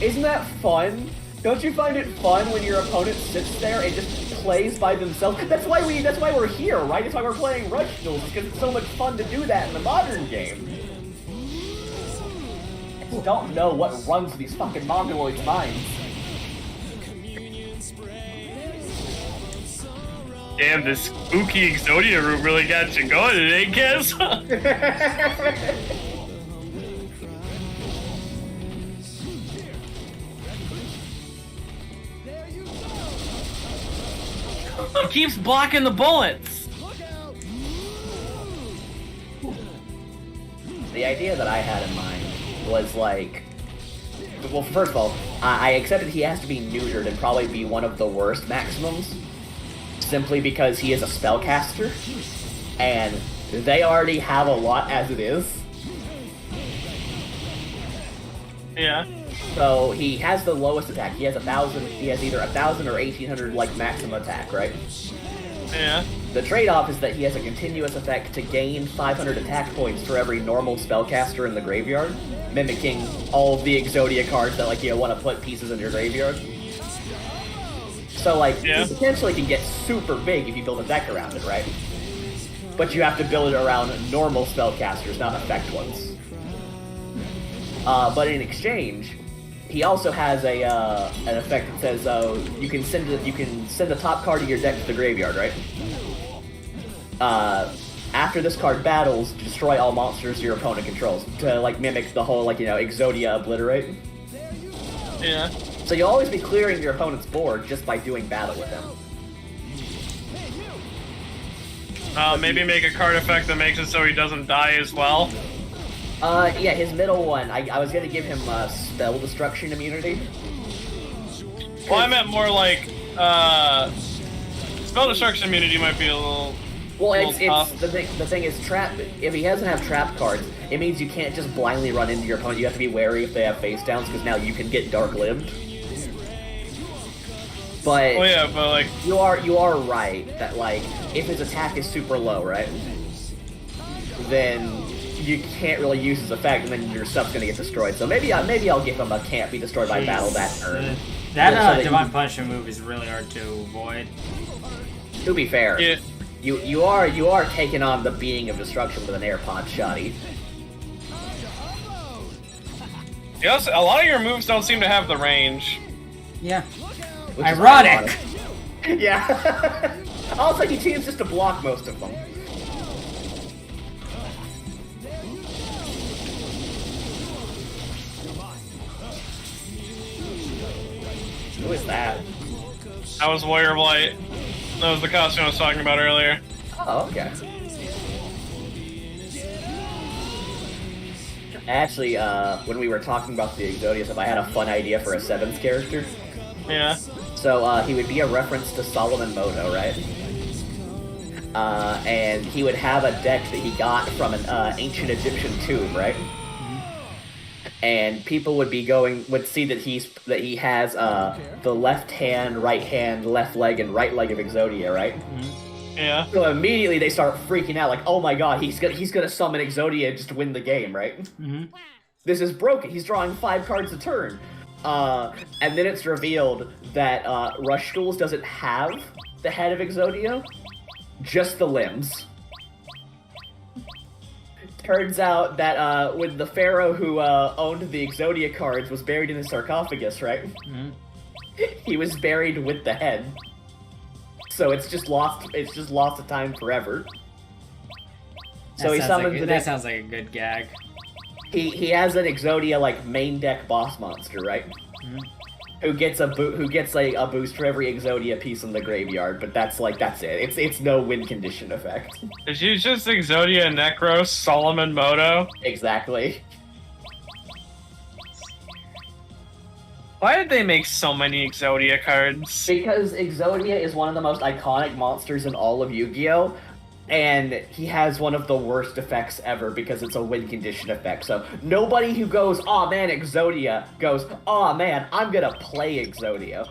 isn't that fun? Don't you find it fun when your opponent sits there and just plays by themselves? That's why we're here, right? That's why we're playing Rush Duels, because it's so much fun to do that in the modern game. I don't know what runs through these fucking mongoloids' minds. Damn, this spooky Exodia route really got you going, it ain't, Kiss? He keeps blocking the bullets. The idea that I had in mind was like, well, first of all, I accepted he has to be neutered and probably be one of the worst maximums, simply because he is a spellcaster, and they already have a lot as it is. Yeah. So he has the lowest attack. He has 1,000. He has either 1,000 or 1,800 like maximum attack, right? Yeah. The trade-off is that he has a continuous effect to gain 500 attack points for every normal spellcaster in the graveyard, mimicking all of the Exodia cards that, like, you want to put pieces in your graveyard. So, like, Yeah. you potentially can get super big if you build a deck around it, right? But you have to build it around normal spellcasters, not effect ones. But in exchange, he also has an effect that says you can send the top card of your deck to the graveyard, right? After this card battles, destroy all monsters your opponent controls to like mimic the whole Exodia obliterate. Yeah. So you'll always be clearing your opponent's board just by doing battle with them. Maybe make a card effect that makes it so he doesn't die as well. Yeah, his middle one. I was gonna give him spell destruction immunity. Well, I meant more like spell destruction immunity might be a little. Well, it's tough. the thing is trap. If he doesn't have trap cards, it means you can't just blindly run into your opponent. You have to be wary if they have face downs because now you can get dark lived. But Oh yeah, but like you are right that like if his attack is super low, right? Then you can't really use his effect, and then your stuff's gonna get destroyed. So maybe I'll give him a can't be destroyed by battle that turn. That Divine Punishment move is really hard to avoid. To be fair, yeah. you are taking on the being of destruction with an AirPod shoddy. Yes, a lot of your moves don't seem to have the range. Yeah. Which is Ironic. Yeah. Also, he seems just to block most of them. Who is that? That was Warrior of Light. That was the costume I was talking about earlier. Oh, okay. Actually, when we were talking about the Exodia stuff, I had a fun idea for a 7th character. Yeah. So, he would be a reference to Solomon Moto, right? And he would have a deck that he got from an ancient Egyptian tomb, right? And people would see that he has the left hand, right hand, left leg, and right leg of Exodia, right? Yeah. So immediately they start freaking out, like, oh my god, he's gonna summon Exodia just to win the game, right? Mm-hmm. This is broken. He's drawing 5 cards a turn. And then it's revealed that Rush Schools doesn't have the head of Exodia, just the limbs. Turns out that when the pharaoh who owned the Exodia cards was buried in a sarcophagus, right? Mm-hmm. He was buried with the head. So it's just lost to time forever. So he summons the that sounds like a good gag. He has an Exodia like main deck boss monster, right? Mm-hmm. Who gets a boost for every Exodia piece in the graveyard, but that's it. It's no win condition effect. Is you just Exodia Necros Solomon Moto? Exactly. Why did they make so many Exodia cards? Because Exodia is one of the most iconic monsters in all of Yu-Gi-Oh! And he has one of the worst effects ever because it's a win condition effect. So nobody who goes, aw man, Exodia, goes, aw man, I'm gonna play Exodia.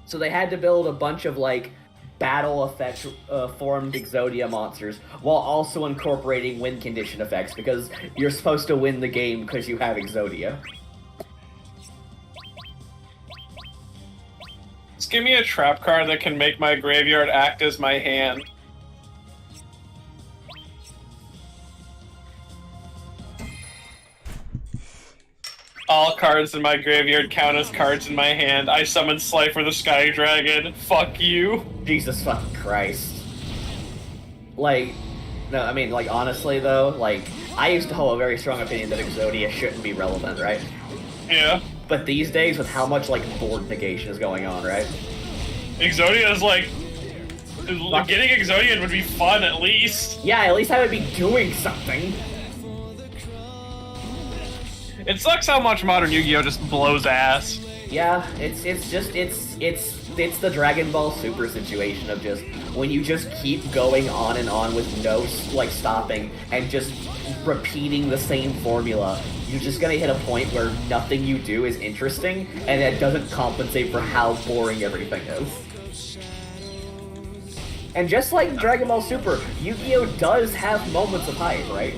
So they had to build a bunch of, like, battle effect formed Exodia monsters while also incorporating win condition effects because you're supposed to win the game because you have Exodia. Just give me a trap card that can make my graveyard act as my hand. All cards in my graveyard count as cards in my hand. I summon Slifer the Sky Dragon. Fuck you. Jesus fucking Christ. Like, no, I mean, like, honestly, though, like, I used to hold a very strong opinion that Exodia shouldn't be relevant, right? Yeah. But these days, with how much, like, board negation is going on, right? Exodia is like... Getting Exodia would be fun, at least. Yeah, at least I would be doing something. It sucks how much modern Yu-Gi-Oh! Just blows ass. Yeah, it's the Dragon Ball Super situation of just when you just keep going on and on with no like stopping and just repeating the same formula, you're just gonna hit a point where nothing you do is interesting, and it doesn't compensate for how boring everything is. And just like Dragon Ball Super, Yu-Gi-Oh! Does have moments of hype, right?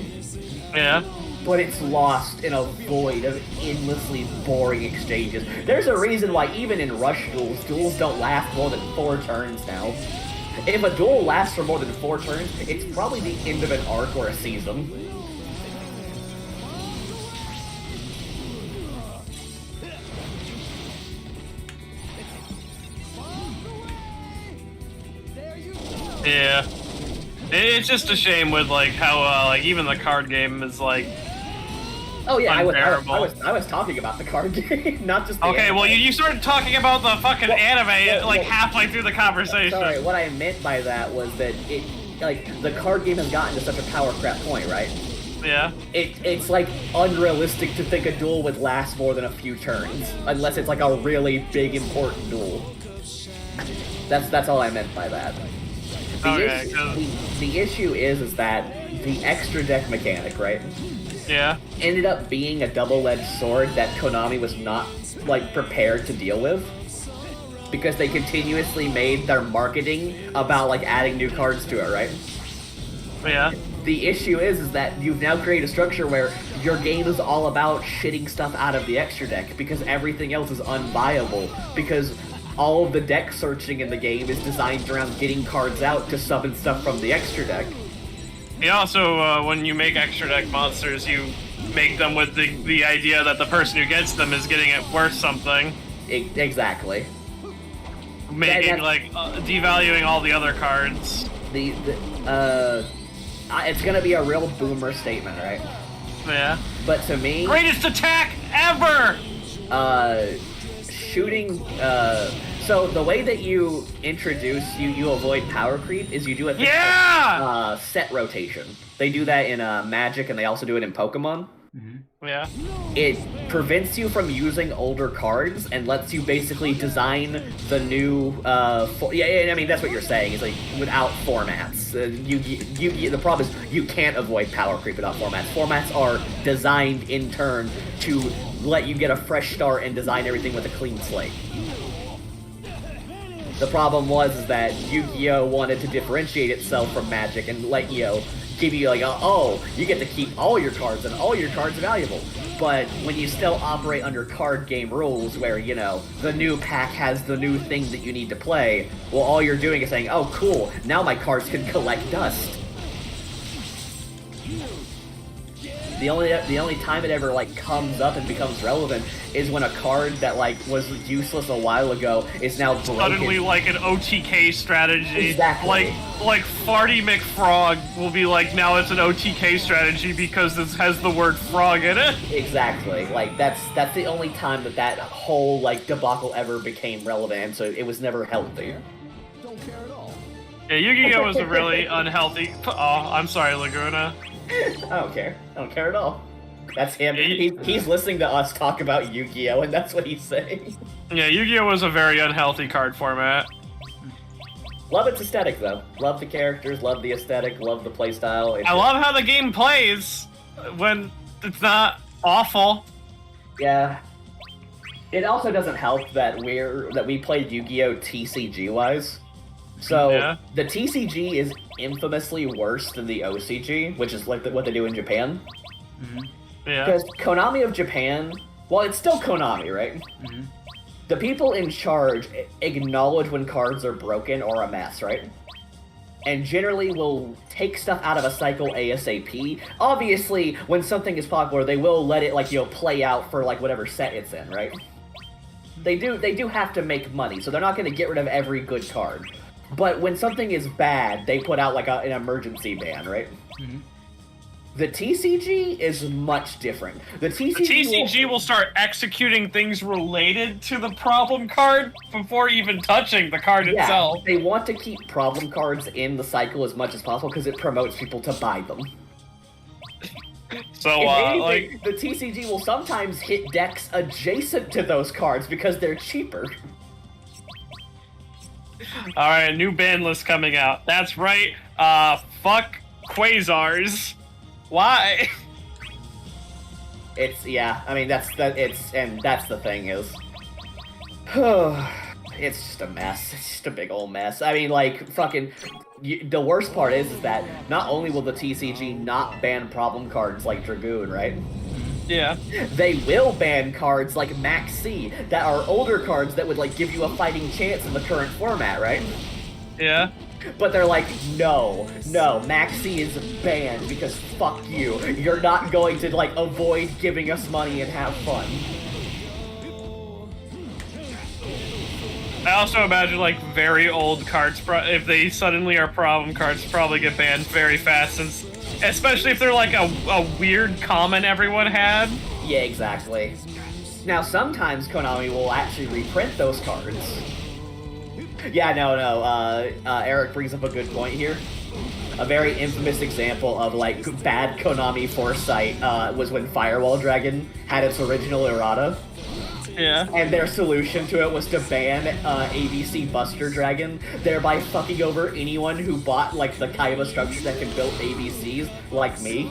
Yeah. But it's lost in a void of endlessly boring exchanges. There's a reason why even in Rush duels don't last more than 4 turns now. If a duel lasts for more than 4 turns, it's probably the end of an arc or a season. Yeah. It's just a shame with like how like even the card game is like Oh yeah, I unbearable. was talking about the card game, not just the Okay, anime. well you started talking about the fucking anime like halfway through the conversation. Sorry, what I meant by that was that it, like, the card game has gotten to such a power crap point, right? Yeah. It's like unrealistic to think a duel would last more than a few turns, unless it's like a really big important duel. That's all I meant by that. The issue is that the extra deck mechanic, right? Yeah. Ended up being a double-edged sword that Konami was not, like, prepared to deal with. Because they continuously made their marketing about, like, adding new cards to it, right? Yeah. The issue is that you've now created a structure where your game is all about shitting stuff out of the extra deck because everything else is unviable. Because all of the deck searching in the game is designed around getting cards out to summon stuff from the extra deck. Yeah, also, when you make extra deck monsters, you make them with the idea that the person who gets them is getting it worth something. Exactly. Making, like, devaluing all the other cards. It's gonna be a real boomer statement, right? Yeah. But to me... Greatest attack ever! Shooting, so the way that you introduce, you avoid power creep is you do a thing called, set rotation. They do that in Magic, and they also do it in Pokemon. Yeah. It prevents you from using older cards and lets you basically design the new, I mean, that's what you're saying, is like, without formats. The problem is you can't avoid power creep without formats. Formats are designed in turn to let you get a fresh start and design everything with a clean slate. The problem was that Yu-Gi-Oh! Wanted to differentiate itself from Magic and let, give you like, you get to keep all your cards and all your cards are valuable. But when you still operate under card game rules where, the new pack has the new thing that you need to play, well, all you're doing is saying, oh, cool, now my cards can collect dust. The only time it ever, like, comes up and becomes relevant is when a card that, like, was useless a while ago is now broken. Suddenly, like, an OTK strategy. Exactly. Like Farty McFrog will be like, now it's an OTK strategy because this has the word frog in it. Exactly. Like, that's the only time that whole, like, debacle ever became relevant, and so it was never healthy. Don't care at all. Yeah, Yu-Gi-Oh! Was a really unhealthy... Oh, I'm sorry, Laguna. I don't care. I don't care at all. That's him. He's listening to us talk about Yu-Gi-Oh! And that's what he's saying. Yeah, Yu-Gi-Oh! Was a very unhealthy card format. Love its aesthetic, though. Love the characters, love the aesthetic, love the playstyle. I love how the game plays when it's not awful. Yeah. It also doesn't help that we played Yu-Gi-Oh! TCG-wise. So, the TCG is infamously worse than the OCG, which is like what they do in Japan. Yeah. Because Konami of Japan, well, it's still Konami, right? The people in charge acknowledge when cards are broken or a mess, right? And generally will take stuff out of a cycle ASAP. Obviously, when something is popular, they will let it, like, play out for, like, whatever set it's in, right? They do have to make money, so they're not going to get rid of every good card. But when something is bad, they put out, like, an emergency ban, right? The TCG is much different. The TCG will start executing things related to the problem card before even touching the card itself. They want to keep problem cards in the cycle as much as possible because it promotes people to buy them. So, anything, the TCG will sometimes hit decks adjacent to those cards because they're cheaper. Alright, new ban list coming out. That's right. Fuck Quasars. Why? It's I mean that's the thing is, it's just a mess. It's just a big old mess. I mean, like fucking. The worst part is that not only will the TCG not ban problem cards like Dragoon, right? Yeah. They will ban cards like Max C that are older cards that would like give you a fighting chance in the current format, right? Yeah. But they're like, no, Max C is banned because fuck you. You're not going to like avoid giving us money and have fun. I also imagine like very old cards, if they suddenly are problem cards, probably get banned very fast, since, especially if they're like a weird common everyone had. Yeah, exactly. Now sometimes Konami will actually reprint those cards. Yeah, no. Eric brings up a good point here. A very infamous example of like bad Konami foresight was when Firewall Dragon had its original errata. Yeah. And their solution to it was to ban ABC Buster Dragon, thereby fucking over anyone who bought like the Kaiba structure that can build ABCs, like me.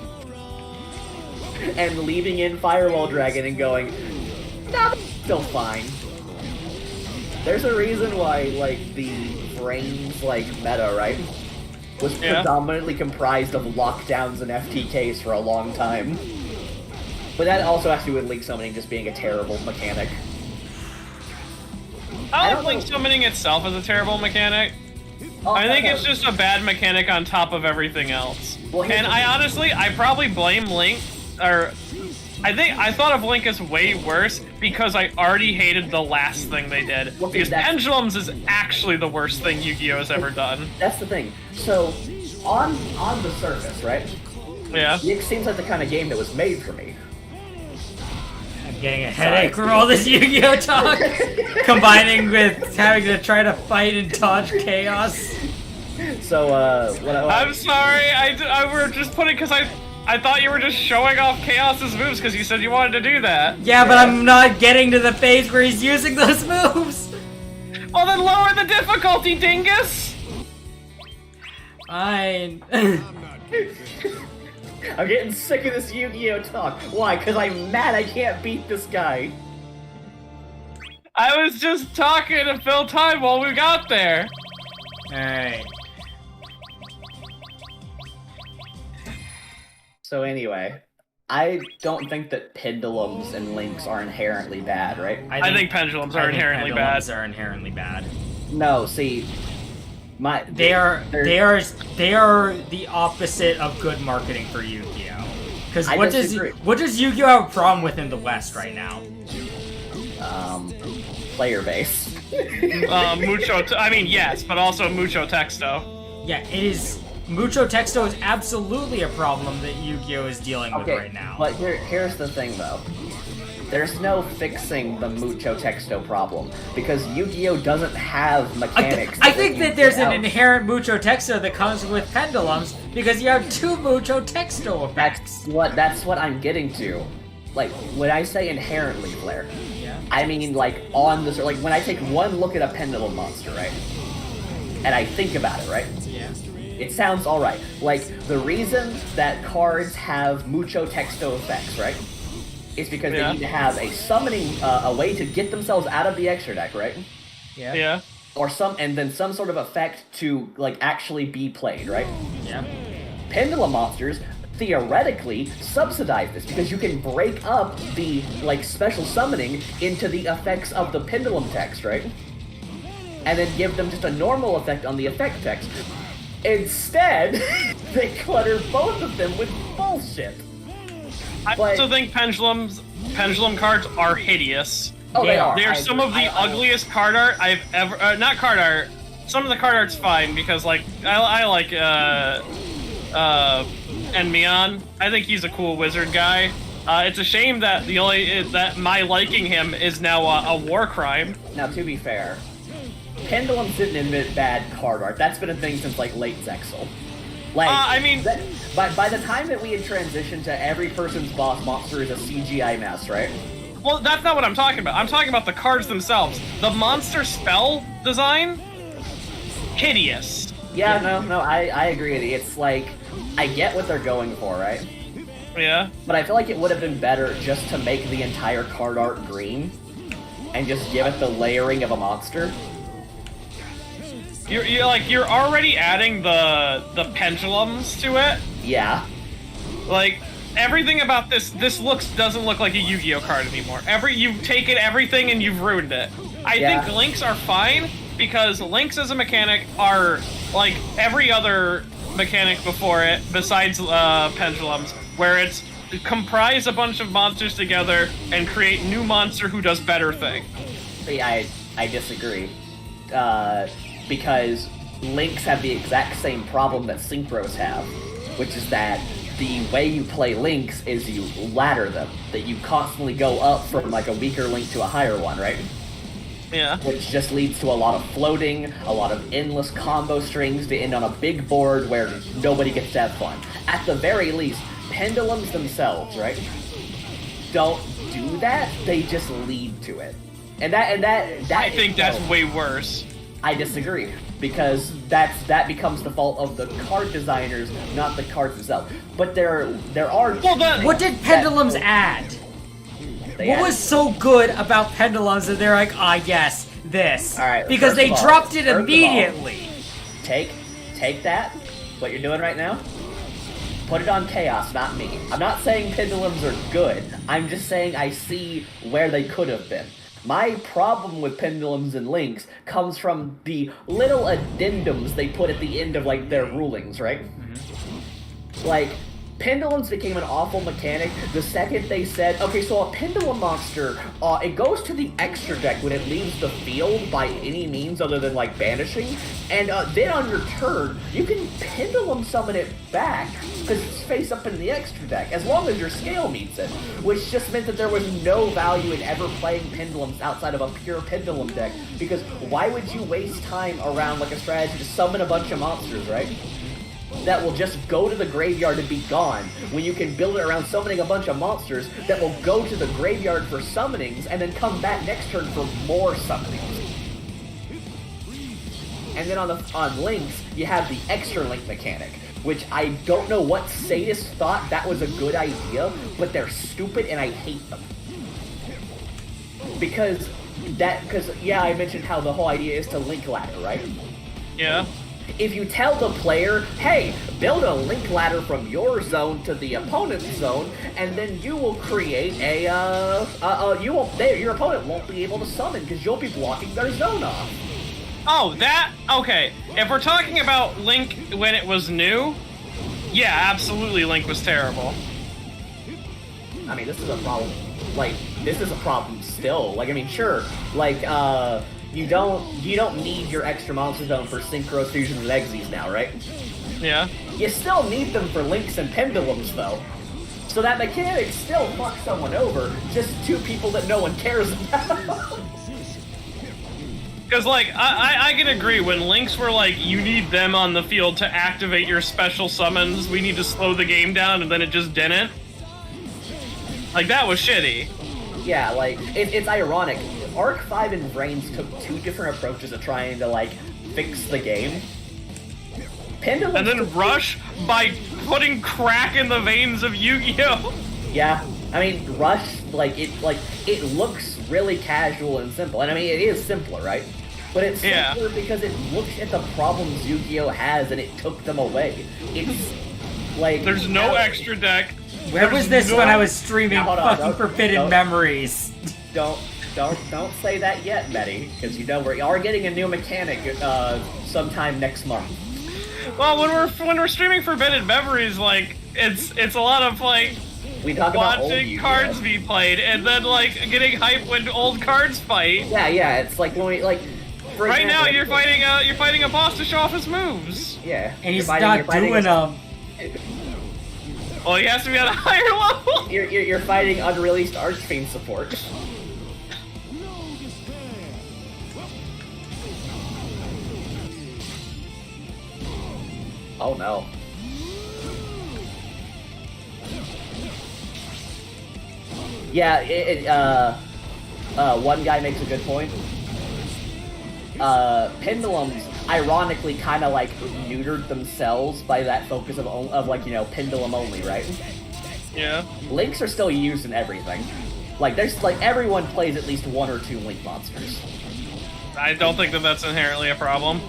And leaving in Firewall Dragon and going, nah, still fine. There's a reason why like the Brains like meta, right, was predominantly comprised of lockdowns and FTKs for a long time. But that also has to do with Link Summoning just being a terrible mechanic. I don't think summoning itself is a terrible mechanic. I think it's just a bad mechanic on top of everything else. And I probably blame Link, or I thought of Link as way worse because I already hated the last thing they did. Because Pendulums is actually the worst thing Yu-Gi-Oh! Has ever done. That's the thing. So, on the surface, right? Yeah. It seems like the kind of game that was made for me. I'm getting a headache from all this Yu-Gi-Oh! Talk, combining with having to try to fight and dodge chaos. So, I'm sorry, I were just putting, because I thought you were just showing off Chaos's moves because you said you wanted to do that. Yeah, but I'm not getting to the phase where he's using those moves. Well, then lower the difficulty, dingus! Fine. I'm getting sick of this Yu-Gi-Oh! Talk. Why? Because I'm mad I can't beat this guy. I was just talking to fill time while we got there. Alright. So anyway, I don't think that Pendulums and Links are inherently bad, right? I think Pendulums are inherently bad. No, see, they are the opposite of good marketing for Yu-Gi-Oh! Because what does Yu-Gi-Oh! Have a problem with in the West right now? Player base. Yes, but also mucho texto. Yeah, it is. Mucho texto is absolutely a problem that Yu-Gi-Oh! Is dealing with right now. But here's the thing, though. There's no fixing the mucho texto problem, because Yu-Gi-Oh! Doesn't have mechanics. I think that there's an inherent mucho texto that comes with Pendulums, because you have two mucho texto effects. That's what I'm getting to. Like, when I say inherently, Blair, I mean, like, like, when I take one look at a Pendulum monster, right? And I think about it, right? Yeah. It sounds alright. Like, the reason that cards have mucho texto effects, right? Is because they need to have a summoning, a way to get themselves out of the extra deck, right? Yeah. Or and then some sort of effect to, like, actually be played, right? Yeah. Pendulum monsters theoretically subsidize this, because you can break up the, like, special summoning into the effects of the Pendulum text, right? And then give them just a normal effect on the effect text. Instead, they clutter both of them with bullshit. I also think Pendulum cards are hideous. Oh, they are. They are some of the ugliest card art I've ever. Not card art. Some of the card art's fine because, like, I like Enmion. I think he's a cool wizard guy. It's a shame that that my liking him is now a war crime. Now, to be fair, Pendulum didn't admit bad card art. That's been a thing since, like, late Zexal. Like, by the time that we had transitioned to every person's boss monster is a CGI mess, right? Well, that's not what I'm talking about. I'm talking about the cards themselves. The monster spell design, hideous. Yeah, no, I agree with you. It's like, I get what they're going for, right? Yeah. But I feel like it would have been better just to make the entire card art green and just give it the layering of a monster. You're already adding the pendulums to it. Yeah. Like everything about this doesn't look like a Yu-Gi-Oh card anymore. You've taken everything and you've ruined it. I think links are fine because links as a mechanic are like every other mechanic before it besides pendulums, where it's comprise a bunch of monsters together and create new monster who does better thing. Yeah, I disagree. Because links have the exact same problem that synchros have, which is that the way you play links is you ladder them, that you constantly go up from like a weaker link to a higher one, right? Yeah. Which just leads to a lot of floating, a lot of endless combo strings to end on a big board where nobody gets to have fun. At the very least, pendulums themselves, right, don't do that, they just lead to it. And that I think that's way worse. I disagree, because that becomes the fault of the card designers, not the cards themselves. But there are. Well, what did pendulums add? What was so good about pendulums that they're like, yes, this? All right, because they dropped it immediately. Take that, what you're doing right now, put it on Chaos, not me. I'm not saying pendulums are good. I'm just saying I see where they could have been. My problem with pendulums and links comes from the little addendums they put at the end of like their rulings, right? Mm-hmm. Like, pendulums became an awful mechanic the second they said, okay, so a pendulum monster, it goes to the extra deck when it leaves the field by any means other than like banishing, and then on your turn, you can pendulum summon it back because it's face up in the extra deck, as long as your scale meets it, which just meant that there was no value in ever playing pendulums outside of a pure pendulum deck, because why would you waste time around like a strategy to summon a bunch of monsters, right? That will just go to the graveyard and be gone, when you can build it around summoning a bunch of monsters that will go to the graveyard for summonings and then come back next turn for more summonings. And then on links, you have the extra link mechanic, which I don't know what sadist thought that was a good idea, but they're stupid and I hate them. Because yeah, I mentioned how the whole idea is to link ladder, right? Yeah. If you tell the player, hey, build a link ladder from your zone to the opponent's zone, and then you will create your opponent won't be able to summon because you'll be blocking their zone off. Oh, okay. If we're talking about Link when it was new, yeah, absolutely Link was terrible. I mean, this is a problem. Like, this is a problem still. Like, I mean, sure, like, You don't need your extra monster zone for synchro fusions and exes now, right? Yeah. You still need them for links and pendulums, though. So that mechanic still fucks someone over, just two people that no one cares about. Because, like, I can agree, when links were like, you need them on the field to activate your special summons, we need to slow the game down, and then it just didn't. Like, that was shitty. Yeah, like, it's ironic. Arc 5 and Reigns took two different approaches of trying to, like, fix the game. Pendulum and then Rush by putting crack in the veins of Yu-Gi-Oh! Yeah, I mean, Rush, it looks really casual and simple. And I mean, it is simpler, right? But it's simpler because it looks at the problems Yu-Gi-Oh! Has and it took them away. It's, like... There's no extra deck. Where was this when I was streaming fucking Forbidden Memories? Don't say that yet, Betty, because you know we are getting a new mechanic sometime next month. Well, when we're streaming Forbidden Memories, like it's a lot of like we talk about watching cards be played and then like getting hype when old cards fight. Yeah, it's like when we like. Right now, you're fighting a boss to show off his moves. Yeah, and he's not doing them. Well, he has to be at a higher level. You're fighting unreleased Archfiend support. Oh no. Yeah, one guy makes a good point. Pendulums, ironically, kind of like neutered themselves by that focus of like, you know, pendulum only, right? Yeah. Links are still used in everything. Like, there's like everyone plays at least 1 or 2 Link monsters. I don't think that that's inherently a problem.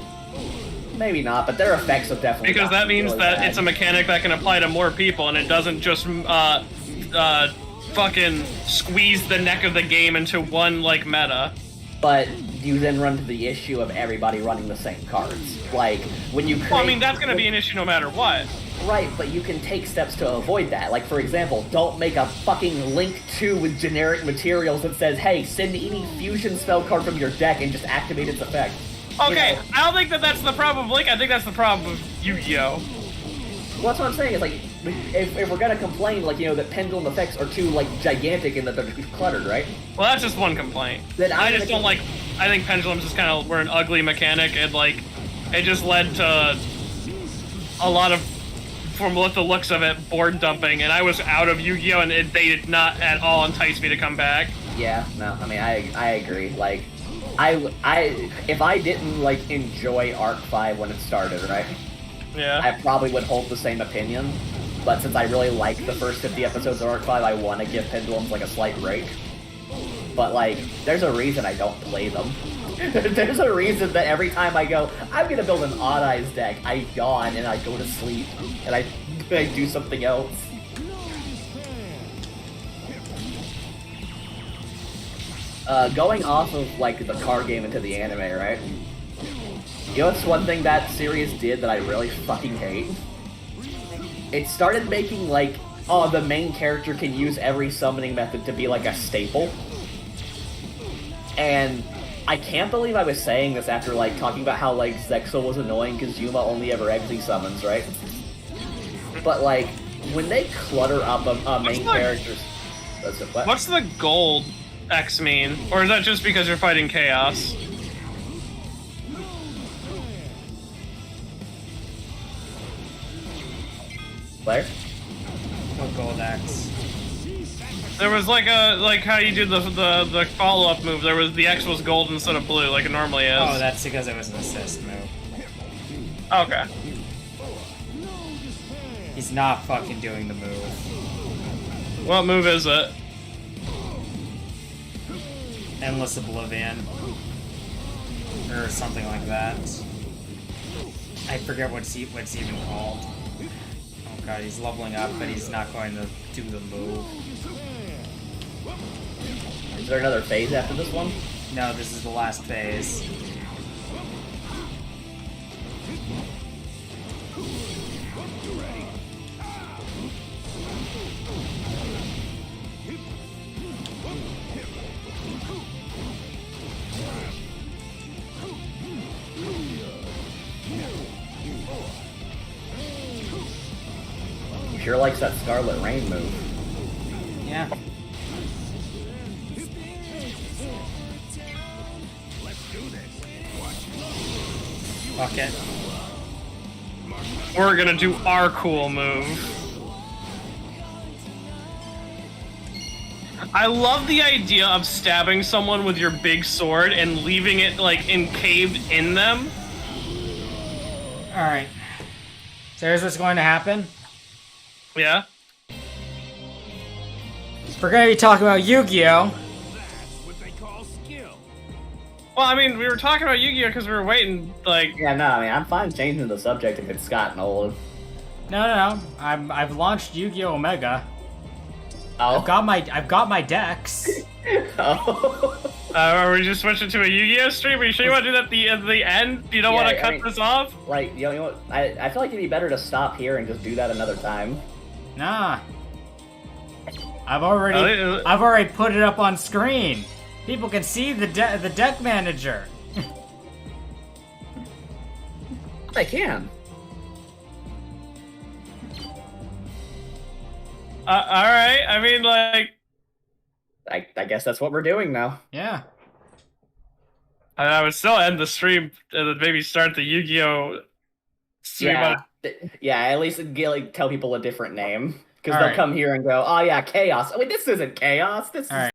Maybe not, but their effects have definitely. Because that means really that bad. it's a mechanic that can apply to more people, and it doesn't just fucking squeeze the neck of the game into one like meta. But you then run into the issue of everybody running the same cards. Like when you create. Well, I mean that's gonna be an issue no matter what. Right, but you can take steps to avoid that. Like, for example, don't make a fucking Link 2 with generic materials that says, hey, send any fusion spell card from your deck and just activate its effect. Okay, You know? I don't think that that's the problem with Link, I think that's the problem with Yu-Gi-Oh! Well, that's what I'm saying, is like, if we're gonna complain, like, you know, that pendulum effects are too, like, gigantic and that they're cluttered, right? Well, that's just one complaint. Then I just don't like, I think pendulums just kind of were an ugly mechanic, and, like, it just led to a lot of, from what the looks of it, board dumping, and I was out of Yu-Gi-Oh! And they did not at all entice me to come back. Yeah, no, I mean, I agree. Like, if I didn't, like, enjoy Arc 5 when it started, right? Yeah. I probably would hold the same opinion, but since I really like the first 50 episodes of Arc 5, I want to give Pendulums, like, a slight break. But, like, there's a reason I don't play them. There's a reason that every time I go, I'm gonna build an Odd Eyes deck, I yawn and I go to sleep, and I do something else. Going off of, like, the card game into the anime, right? You know what's one thing that series did that I really fucking hate? It started making, like, oh, the main character can use every summoning method to be, like, a staple. And I can't believe I was saying this after, like, talking about how, like, Zexal was annoying because Yuma only ever Exe summons, right? But, like, when they clutter up a main character's... What's the gold X mean? Or is that just because you're fighting Chaos? Where? What gold X? There was like how you did the follow-up move. There was the X was gold instead of blue, like it normally is. Oh, that's because it was an assist move. Okay. He's not fucking doing the move. What move is it? Endless Oblivion. Or something like that. I forget what's even called. Oh god, he's leveling up, but he's not going to do the move. Is there another phase after this one? No, this is the last phase. He sure likes that Scarlet Rain move. Yeah. Fuck it. We're gonna do our cool move. I love the idea of stabbing someone with your big sword and leaving it, like, encaved in them. Alright. So here's what's going to happen. Yeah? We're going to be talking about Yu-Gi-Oh! Well, I mean, we were talking about Yu-Gi-Oh! Because we were waiting, like... Yeah, no, I mean, I'm fine changing the subject if it's gotten old. No. I've launched Yu-Gi-Oh! Omega. Oh. I've got my decks. Oh. Are we just switching to a Yu-Gi-Oh! Stream? Are you sure you want to do that at the end? You don't want to cut this off? Like, you know what? I feel like it'd be better to stop here and just do that another time. Nah. I've already put it up on screen. People can see the deck manager. I can. Alright, I mean, like... I guess that's what we're doing now. Yeah. I would still end the stream and then maybe start the Yu-Gi-Oh! Stream. Yeah, at least like, tell people a different name. Because All they'll right. come here and go, oh yeah, Chaos. Wait, this isn't Chaos. This is